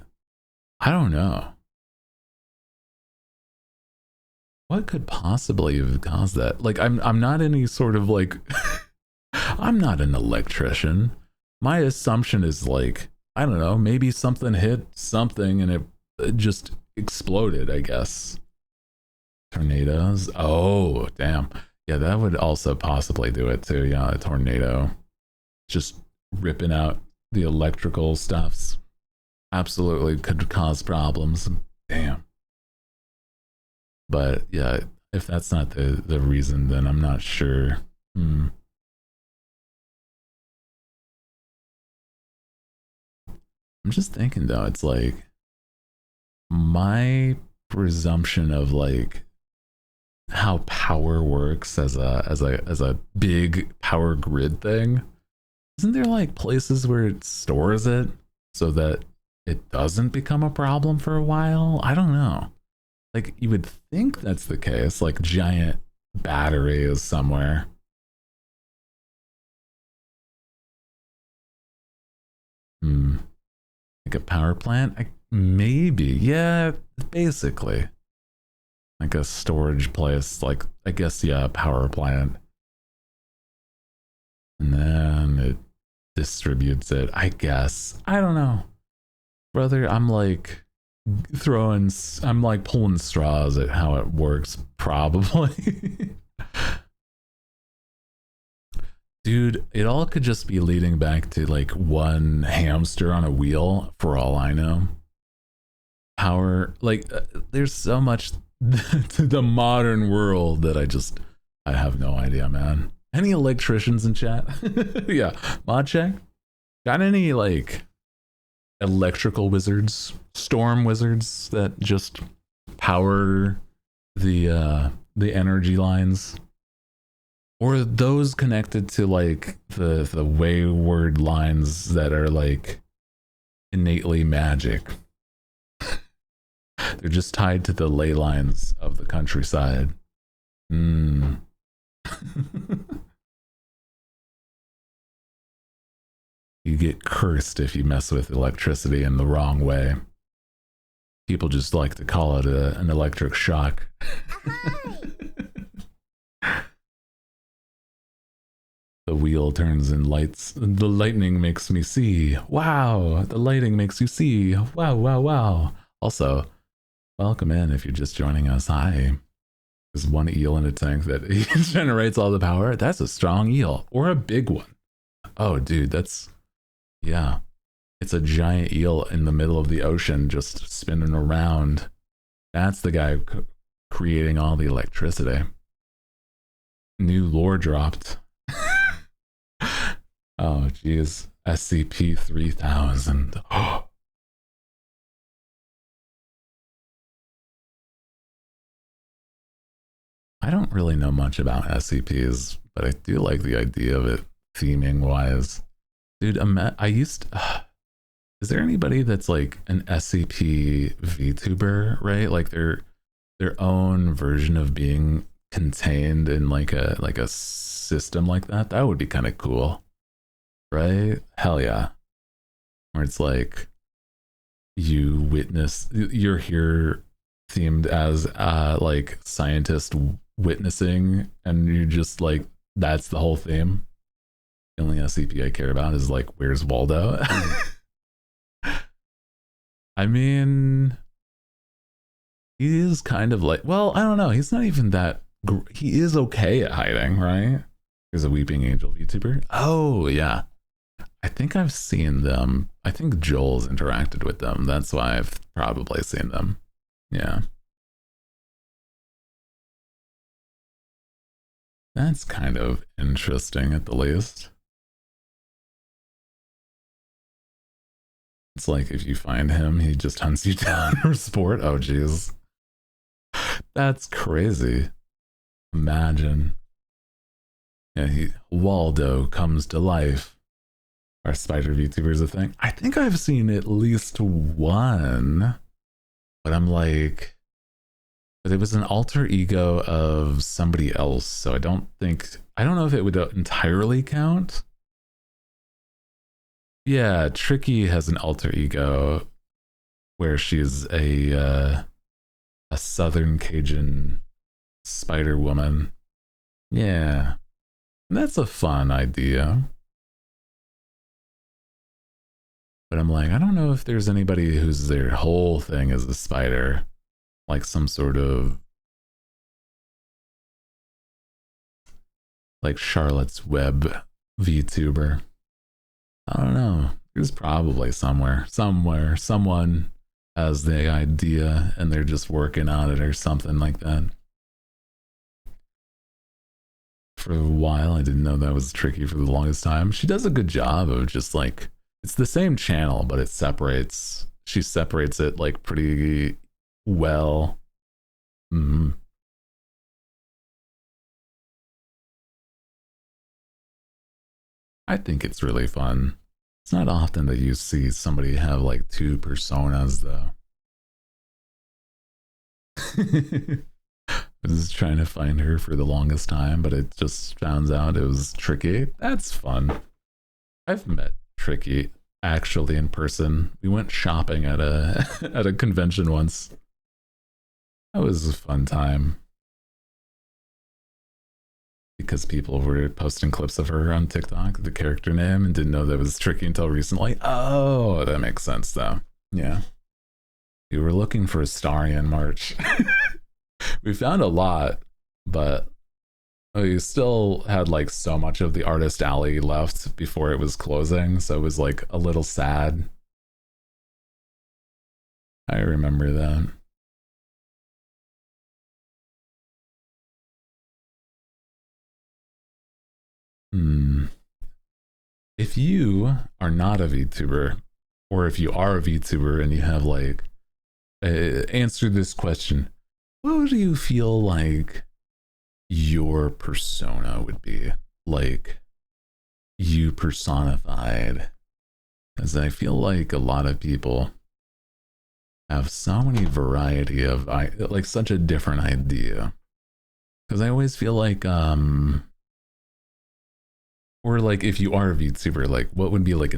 I don't know. What could possibly have caused that? Like, I'm not any sort of like, I'm not an electrician. My assumption is like, I don't know, maybe something hit something and it just exploded, I guess. Tornadoes. Oh, damn. Yeah, that would also possibly do it too. Yeah, a tornado. Just ripping out the electrical stuffs. Absolutely could cause problems. Damn. But yeah, if that's not the reason, then I'm not sure. Hmm. I'm just thinking though, it's like my presumption of like how power works as a big power grid thing. Isn't there like places where it stores it so that it doesn't become a problem for a while? I don't know. Like you would think that's the case, like giant batteries somewhere. Hmm. Like a power plant? Maybe. Yeah, basically. Like a storage place, like I guess yeah, a power plant. And then it distributes it, I guess. I don't know. Brother, I'm like I'm like pulling straws at how it works, probably. Dude, it all could just be leading back to like one hamster on a wheel for all I know. Power, like, there's so much to the modern world that I have no idea, man. Any electricians in chat? Yeah, mod check. Got any like electrical wizards, storm wizards that just power the energy lines? Or those connected to like the wayward lines that are like innately magic. They're just tied to the ley lines of the countryside. Hmm. You get cursed if you mess with electricity in the wrong way. People just like to call it an electric shock. The wheel turns and lights. The lightning makes me see. Wow. The lighting makes you see. Wow, wow, wow. Also, welcome in if you're just joining us. Hi. There's one eel in a tank that generates all the power. That's a strong eel. Or a big one. Oh, dude, that's... Yeah. It's a giant eel in the middle of the ocean just spinning around. That's the guy creating all the electricity. New lore dropped. Oh, geez. SCP-3000. Oh. I don't really know much about SCPs, but I do like the idea of it theming wise. Dude, I used... is there anybody that's like an SCP VTuber, right? Like their own version of being contained in like a system like that? That would be kind of cool. Right? Hell yeah. Where it's like you're here themed as like scientist witnessing, and you just like that's the whole theme. The only SCP I care about is like, where's Waldo? I mean, he is kind of like, well, I don't know, he's not even that he is okay at hiding, right? He's a weeping angel VTuber. Oh yeah, I think I've seen them. I think Joel's interacted with them. That's why I've probably seen them. Yeah. That's kind of interesting at the least. It's like if you find him, he just hunts you down for sport. Oh, geez. That's crazy. Imagine. Yeah, Waldo comes to life. Are spider VTubers a thing? I think I've seen at least one, but I'm like, but it was an alter ego of somebody else, so I don't know if it would entirely count. Yeah, Tricky has an alter ego where she's a Southern Cajun Spider Woman. Yeah, that's a fun idea. But I'm like, I don't know if there's anybody whose their whole thing is a spider, like some sort of like Charlotte's Web VTuber. I don't know. There's probably somewhere, someone has the idea and they're just working on it or something like that. For a while, I didn't know that was tricky for the longest time. She does a good job of just like, it's the same channel, but she separates it like pretty well. Mm-hmm. I think it's really fun. It's not often that you see somebody have like two personas though. I was trying to find her for the longest time, but it just found out it was Tricky. That's fun. I've met Tricky actually in person. We went shopping at a at a convention once. That was a fun time. Because people were posting clips of her on TikTok, the character name, and didn't know that was Tricky until recently. Oh, that makes sense though. Yeah. We were looking for Astarion March. We found a lot, but we still had like so much of the artist alley left before it was closing, so it was like a little sad. I remember that. If you are not a VTuber, or if you are a VTuber and you have like answer this question, what do you feel like your persona would be? Like you personified? Because I feel like a lot of people have so many variety of like such a different idea. Because I always feel like or like if you are a VTuber, like what would be like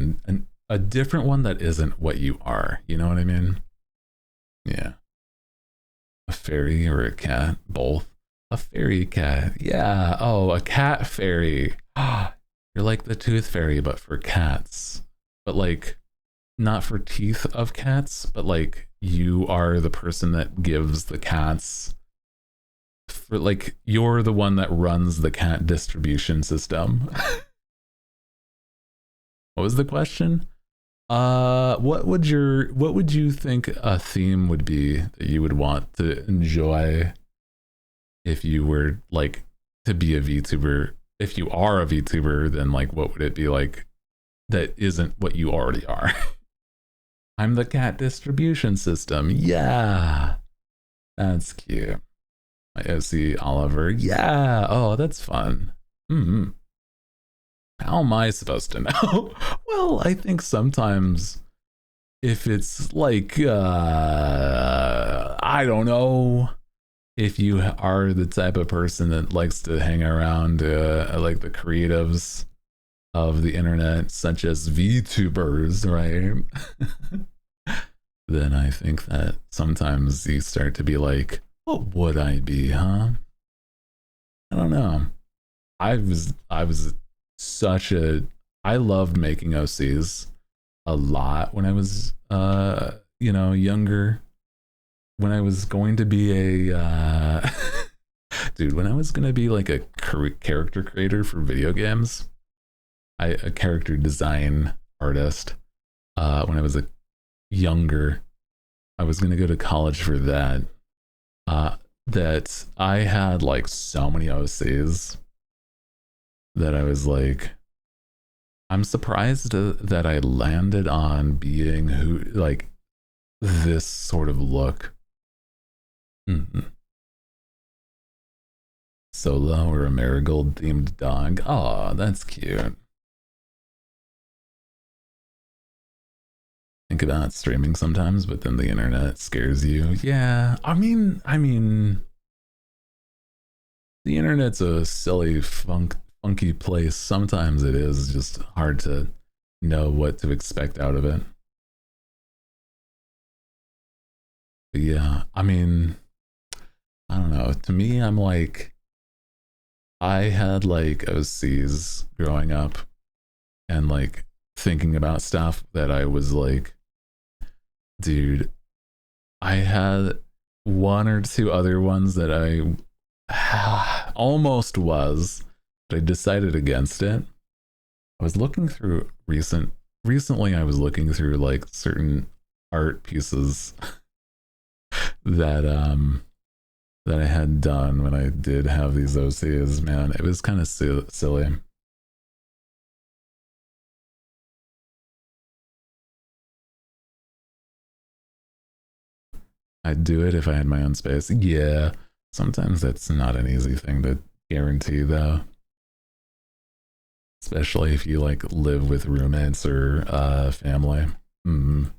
a different one that isn't what you are? You know what I mean? Yeah. A fairy or a cat? Both. A fairy cat. Yeah. Oh, a cat fairy. You're like the tooth fairy, but for cats. But like not for teeth of cats, but like you are the person that gives the cats for like you're the one that runs the cat distribution system. What was the question? What would you think a theme would be that you would want to enjoy if you were like to be a VTuber? If you are a VTuber, then like what would it be like that isn't what you already are? I'm the cat distribution system. Yeah. That's cute. My OC Oliver. Yeah. Oh, that's fun. Mm-hmm. How am I supposed to know? Well, I think sometimes if it's like, I don't know, if you are the type of person that likes to hang around like the creatives of the internet, such as VTubers, right? Then I think that sometimes you start to be like, what would I be, huh? I don't know. I was such a I loved making OCs a lot when I was younger, when I was going to be a dude, when I was going to be like a character creator for video games, a character design artist, when I was a younger, I was going to go to college for that, that I had like so many OCs that I was like, I'm surprised that I landed on being who, like, this sort of look. Mm-hmm. Solo or a marigold themed dog. Oh, that's cute. Think about streaming sometimes, but then the internet scares you. Yeah, I mean, the internet's a silly funky place. Sometimes it is just hard to know what to expect out of it. But yeah, I mean, I don't know. To me, I'm like, I had like OCs growing up and like thinking about stuff that I was like, dude, I had one or two other ones that I almost was, but I decided against it. I was looking through recently I was looking through like certain art pieces that that I had done when I did have these OCs. Man, it was kind of silly. I'd do it if I had my own space. Yeah, sometimes that's not an easy thing to guarantee, though. Especially if you like live with roommates or family. Mm.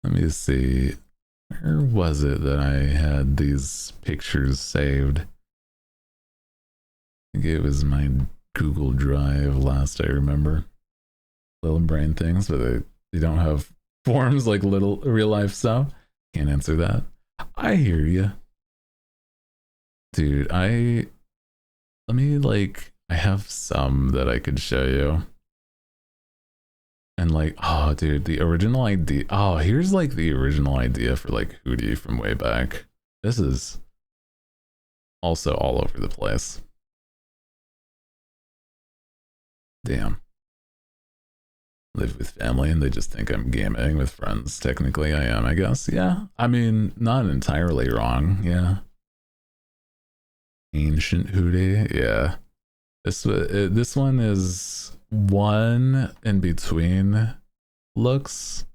Let me see. Where was it that I had these pictures saved? I think it was my Google Drive last I remember. Little brain things, but they don't have forms like little real life stuff. Can't answer that. I hear you. Dude, let me like, I have some that I could show you. And like, oh dude, the original idea. Oh, here's like the original idea for like Hootie from way back. This is also all over the place. Damn. Live with family and they just think I'm gaming with friends. Technically I am, I guess. Yeah. I mean, not entirely wrong. Yeah. Ancient Hootie. Yeah. This one is one in between looks.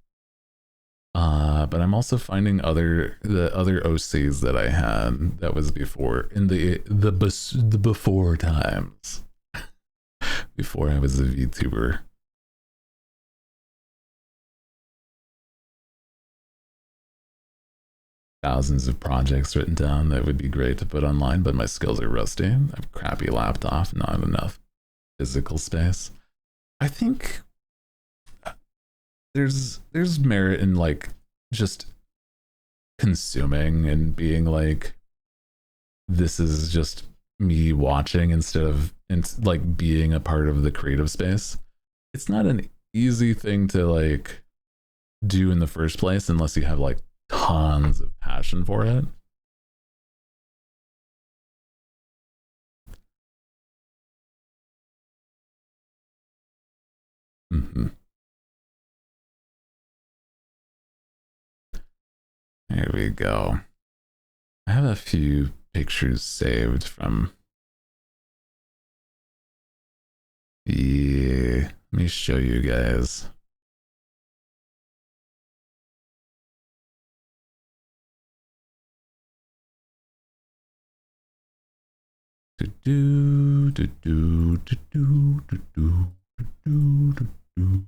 But I'm also finding the other OCs that I had that was before in the before times. Before I was a VTuber. Thousands of projects written down that would be great to put online, but my skills are rusty. I have a crappy laptop, not enough physical space. I think there's merit in like just consuming and being like, this is just me watching instead of like being a part of the creative space. It's not an easy thing to like do in the first place unless you have like tons of passion for it. Mm-hmm. Here we go. I have a few pictures saved from. Yeah, let me show you guys. Do do do do do do do do do do do.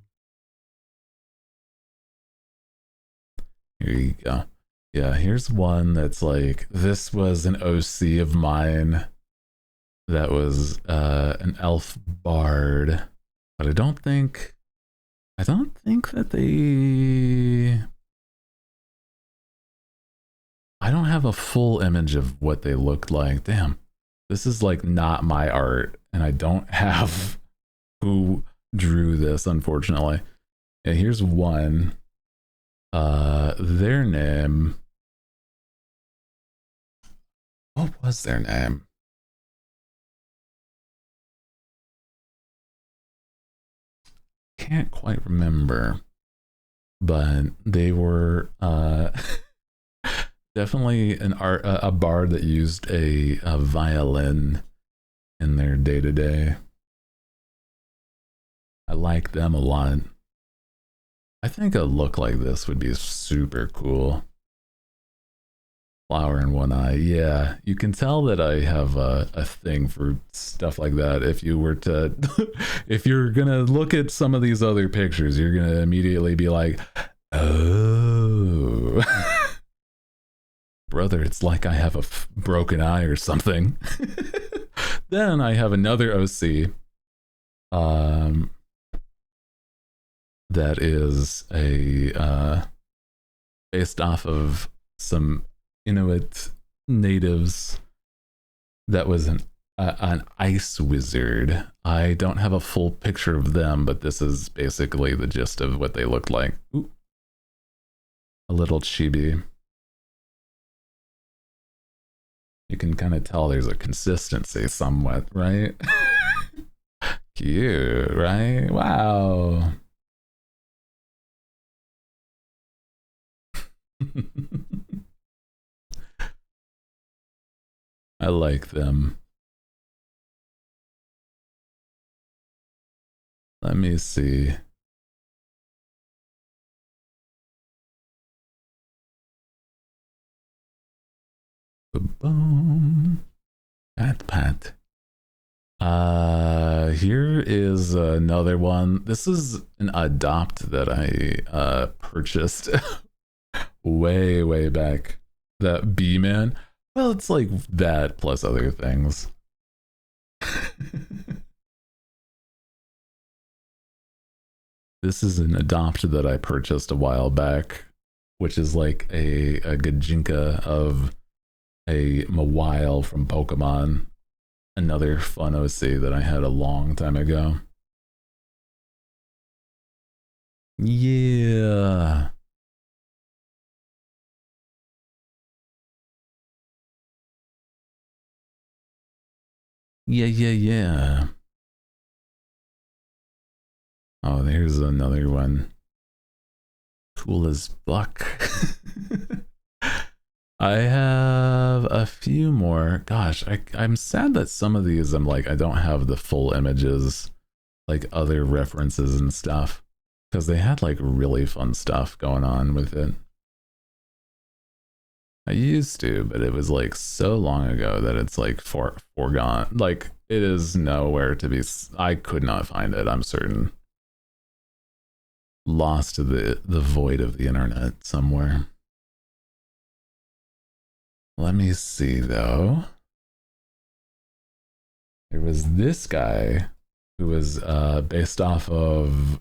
Here you go. Yeah, here's one that's like, this was an OC of mine that was an elf bard, but I don't think that I don't have a full image of what they looked like. Damn, this is like not my art, and I don't have who drew this, unfortunately. Yeah, here's one. Their name. What was their name? Can't quite remember, but they were definitely a bard that used a violin in their day-to-day. I like them a lot. I think a look like this would be super cool. Flower in one eye. Yeah, you can tell that I have a thing for stuff like that. If you were to, if you're gonna look at some of these other pictures, you're gonna immediately be like, oh. Brother, it's like I have a broken eye or something. Then I have another OC. that is a based off of some Inuit natives that was an ice wizard. I don't have a full picture of them, but this is basically the gist of what they looked like. Ooh. A little chibi. You can kind of tell there's a consistency somewhat, right? Cute, right? Wow. I like them. Let me see. Boom. Pat. Here is another one. This is an adopt that I purchased way back. That B-Man. Well, it's like that plus other things. This is an adopt that I purchased a while back, which is like a Gajinka of a Mawile from Pokemon. Another fun OC that I had a long time ago. Yeah. Yeah. Oh, there's another one. Cool as fuck. I have a few more. Gosh, I'm sad that some of these I'm like, I don't have the full images, like other references and stuff, because they had like really fun stuff going on with it. I used to, but it was like so long ago that it's like foregone. Like it is nowhere to be. I could not find it. I'm certain. Lost to the void of the internet somewhere. Let me see though. There was this guy who was based off of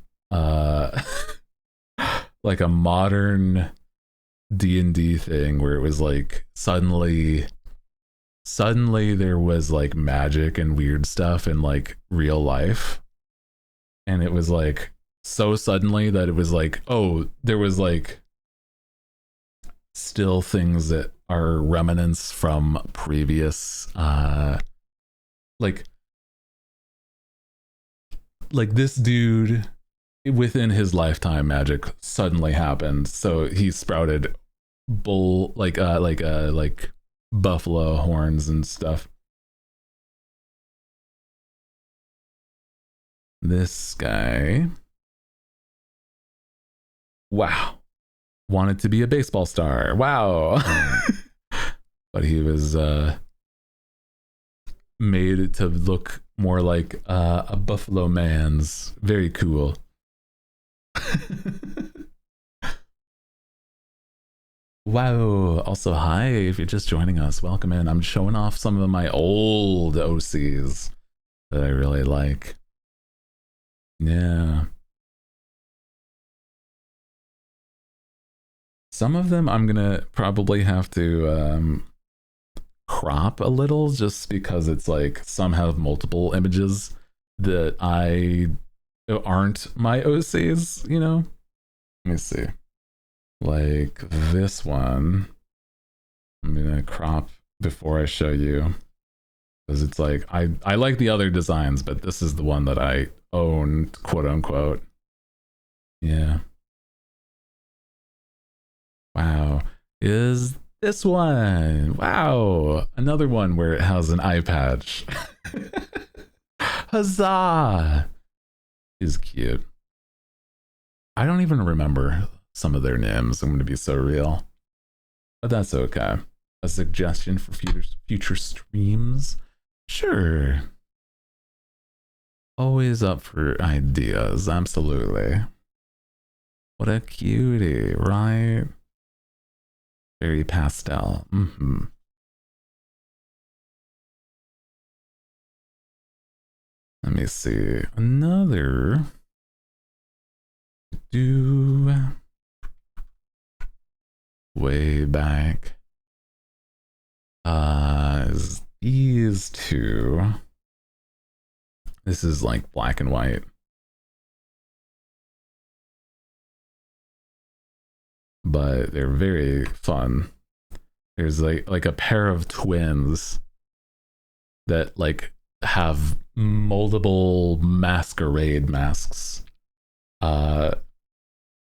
like a modern D&D thing where it was like suddenly there was like magic and weird stuff in like real life, and it was like so suddenly that it was like, oh, there was like still things that are remnants from previous like this dude within his lifetime magic suddenly happened, so he sprouted bull like buffalo horns and stuff. This guy, wow, wanted to be a baseball star. Wow. But he was made to look more like a Buffalo Man's. Very cool. Wow. Also, hi, if you're just joining us, welcome in. I'm showing off some of my old OCs that I really like. Yeah. Some of them I'm gonna probably have to crop a little just because it's like some have multiple images that I aren't my OCs, you know? Let me see. Like this one, I'm gonna crop before I show you because it's like I like the other designs, but this is the one that I own, quote unquote. Yeah. Wow. Is this one? Wow. Another one where it has an eye patch. Huzzah! Is cute. I don't even remember some of their names. I'm going to be so real. But that's okay. A suggestion for future streams? Sure. Always up for ideas. Absolutely. What a cutie, right? Very pastel. Mm-hmm. Let me see. Another do way back. These two. This is like black and white. But they're very fun. There's like a pair of twins that like have multiple masquerade masks.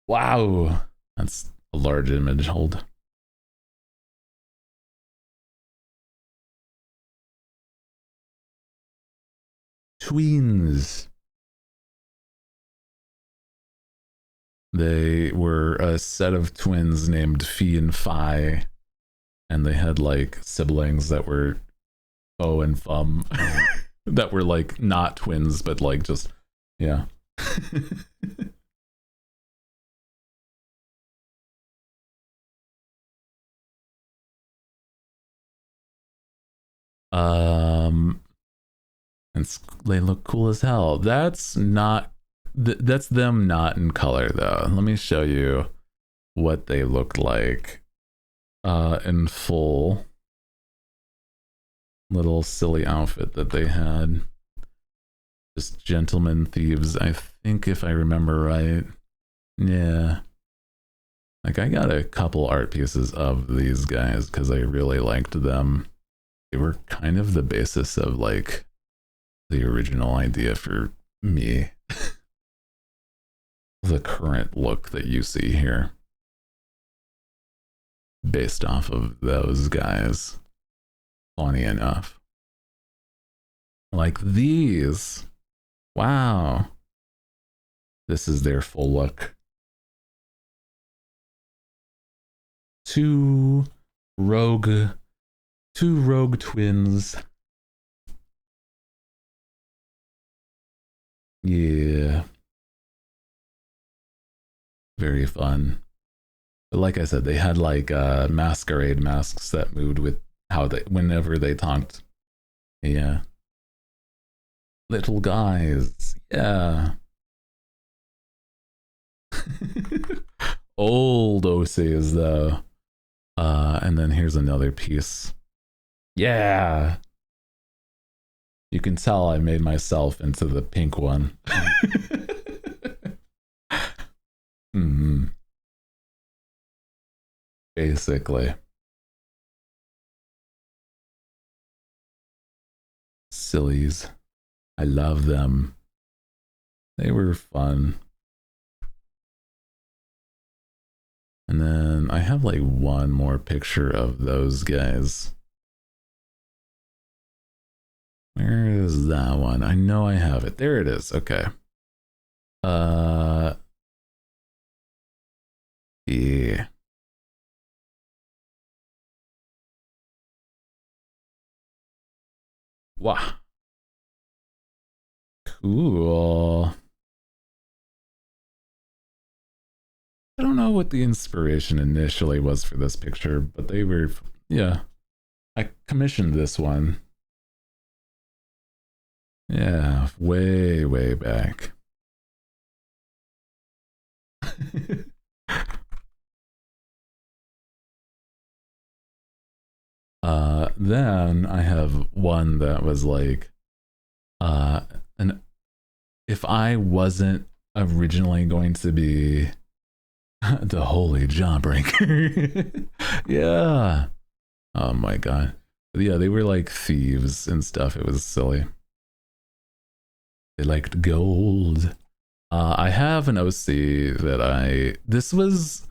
Wow, that's a large image. Hold. Twins. They were a set of twins named Phi and Phi, and they had like siblings that were Fo and Fum that were like not twins, but like just, yeah. And they look cool as hell. That's not that's them not in color though. Let me show you what they looked like in full. Little silly outfit that they had. Just gentlemen thieves, I think, if I remember right. Yeah. Like, I got a couple art pieces of these guys because I really liked them. They were kind of the basis of like the original idea for me. The current look that you see here, based off of those guys. Funny enough. Like these. Wow. This is their full look. Two rogue twins. Yeah. Very fun. But like I said, they had like masquerade masks that moved with how they, whenever they talked. Yeah. Little guys. Yeah. Old OCs though. And then here's another piece. Yeah. You can tell I made myself into the pink one. Mm-hmm. Basically. Sillies. I love them. They were fun. And then I have like one more picture of those guys. Where is that one? I know I have it. There it is. Okay. Yeah. Wow. Cool. I don't know what the inspiration initially was for this picture, but they were, yeah. I commissioned this one. Yeah, way, way back. Then I have one that was like, and if I wasn't originally going to be the holy jawbreaker, yeah. Oh my god, yeah, they were like thieves and stuff. It was silly. They liked gold. I have an OC that this is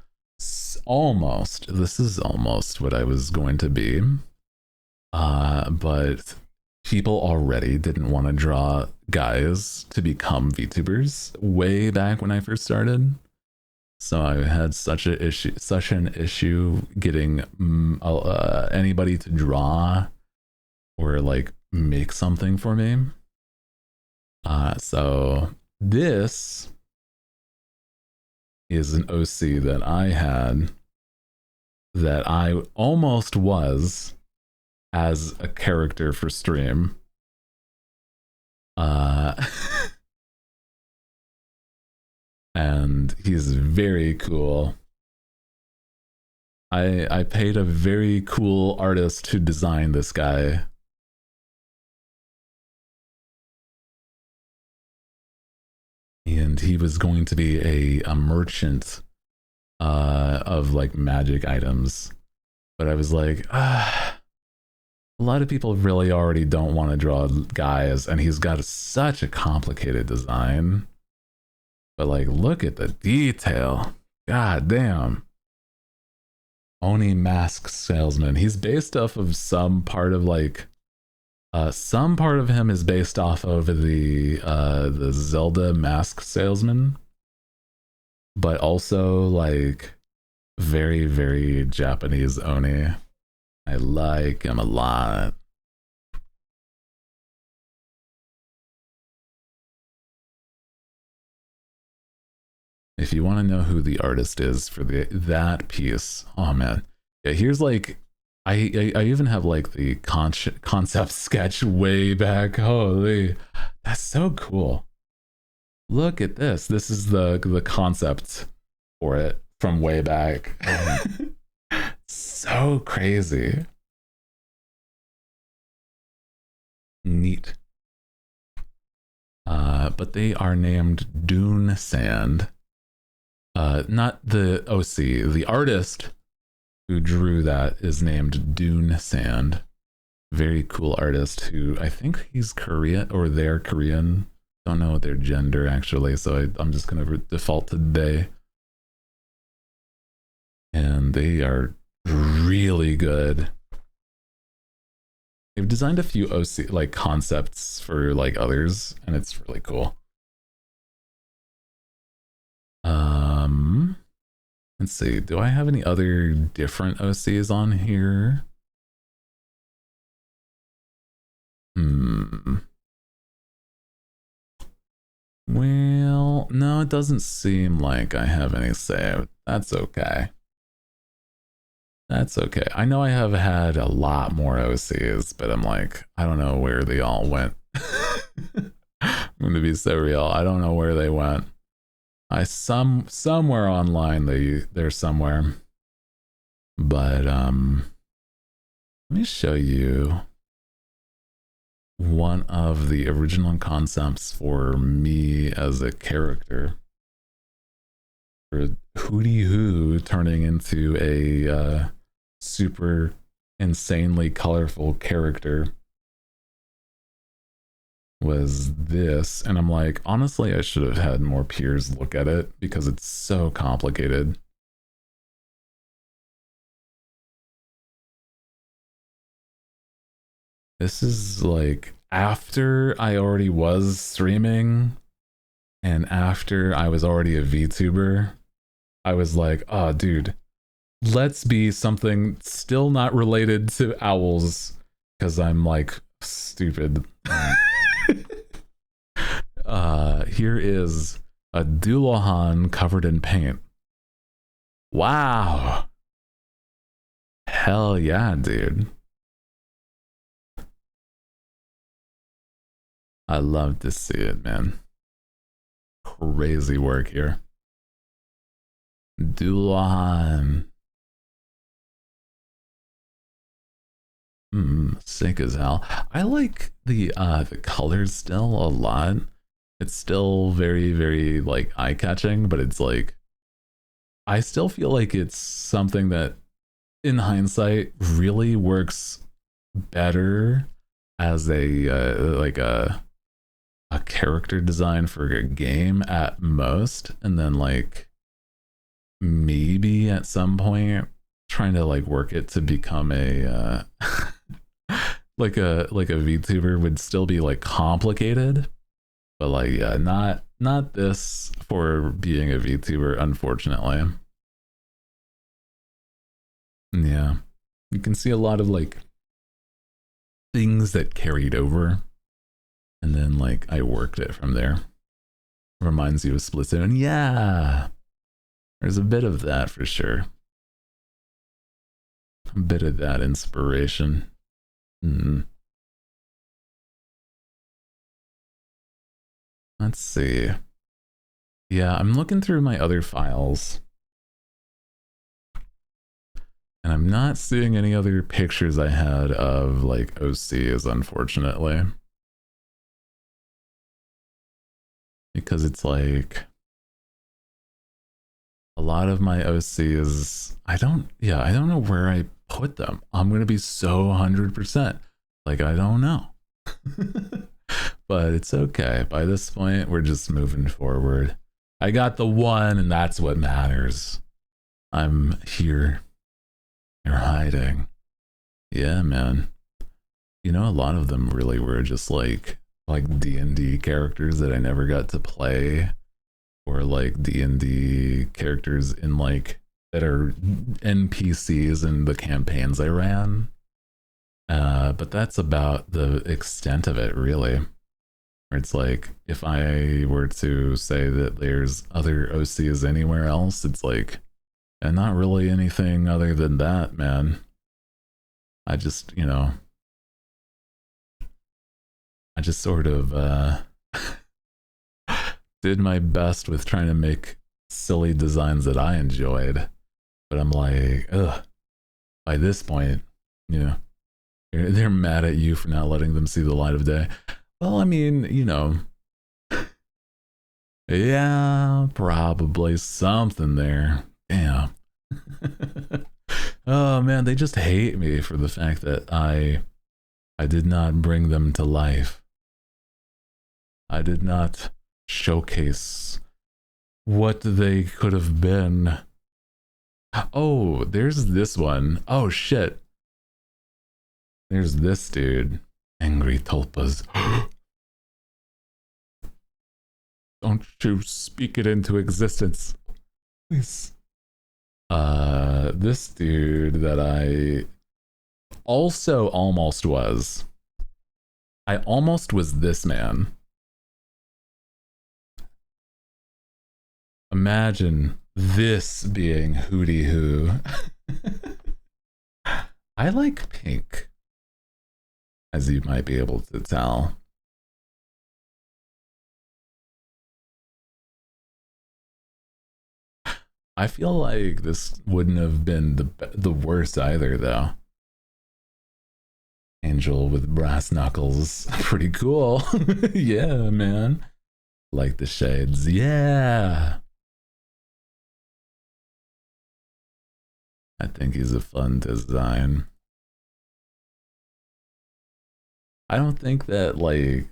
almost what I was going to be. But people already didn't want to draw guys to become VTubers way back when I first started. So I had such an issue getting anybody to draw or like make something for me. So this is an OC that I had that I almost was as a character for stream. and he's very cool. I paid a very cool artist to design this guy. And he was going to be a merchant of like magic items. But I was like, a lot of people really already don't want to draw guys, and he's got such a complicated design. But like, look at the detail. God damn. Oni Mask Salesman. He's based off of some part of like some part of him is based off of the Zelda Mask Salesman, but also like very, very Japanese Oni. I like him a lot. If you want to know who the artist is for that piece, oh man, yeah. Here's like, I even have like the concept sketch way back. Holy, that's so cool. Look at this. This is the concept for it from way back. So crazy. Neat. But they are named Dune Sand. Not the OC. The artist who drew that is named Dune Sand. Very cool artist who I think he's Korean, or they're Korean. Don't know their gender actually, so I'm just gonna default to they. And they are really good. They've designed a few OC like concepts for like others, and it's really cool. Let's see. Do I have any other different OCs on here? Well, no, it doesn't seem like I have any saved. That's okay. That's okay. I know I have had a lot more OCs, but I'm like, I don't know where they all went. I'm gonna be so real. I don't know where they went. Somewhere online they're somewhere. But let me show you one of the original concepts for me as a character. For Hootie Hoo turning into a super insanely colorful character was this, and I'm like, honestly, I should have had more peers look at it because it's so complicated. This is like after I already was streaming and after I was already a VTuber. I was like, oh dude, let's be something still not related to owls because I'm like stupid. Here is a Dullahan covered in paint. Wow. Hell yeah, dude. I love to see it, man. Crazy work here. Dullahan. Sick as hell. I like the colors still a lot. It's still very, very like eye-catching, but it's like I still feel like it's something that in hindsight really works better as a like a character design for a game at most, and then like maybe at some point trying to like work it to become a like a VTuber would still be like complicated, but like yeah, not this for being a VTuber, unfortunately. Yeah, you can see a lot of like things that carried over, and then like I worked it from there. Reminds you of Splatoon. Yeah, there's a bit of that for sure. A bit of that inspiration. Let's see. Yeah, I'm looking through my other files. And I'm not seeing any other pictures I had of like OCs, unfortunately. Because it's like a lot of my OCs, I don't know where I put them. I'm gonna be so 100%. Like, I don't know. But it's okay. By this point, we're just moving forward. I got the one, and that's what matters. I'm here. You're hiding. Yeah, man. You know, a lot of them really were just like D&D characters that I never got to play, or like D&D characters in like that are NPCs in the campaigns I ran. But that's about the extent of it, really. Where it's like, if I were to say that there's other OCs anywhere else, it's like, and not really anything other than that, man. I just, you know, I just sort of did my best with trying to make silly designs that I enjoyed. But I'm like, ugh, by this point, you know, they're mad at you for not letting them see the light of day. Well, I mean, you know, yeah, probably something there. Damn. Oh man, they just hate me for the fact that I did not bring them to life. I did not showcase what they could have been. Oh, there's this one. Oh shit. There's this dude. Angry tulpas. Don't you speak it into existence. Please. This dude that I also almost was. I almost was this man. Imagine this being Hootie Hoo. I like pink, as you might be able to tell. I feel like this wouldn't have been the worst either, though. Angel with brass knuckles, pretty cool. Yeah, man. Like the shades, yeah. I think he's a fun design. I don't think that like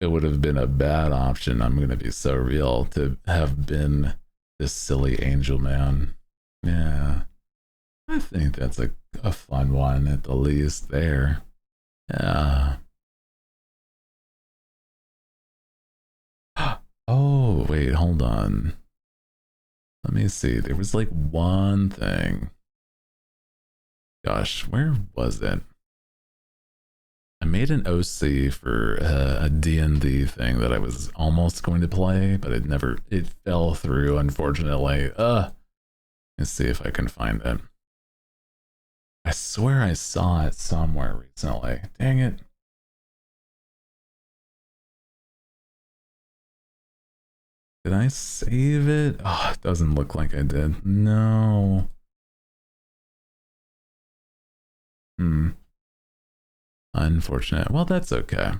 it would have been a bad option. I'm gonna be so real to have been this silly angel man. Yeah, I think that's a fun one at the least there. Yeah. Oh, wait, hold on. Let me see. There was like one thing. Gosh, where was it? I made an OC for a D&D thing that I was almost going to play, but it fell through, unfortunately. Let's see if I can find it. I swear I saw it somewhere recently. Dang it. Did I save it? Oh, it doesn't look like I did. No. Unfortunate. Well, that's okay.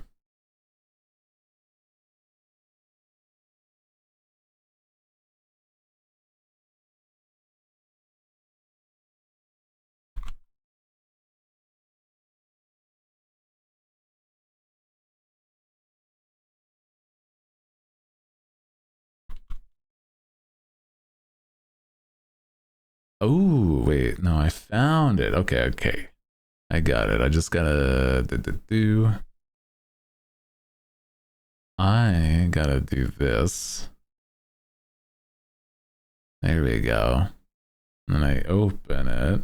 Oh, wait. No, I found it. Okay, okay. I got it. I just gotta do. I gotta do this. There we go. And then I open it.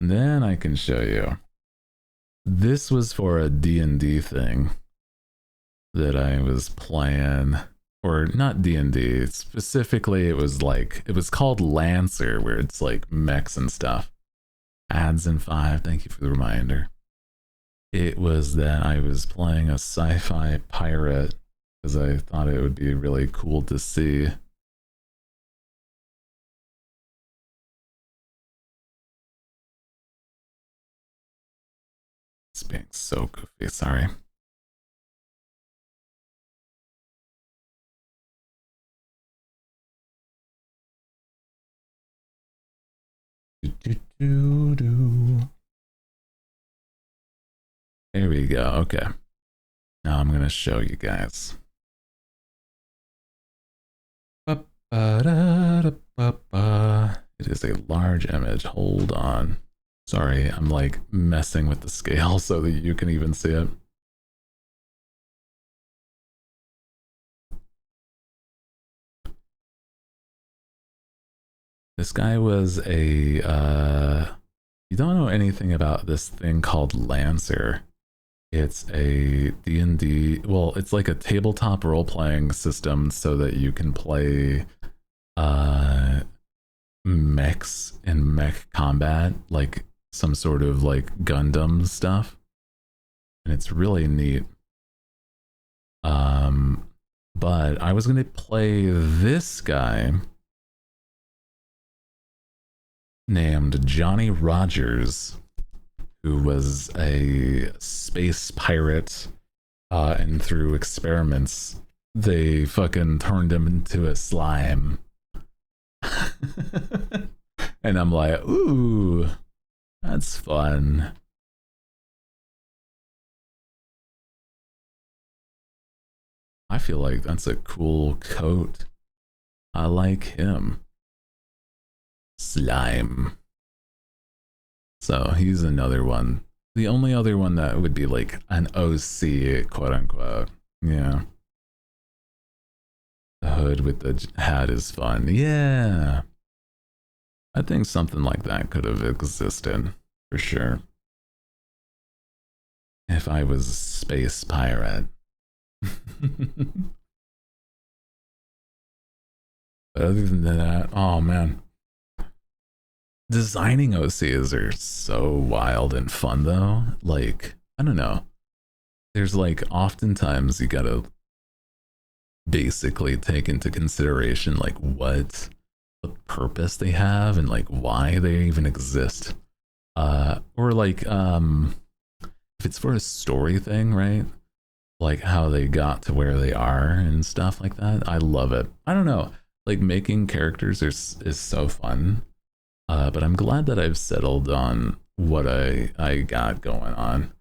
And then I can show you. This was for a D&D thing that I was playing. or not D&D. Specifically, it was called Lancer, where it's like mechs and stuff. Ads in 5. Thank you for the reminder. It was that I was playing a sci-fi pirate because I thought it would be really cool to see. It's being so goofy, sorry. There we go. Okay. Now I'm going to show you guys. It is a large image. Hold on. Sorry, I'm like messing with the scale so that you can even see it. This guy was a, you don't know anything about this thing called Lancer. It's a D&D, well, it's like a tabletop role-playing system so that you can play mechs and mech combat, like some sort of like Gundam stuff. And it's really neat. But I was gonna play this guy named Johnny Rogers, who was a space pirate, and through experiments, they fucking turned him into a slime. And I'm like, ooh, that's fun. I feel like that's a cool coat. I like him. Slime. So he's another one. The only other one that would be like an OC, quote unquote. Yeah. The hood with the hat is fun. Yeah. I think something like that could have existed for sure. If I was a space pirate. But other than that, oh man. Designing OCs are so wild and fun though. Like, I don't know. There's like oftentimes you gotta basically take into consideration like what purpose they have and like why they even exist. Or like if it's for a story thing, right? Like how they got to where they are and stuff like that. I love it. I don't know. Like making characters is so fun. But I'm glad that I've settled on what I got going on.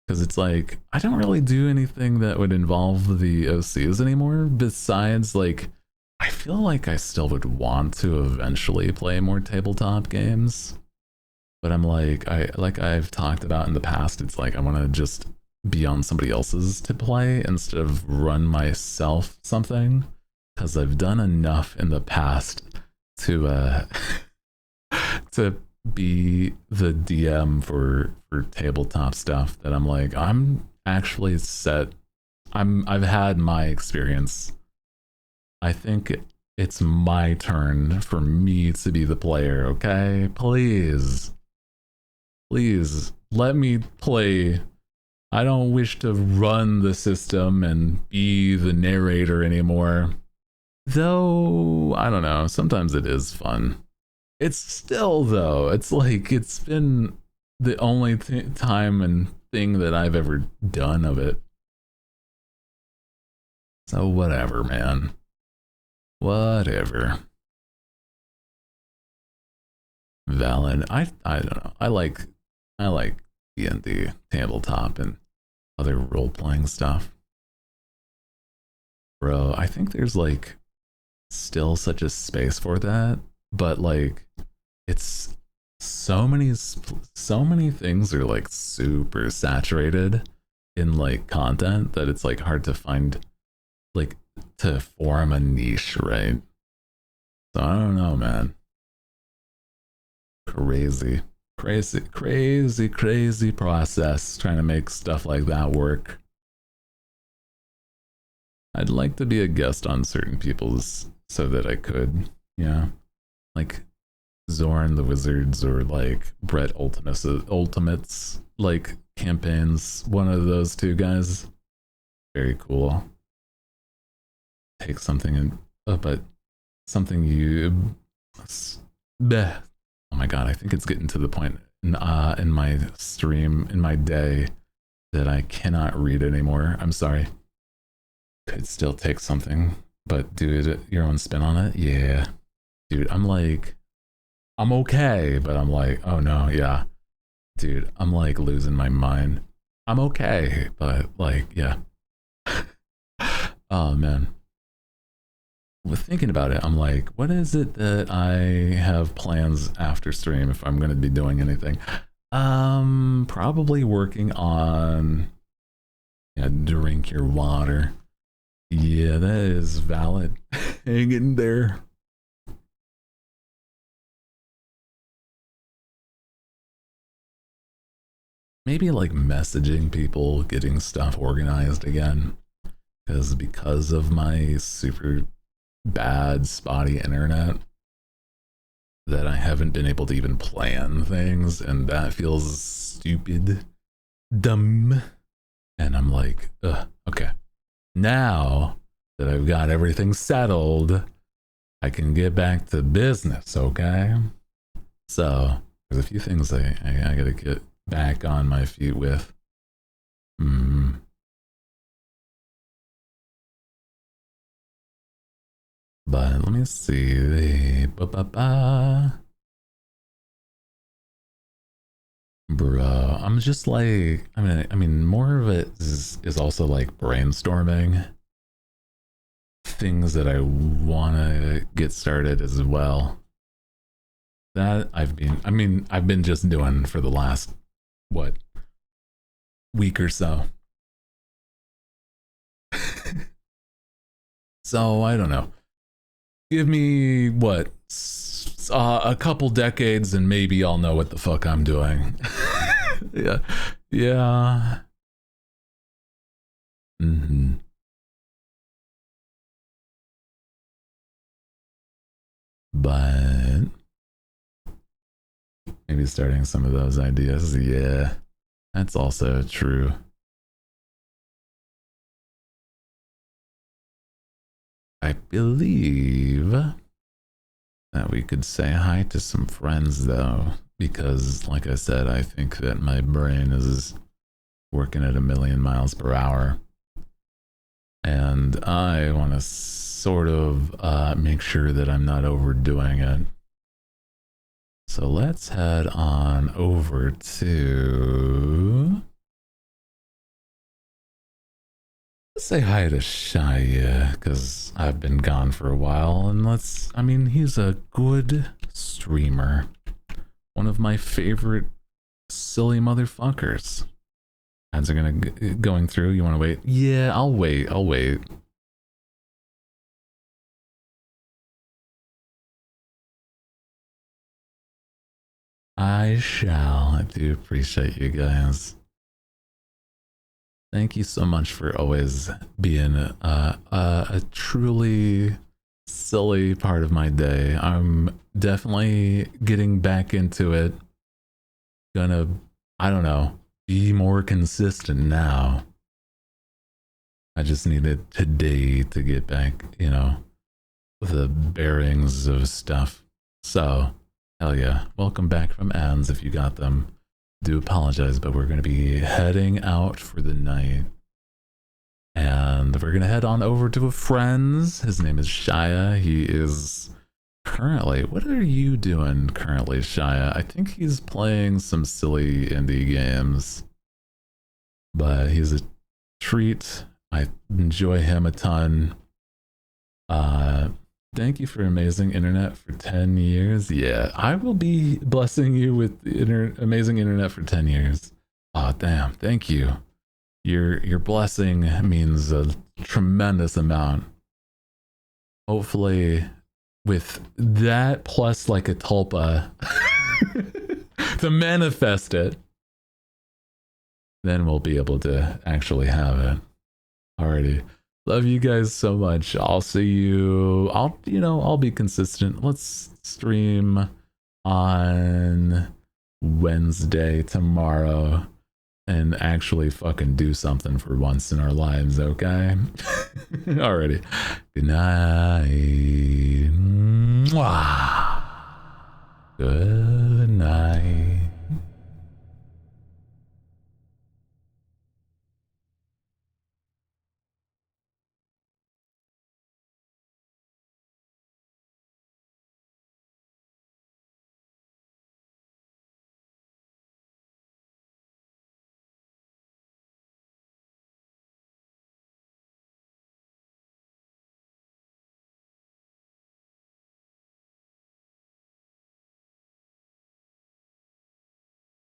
Because it's like, I don't really do anything that would involve the OCs anymore. Besides, like, I feel like I still would want to eventually play more tabletop games. But I'm like I've talked about in the past, it's like I want to just be on somebody else's to play instead of run myself something. Because I've done enough in the past to to be the DM for tabletop stuff that I'm like, I'm actually set. I've had my experience. I think it's my turn for me to be the player, okay? Please let me play. I don't wish to run the system and be the narrator anymore. Though, I don't know, sometimes it is fun. It's still, though, it's like, it's been the only time and thing that I've ever done of it. So whatever, man. Whatever. Valid. I don't know. I like D&D, tabletop, and other role-playing stuff. Bro, I think there's like still such a space for that, but like it's so many things are like super saturated in like content that it's like hard to find, like, to form a niche, right? So I don't know, man. Crazy process trying to make stuff like that work. I'd like to be a guest on certain people's so that I could, yeah, like Zoran the Wizards or like Brett Ultimates like campaigns. One of those two guys. Very cool. Take something and but something you. Bleh. Oh my god! I think it's getting to the point in my stream in my day that I cannot read anymore. I'm sorry. Could still take something, but do it your own spin on it. Yeah, dude. I'm like, I'm okay, but I'm like, oh no, yeah, dude. I'm like losing my mind. I'm okay, but like, yeah. Oh man. With thinking about it, I'm like, what is it that I have plans after stream if I'm going to be doing anything? Probably working on, yeah, drink your water. Yeah, that is valid. Hang in there. Maybe like messaging people, getting stuff organized again. Because of my super bad, spotty internet, that I haven't been able to even plan things, and that feels stupid, dumb. And I'm like, ugh, okay. Now that I've got everything settled, I can get back to business, okay? So there's a few things I gotta get back on my feet with. But let me see. Bro, I'm just like, I mean, more of it is also like brainstorming things that I want to get started as well. That I've been just doing for the last, what, week or so. So I don't know. Give me what, a couple decades and maybe I'll know what the fuck I'm doing. Yeah. Yeah. Mm-hmm. But maybe starting some of those ideas. Yeah. That's also true. I believe that we could say hi to some friends though, because like I said, I think that my brain is working at 1,000,000 miles per hour. And I want to sort of make sure that I'm not overdoing it. So let's head on over to... Let's say hi to Shia, because I've been gone for a while, and he's a good streamer. One of my favorite silly motherfuckers. Ads are going through. You want to wait? Yeah, I'll wait. I shall. I do appreciate you guys. Thank you so much for always being a truly silly part of my day. I'm definitely getting back into it. Gonna, I don't know, be more consistent now. I just needed today to get back, the bearings of stuff. So, hell yeah. Welcome back from ads if you got them. Do apologize, but we're going to be heading out for the night. And we're going to head on over to a friend's. His name is Shia. He is currently... What are you doing currently, Shia? I think he's playing some silly indie games. But he's a treat. I enjoy him a ton. Thank you for amazing internet for 10 years. Yeah, I will be blessing you with amazing internet for 10 years. Oh, damn. Thank you. Your blessing means a tremendous amount. Hopefully with that plus like a tulpa to manifest it, then we'll be able to actually have it. Alrighty. Love you guys so much. I'll see you. I'll be consistent. Let's stream on Wednesday tomorrow and actually fucking do something for once in our lives, okay? Alrighty. Good night. Mwah. Good night.